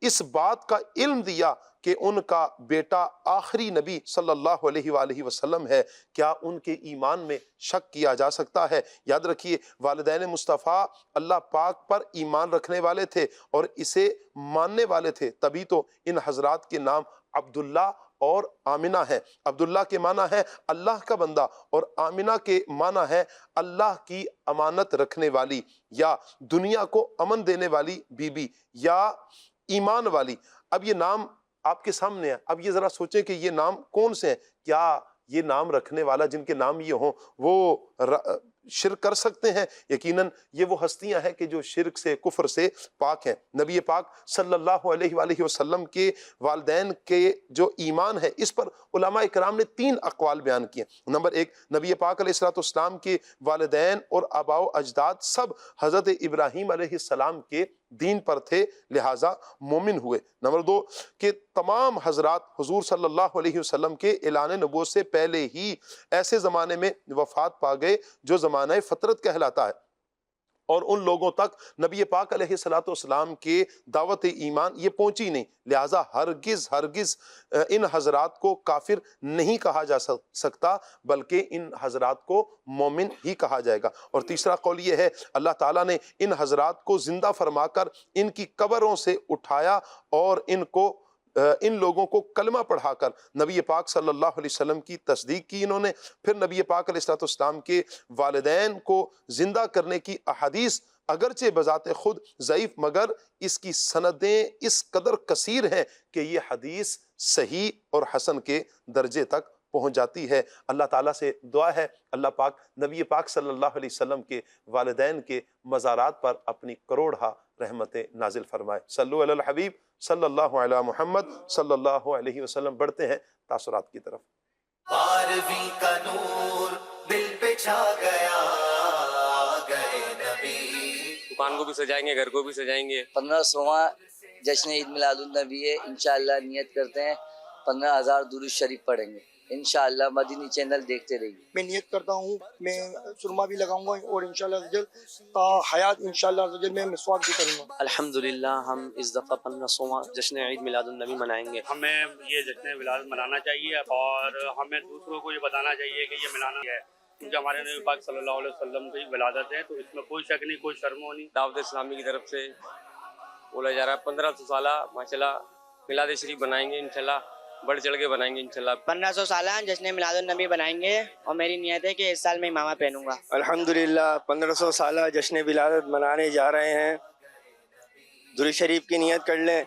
اس بات کا علم دیا کہ ان کا بیٹا آخری نبی صلی اللہ علیہ وآلہ وسلم ہے، کیا ان کے ایمان میں شک کیا جا سکتا ہے؟ یاد رکھیے والدین مصطفیٰ اللہ پاک پر ایمان رکھنے والے تھے اور اسے ماننے والے تھے، تبھی تو ان حضرات کے نام عبداللہ اور آمنہ ہے۔ عبداللہ کے معنی ہے اللہ کا بندہ، اور آمنہ کے معنی ہے اللہ کی امانت رکھنے والی، یا دنیا کو امن دینے والی بی بی، یا ایمان والی۔ اب یہ نام آپ کے سامنے ہے، اب یہ ذرا سوچیں کہ یہ نام کون سے ہیں؟ کیا یہ نام رکھنے والا جن کے نام یہ ہوں وہ شرک کر سکتے ہیں؟ یقیناً یہ وہ ہستیاں ہیں کہ جو شرک سے، کفر سے پاک ہیں۔ نبی پاک صلی اللہ علیہ وآلہ وسلم کے والدین کے جو ایمان ہے، اس پر علماء اکرام نے 3 اقوال بیان کیے۔ نمبر 1، نبی پاک علیہ السلام کے والدین اور آباء و اجداد سب حضرت ابراہیم علیہ السلام کے دین پر تھے، لہٰذا مومن ہوئے۔ نمبر 2 کہ تمام حضرات حضور صلی اللہ علیہ وسلم کے اعلان نبوت سے پہلے ہی ایسے زمانے میں وفات پا گئے جو زمانہ فطرت کہلاتا ہے، اور ان لوگوں تک نبی پاک علیہ السلام کے دعوت ایمان یہ پہنچی نہیں، لہٰذا ہرگز ان حضرات کو کافر نہیں کہا جا سکتا، بلکہ ان حضرات کو مومن ہی کہا جائے گا۔ اور تیسرا قول یہ ہے، اللہ تعالیٰ نے ان حضرات کو زندہ فرما کر ان کی قبروں سے اٹھایا اور ان لوگوں کو کلمہ پڑھا کر نبی پاک صلی اللہ علیہ وسلم کی تصدیق کی انہوں نے۔ پھر نبی پاک علیہ السلام کے والدین کو زندہ کرنے کی احادیث اگرچہ بذات خود ضعیف، مگر اس کی سندیں اس قدر کثیر ہیں کہ یہ حدیث صحیح اور حسن کے درجے تک پہنچ جاتی ہے۔ اللہ تعالیٰ سے دعا ہے اللہ پاک نبی پاک صلی اللہ علیہ وسلم کے والدین کے مزارات پر اپنی کروڑہا رحمتیں نازل فرمائے۔ صلو علی الحبیب صلی اللہ علی محمد صلی اللہ علیہ وسلم۔ بڑھتے ہیں تاثرات کی طرف۔ 12ویں کا نور دل پہ چھا گیا، گئے نبی۔ دکان کو بھی سجائیں گے، گھر کو بھی سجائیں گے۔ 1500واں جشن عید میلاد النبی ہے، انشاءاللہ نیت کرتے ہیں 15,000 درود شریف پڑھیں گے انشاءاللہ۔ مدینی چینل دیکھتے رہیے۔ میں نیت کرتا ہوں میں سرما بھی لگاؤں گا اور انشاءاللہ تا حیات انشاءاللہ میں مسواک بھی کروں گا۔ الحمدللہ ہم اس دفعہ 1500واں جشن عید میلاد النبی منائیں گے۔ ہمیں یہ جشن ولادت منانا چاہیے اور ہمیں دوسروں کو یہ بتانا چاہیے کہ یہ منانا ہے، کیونکہ ہمارے نبی پاک صلی اللہ علیہ وسلم کی ولادت ہے، تو اس میں کوئی شک نہیں، کوئی شرم نہیں۔ دعوت اسلامی کی طرف سے بولا جا رہا ہے 1500 سالہ ماشاءاللہ میلاد شریف بنائیں گے انشاءاللہ، بڑھ چڑھ کے بنائیں گے انشاءاللہ۔ 1500 سالہ جشن میلاد النبی بنائیں گے اور میری نیت ہے کہ اس سال میں امامہ پہنوں گا۔ الحمدللہ 1500 سالہ جشن ولادت منانے جا رہے ہیں، درود شریف کی نیت کر لیں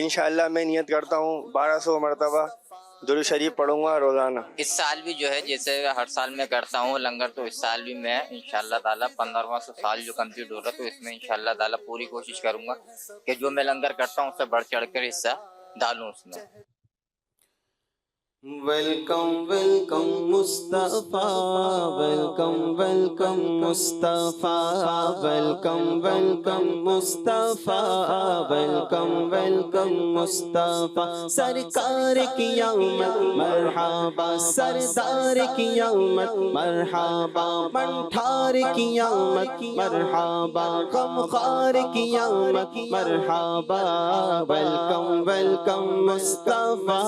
انشاءاللہ۔ میں نیت کرتا ہوں 1200 مرتبہ درود شریف پڑھوں گا روزانہ۔ اس سال بھی جو ہے جیسے ہر سال میں کرتا ہوں لنگر، تو اس سال بھی میں انشاءاللہ تعالیٰ 15واں سال جو کمپلیٹ ہو رہا ہے تو اس میں انشاءاللہ تعالیٰ پوری کوشش کروں گا کہ جو میں لنگر کرتا ہوں اس سے بڑھ چڑھ کر حصہ ڈالوں اس میں۔ ویلکم ویلکم مصطفیٰ، ویلکم ویلکم مصطفیٰ، ویلکم ویلکم مصطفیٰ، ویلکم ویلکم مصطفیٰ۔ سرکار کی آمد مرحبا، سردار کی آمد مرحبا، منٹھار کی آمد مرحبا، غمخوار کی آمد مرحبا۔ ویلکم ویلکم مصطفیٰ،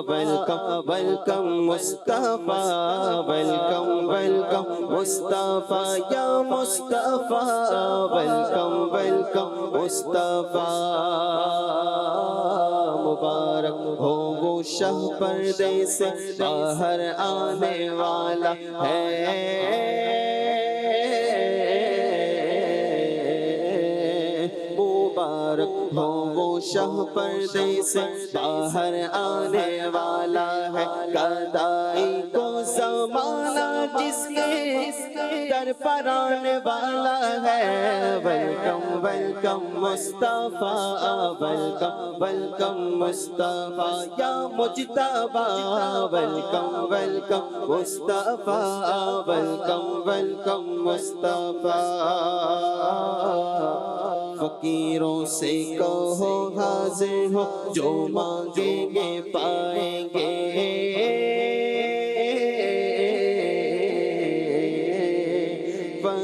ویلکم ویلکم مصطفیٰ، ویلکم ویلکم مصطفیٰ، یا مصطفیٰ، ویلکم ویلکم مصطفیٰ۔ مبارک ہو وہ شہ پردے سے باہر آنے والا ہے، مبارک ہو وہ شہ پردے سے باہر آنے والا ہے، گدائی کو زمانہ جس کے در پر آنے والا ہے۔ ویلکم ویلکم مصطفیٰ، ویلکم ویلکم مصطفیٰ، یا مجتبیٰ، ویلکم ویلکم مصطفیٰ، ویلکم ویلکم مصطفیٰ۔ فقیروں سے کہو حاضر ہو، جو مانگیں گے پائیں گے،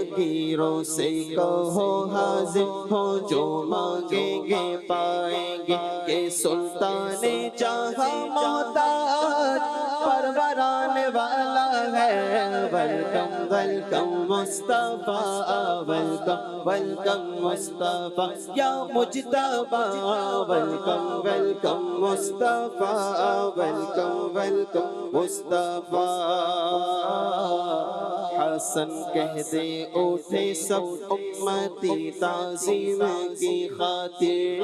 فقیروں سے کہو حاضر ہو جو مانگیں گے پائیں گے کہ سلطان جہاں محتاج پروران والا ہے ویلکم ویلکم مصطفیٰ ویلکم ویلکم مصطفیٰ یا مجتبیٰ ویلکم ویلکم مصطفیٰ ویلکم ویلکم مصطفیٰ حسن کہہ دے اٹھے سب امتی تعظیم کی خاطر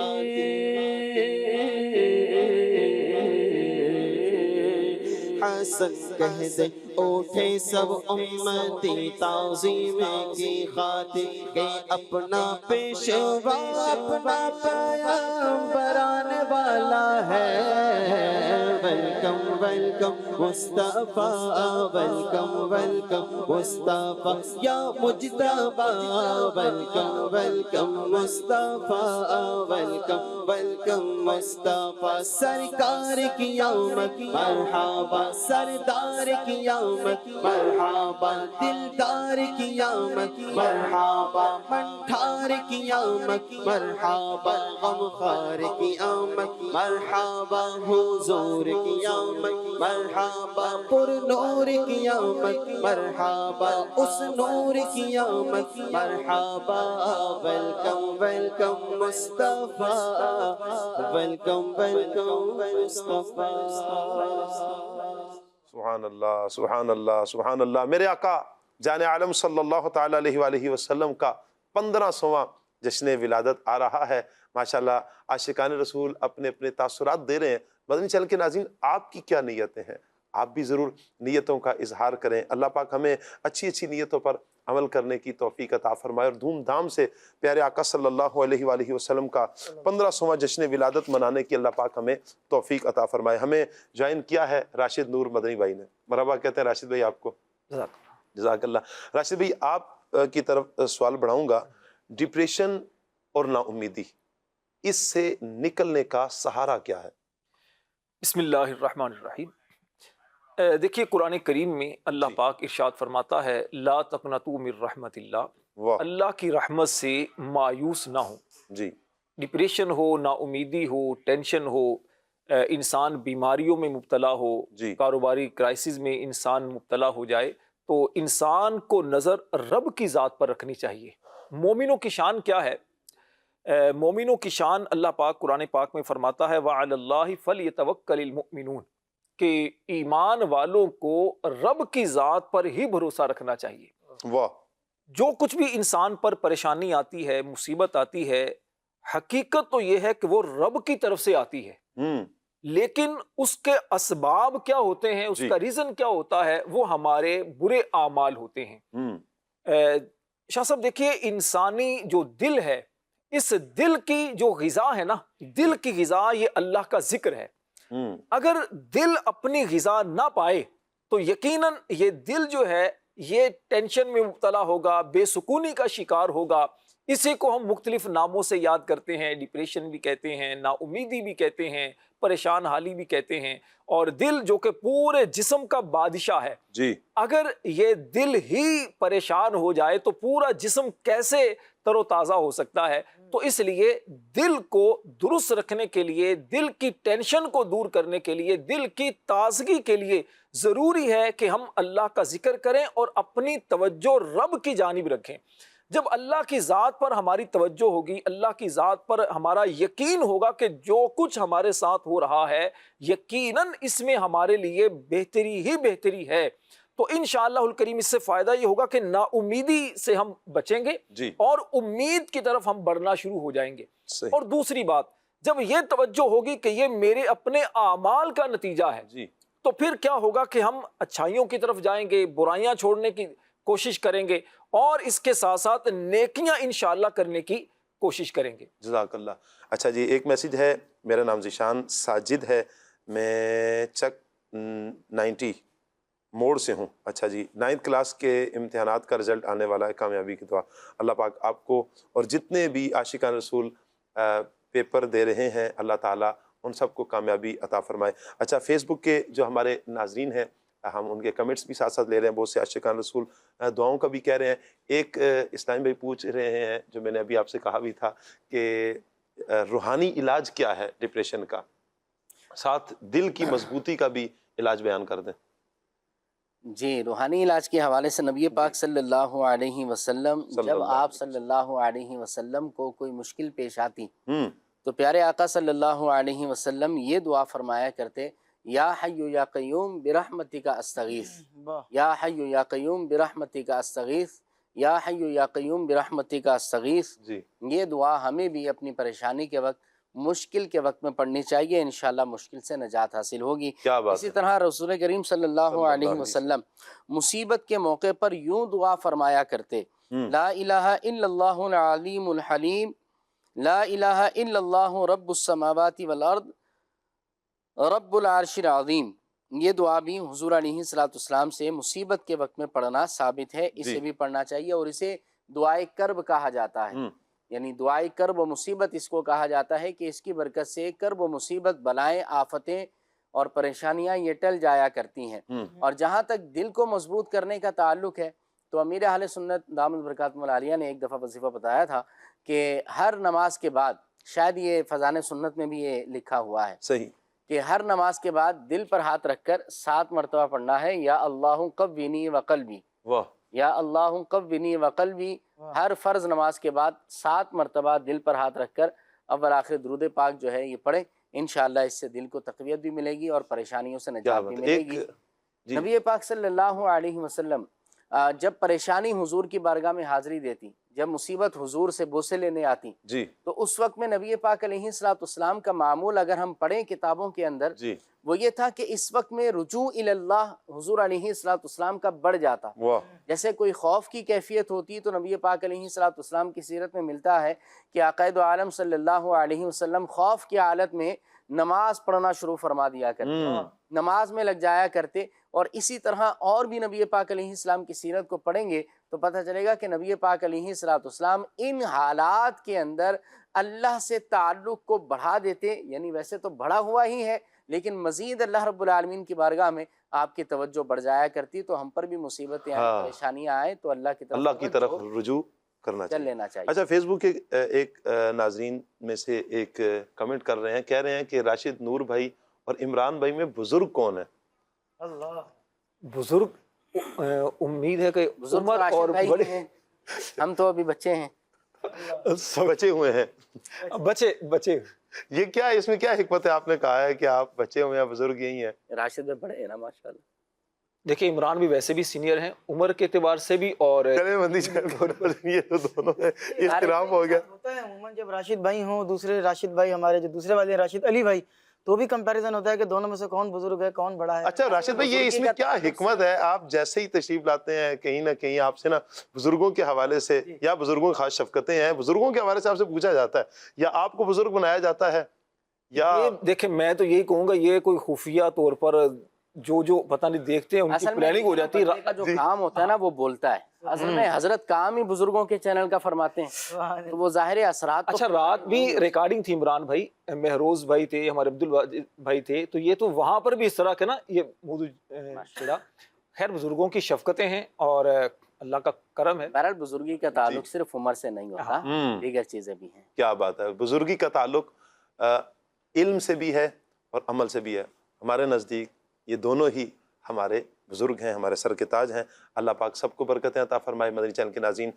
حسن کہہ دے اٹھے سب امتی تعظیم کی خاطر کہ اپنا پیشوا اپنا پیغمبران والا ہے ویلکم ویلکم مصطفیٰ ویلکم ویلکم مصطفیٰ یا مجتبیٰ ویلکم ویلکم مصطفیٰ ویلکم ویلکم مصطفیٰ سرکار کی آمد مرحبا سردار کی آمد مرحبا دلدار کی آمد مرحبا منٹھار کی آمد مرحبا غمخوار کی آمد مرحبا حضور کی آمد مرحبا پر نور کی آمد مرحبا اس نور کی آمد مرحبا ویلکم ویلکم مصطفیٰ ویلکم ویلکم مصطفیٰ سبحان اللہ سبحان اللہ سبحان اللہ۔ میرے آقا جان عالم صلی اللہ تعالیٰ علیہ وآلہ وسلم کا 1500واں جشن ولادت آ رہا ہے۔ ماشاءاللہ عاشقان رسول اپنے اپنے تاثرات دے رہے ہیں۔ مدنی چینل کے ناظرین، آپ کی کیا نیتیں ہیں؟ آپ بھی ضرور نیتوں کا اظہار کریں۔ اللہ پاک ہمیں اچھی اچھی نیتوں پر عمل کرنے کی توفیق عطا فرمائے اور دھوم دھام سے پیارے آقا صلی اللہ علیہ وآلہ وسلم کا 1500واں جشن ولادت منانے کی اللہ پاک ہمیں توفیق عطا فرمائے۔ ہمیں جوائن کیا ہے راشد نور مدنی بھائی نے۔ مرحبا کہتے ہیں راشد بھائی آپ کو۔ جزاک اللہ۔ راشد بھائی آپ کی طرف سوال بڑھاؤں گا، ڈپریشن اور نا امیدی، اس سے نکلنے کا سہارا کیا ہے؟ بسم اللہ الرحمن الرحیم۔ دیکھیے قرآن کریم میں اللہ پاک ارشاد فرماتا ہے لا تقنطوا من رحمت اللہ، اللہ کی رحمت سے مایوس نہ ہو۔ جی، ڈپریشن ہو، نا امیدی ہو، ٹینشن ہو، انسان بیماریوں میں مبتلا ہو، کاروباری کرائسس میں انسان مبتلا ہو جائے، تو انسان کو نظر رب کی ذات پر رکھنی چاہیے۔ مومنوں کی شان کیا ہے؟ مومنوں کی شان اللہ پاک قرآن پاک میں فرماتا ہے وَعَلَى اللَّهِ فَلْيَتَوَكَّلِ الْمُؤْمِنُونَ، کہ ایمان والوں کو رب کی ذات پر ہی بھروسہ رکھنا چاہیے۔ واہ۔ جو کچھ بھی انسان پر پریشانی آتی ہے، مصیبت آتی ہے، حقیقت تو یہ ہے کہ وہ رب کی طرف سے آتی ہے، لیکن اس کے اسباب کیا ہوتے ہیں، اس کا ریزن کیا ہوتا ہے، وہ ہمارے برے اعمال ہوتے ہیں۔ شاہ صاحب دیکھیے، انسانی جو دل ہے، اس دل کی جو غذا ہے نا، دل کی غذا یہ اللہ کا ذکر ہے۔ اگر دل اپنی غذا نہ پائے تو یقیناً یہ دل جو ہے یہ ٹینشن میں مبتلا ہوگا، بے سکونی کا شکار ہوگا۔ اسی کو ہم مختلف ناموں سے یاد کرتے ہیں، ڈپریشن بھی کہتے ہیں، نا امیدی بھی کہتے ہیں، پریشان حالی بھی کہتے ہیں، اور دل جو کہ پورے جسم کا بادشاہ ہے، جی، اگر یہ دل ہی پریشان ہو جائے تو پورا جسم کیسے تر و تازہ ہو سکتا ہے؟ تو اس لیے دل کو درست رکھنے کے لیے، دل کی ٹینشن کو دور کرنے کے لیے، دل کی تازگی کے لیے ضروری ہے کہ ہم اللہ کا ذکر کریں اور اپنی توجہ رب کی جانب رکھیں۔ جب اللہ کی ذات پر ہماری توجہ ہوگی، اللہ کی ذات پر ہمارا یقین ہوگا کہ جو کچھ ہمارے ساتھ ہو رہا ہے یقیناً اس میں ہمارے لیے بہتری ہی بہتری ہے، تو انشاءاللہ الکریم اس سے فائدہ یہ ہوگا کہ نا امیدی سے ہم بچیں گے اور امید کی طرف ہم بڑھنا شروع ہو جائیں گے۔ اور دوسری بات، جب یہ توجہ ہوگی کہ یہ میرے اپنے اعمال کا نتیجہ ہے، تو پھر کیا ہوگا کہ ہم اچھائیوں کی طرف جائیں گے، برائیاں چھوڑنے کی کوشش کریں گے، اور اس کے ساتھ ساتھ نیکیاں انشاءاللہ کرنے کی کوشش کریں گے۔ جزاک اللہ۔ اچھا جی، ایک میسیج ہے، میرا نام ذیشان ساجد ہے، میں چک 90 موڑ سے ہوں۔ اچھا جی، 9th کلاس کے امتحانات کا رزلٹ آنے والا ہے، کامیابی کی دعا۔ اللہ پاک آپ کو اور جتنے بھی عاشقان رسول پیپر دے رہے ہیں، اللہ تعالیٰ ان سب کو کامیابی عطا فرمائے۔ اچھا، فیس بک کے جو ہمارے ناظرین ہیں، ہم ان کے کمنٹس بھی ساتھ ساتھ لے رہے ہیں. بہت سے عاشقان رسول دعاؤں کا بھی کہہ رہے ہیں. ایک اسلام بھائی پوچھ رہے ہیں جو میں نے ابھی آپ سے کہا بھی تھا کہ روحانی علاج کیا ہے ڈپریشن کا, ساتھ دل کی مضبوطی کا بھی علاج بیان کر دیں. جی, روحانی علاج کے حوالے سے نبی پاک صلی اللہ علیہ وسلم جب آپ صلی اللہ علیہ وسلم کو کوئی مشکل پیش آتی تو پیارے آقا صلی اللہ علیہ وسلم یہ دعا فرمایا کرتے, یا حی یا قیوم برحمتک استغیث, یا حی یا قیوم برحمتک استغیث, یا حی یا قیوم برحمتک استغیث. یہ دعا ہمیں بھی اپنی پریشانی کے وقت, مشکل کے وقت میں پڑھنی چاہیے, انشاءاللہ مشکل سے نجات حاصل ہوگی. اسی طرح رسول کریم صلی اللہ علیہ وسلم مصیبت کے موقع پر یوں دعا فرمایا کرتے, لا الہ الا اللہ العلیم الحلیم, لا الہ الا اللہ رب السماوات والارض رب العرش العظیم. یہ دعا بھی حضور علیہ السلام سے مصیبت کے وقت میں پڑھنا ثابت ہے, اسے بھی پڑھنا چاہیے. اور اسے دعائے کرب کہا جاتا ہے, یعنی دعائے کرب و مصیبت اس کو کہا جاتا ہے کہ اس کی برکت سے کرب و مصیبت, بلائیں, آفتیں اور پریشانیاں یہ ٹل جایا کرتی ہیں. اور جہاں تک دل کو مضبوط کرنے کا تعلق ہے تو امیر اہل سنت دامت برکاتہم العالیہ نے ایک دفعہ وظیفہ بتایا تھا کہ ہر نماز کے بعد, شاید یہ فضان سنت میں بھی یہ لکھا ہوا ہے صحیح, کہ ہر نماز کے بعد دل پر ہاتھ رکھ کر 7 مرتبہ پڑھنا ہے, یا اللہ قوینی وقلبی, یا اللہ قوینی وقلبی. ہر فرض نماز کے بعد 7 مرتبہ دل پر ہاتھ رکھ کر اول آخر درود پاک جو ہے یہ پڑھیں, انشاءاللہ اس سے دل کو تقویت بھی ملے گی اور پریشانیوں سے نجات بھی ملے گی. نبی پاک صلی اللہ علیہ وسلم جب پریشانی حضور کی بارگاہ میں حاضری دیتی, جب مصیبت حضور سے بوسے لینے آتی, تو اس وقت میں نبی پاک علیہ السلام کا معمول اگر ہم پڑھیں کتابوں کے اندر, وہ یہ تھا کہ اس وقت میں رجوع اللہ حضور علیہ السلام کا بڑھ جاتا. جیسے کوئی خوف کی کیفیت ہوتی تو نبی پاک علیہ السلام کی سیرت میں ملتا ہے کہ آقا دو عالم صلی اللہ علیہ وسلم خوف کی حالت میں نماز پڑھنا شروع فرما دیا کرتے, نماز میں لگ جایا کرتے. اور اسی طرح اور بھی نبی پاک علیہ السلام کی سیرت کو پڑھیں گے تو پتہ چلے گا کہ نبی پاک علیہ السلام ان حالات کے اندر اللہ سے تعلق کو بڑھا دیتے. یعنی ویسے تو بڑھا ہوا ہی ہے, لیکن مزید اللہ رب العالمین کی بارگاہ میں آپ کی توجہ بڑھ جایا کرتی. تو ہم پر بھی مصیبتیں آئیں, پریشانیاں آئیں تو اللہ کی طرف رجوع کرنا چل لینا چاہیے. اچھا, فیس بک کے ایک ناظرین میں سے ایک کمنٹ کر رہے ہیں, کہہ رہے ہیں کہ راشد نور بھائی اور عمران بھائی میں بزرگ کون ہے؟ اللہ, بزرگ امید ہے کہ عمر اور بڑے, ہم تو ابھی بچے ہیں, بچے ہوئے ہیں, بچے. یہ کیا, اس میں کیا حکمت ہے؟ آپ نے کہا ہے کہ آپ بچے ہوئے ہیں, بزرگ یہی ہیں. راشد میں بڑے ہیں نا ماشاءاللہ. دیکھیں عمران بھی ویسے بھی سینئر ہیں عمر کے اعتبار سے بھی, اور یہ تو دونوں ہے, اختلاف ہو گیا. ہوتا ہے عموماً جب راشد بھائی ہوں, دوسرے راشد بھائی ہمارے جو دوسرے والے راشد علی بھائی, تو بھی کمپیریزن ہوتا ہے کہ دونوں میں سے کون بزرگ ہے, کون بڑا ہے. اچھا راشد بھائی, یہ اس میں کیا حکمت ہے؟ آپ جیسے ہی تشریف لاتے ہیں کہیں نہ کہیں آپ سے نا بزرگوں کے حوالے سے یا بزرگوں کی خاص شفقتیں ہیں, بزرگوں کے حوالے سے آپ سے پوچھا جاتا ہے یا آپ کو بزرگ بنایا جاتا ہے, یا دیکھیں میں تو یہی کہوں گا یہ کوئی خفیہ طور پر جو پتہ نہیں دیکھتے ہیں ان کی پلاننگ ہو جاتی ہے. جو کام ہوتا ہے نا وہ بولتا ہے. اصل میں حضرت کام ہی بزرگوں کے چینل کا فرماتے ہیں, تو وہ ظاہر اثرات. اچھا, رات بھی ریکارڈنگ تھی, عمران بھائی, مہروز بھائی تھے, ہمارے عبدالواجد بھائی تھے, تو یہ تو وہاں پر بھی اس طرح کے نا یہ موضوع چھڑا. خیر بزرگوں کی شفقتیں ہیں اور اللہ کا کرم ہے. بہرحال بزرگی کا تعلق صرف عمر سے نہیں ہوتا, دیگر چیزیں بھی ہیں. کیا بات ہے, بزرگی کا تعلق علم سے بھی ہے اور عمل سے بھی ہے. ہمارے نزدیک یہ دونوں ہی ہمارے بزرگ ہیں, ہمارے سر کے تاج ہیں. اللہ پاک سب کو برکتیں عطا فرمائے. مدنی چینل کے ناظرین,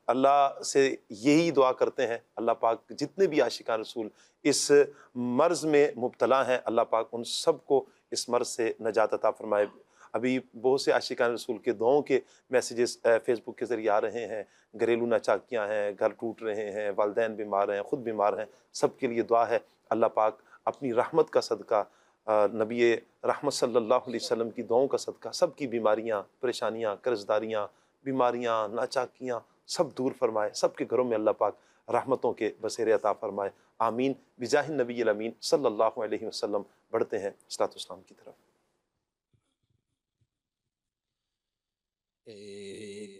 اللہ سے یہی دعا کرتے ہیں, اللہ پاک جتنے بھی عاشقان رسول اس مرض میں مبتلا ہیں, اللہ پاک ان سب کو اس مرض سے نجات عطا فرمائے. ابھی بہت سے عاشقان رسول کے دعاؤں کے میسیجز فیس بک کے ذریعے آ رہے ہیں. گھریلو ناچاکیاں ہیں, گھر ٹوٹ رہے ہیں, والدین بیمار ہیں, خود بیمار ہیں, سب کے لیے دعا ہے. اللہ پاک اپنی رحمت کا صدقہ, نبی رحمت صلی اللہ علیہ وسلم کی دعاؤں کا صدقہ سب کی بیماریاں, پریشانیاں, قرضداریاں, بیماریاں, ناچاکیاں سب دور فرمائے. سب کے گھروں میں اللہ پاک رحمتوں کے بسیرے عطا فرمائے. آمین بجاہ النبی الامین صلی اللہ علیہ وسلم. بڑھتے ہیں صلاۃ والسلام کی طرف.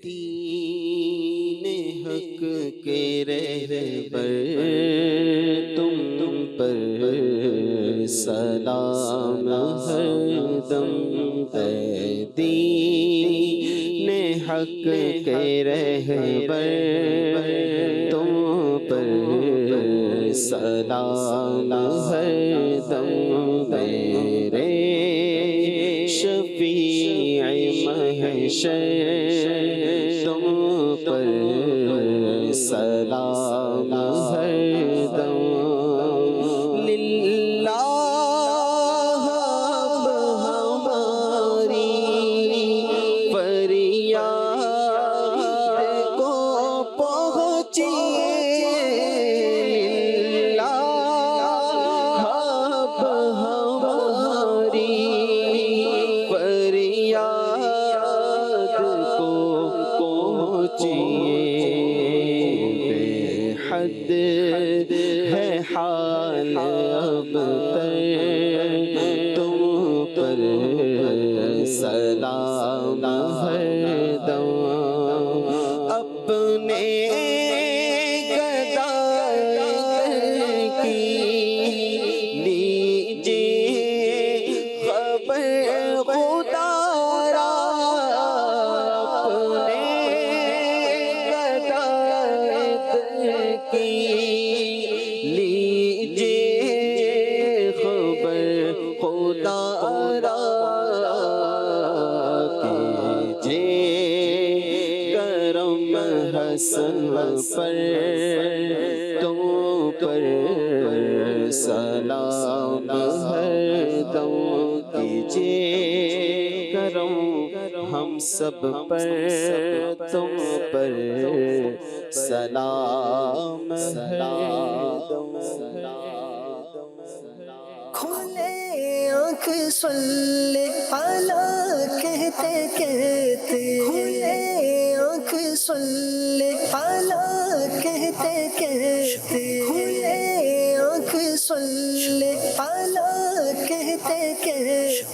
دین حق کے رہبر تم پر سلام ہر دم دین حق کے رہبر تم پر سلام ہر دم میرے شفیع محشر تم پر سلام ہر دم للہ ہماری فریاد کو پہنچیے للہ ہماری فریاد کو پہنچیے بے حد ہے حال اب تر تم پر سلام ہر دم اپنے گدائی کی لیجیے خبر خدا را اپنے گدائی کی لیجیے خبر خدا را کیجیے کرم حسن پر تم پر سلام ہر دم کیجیے کرم ہم سب پر تم پر سلام ہر دم کھلے آنکھ صلی علی کہتے کہتے کھلے آنکھ صلی علی کہتے کہتے کھلے آنکھ صلی علی کہتے کہتے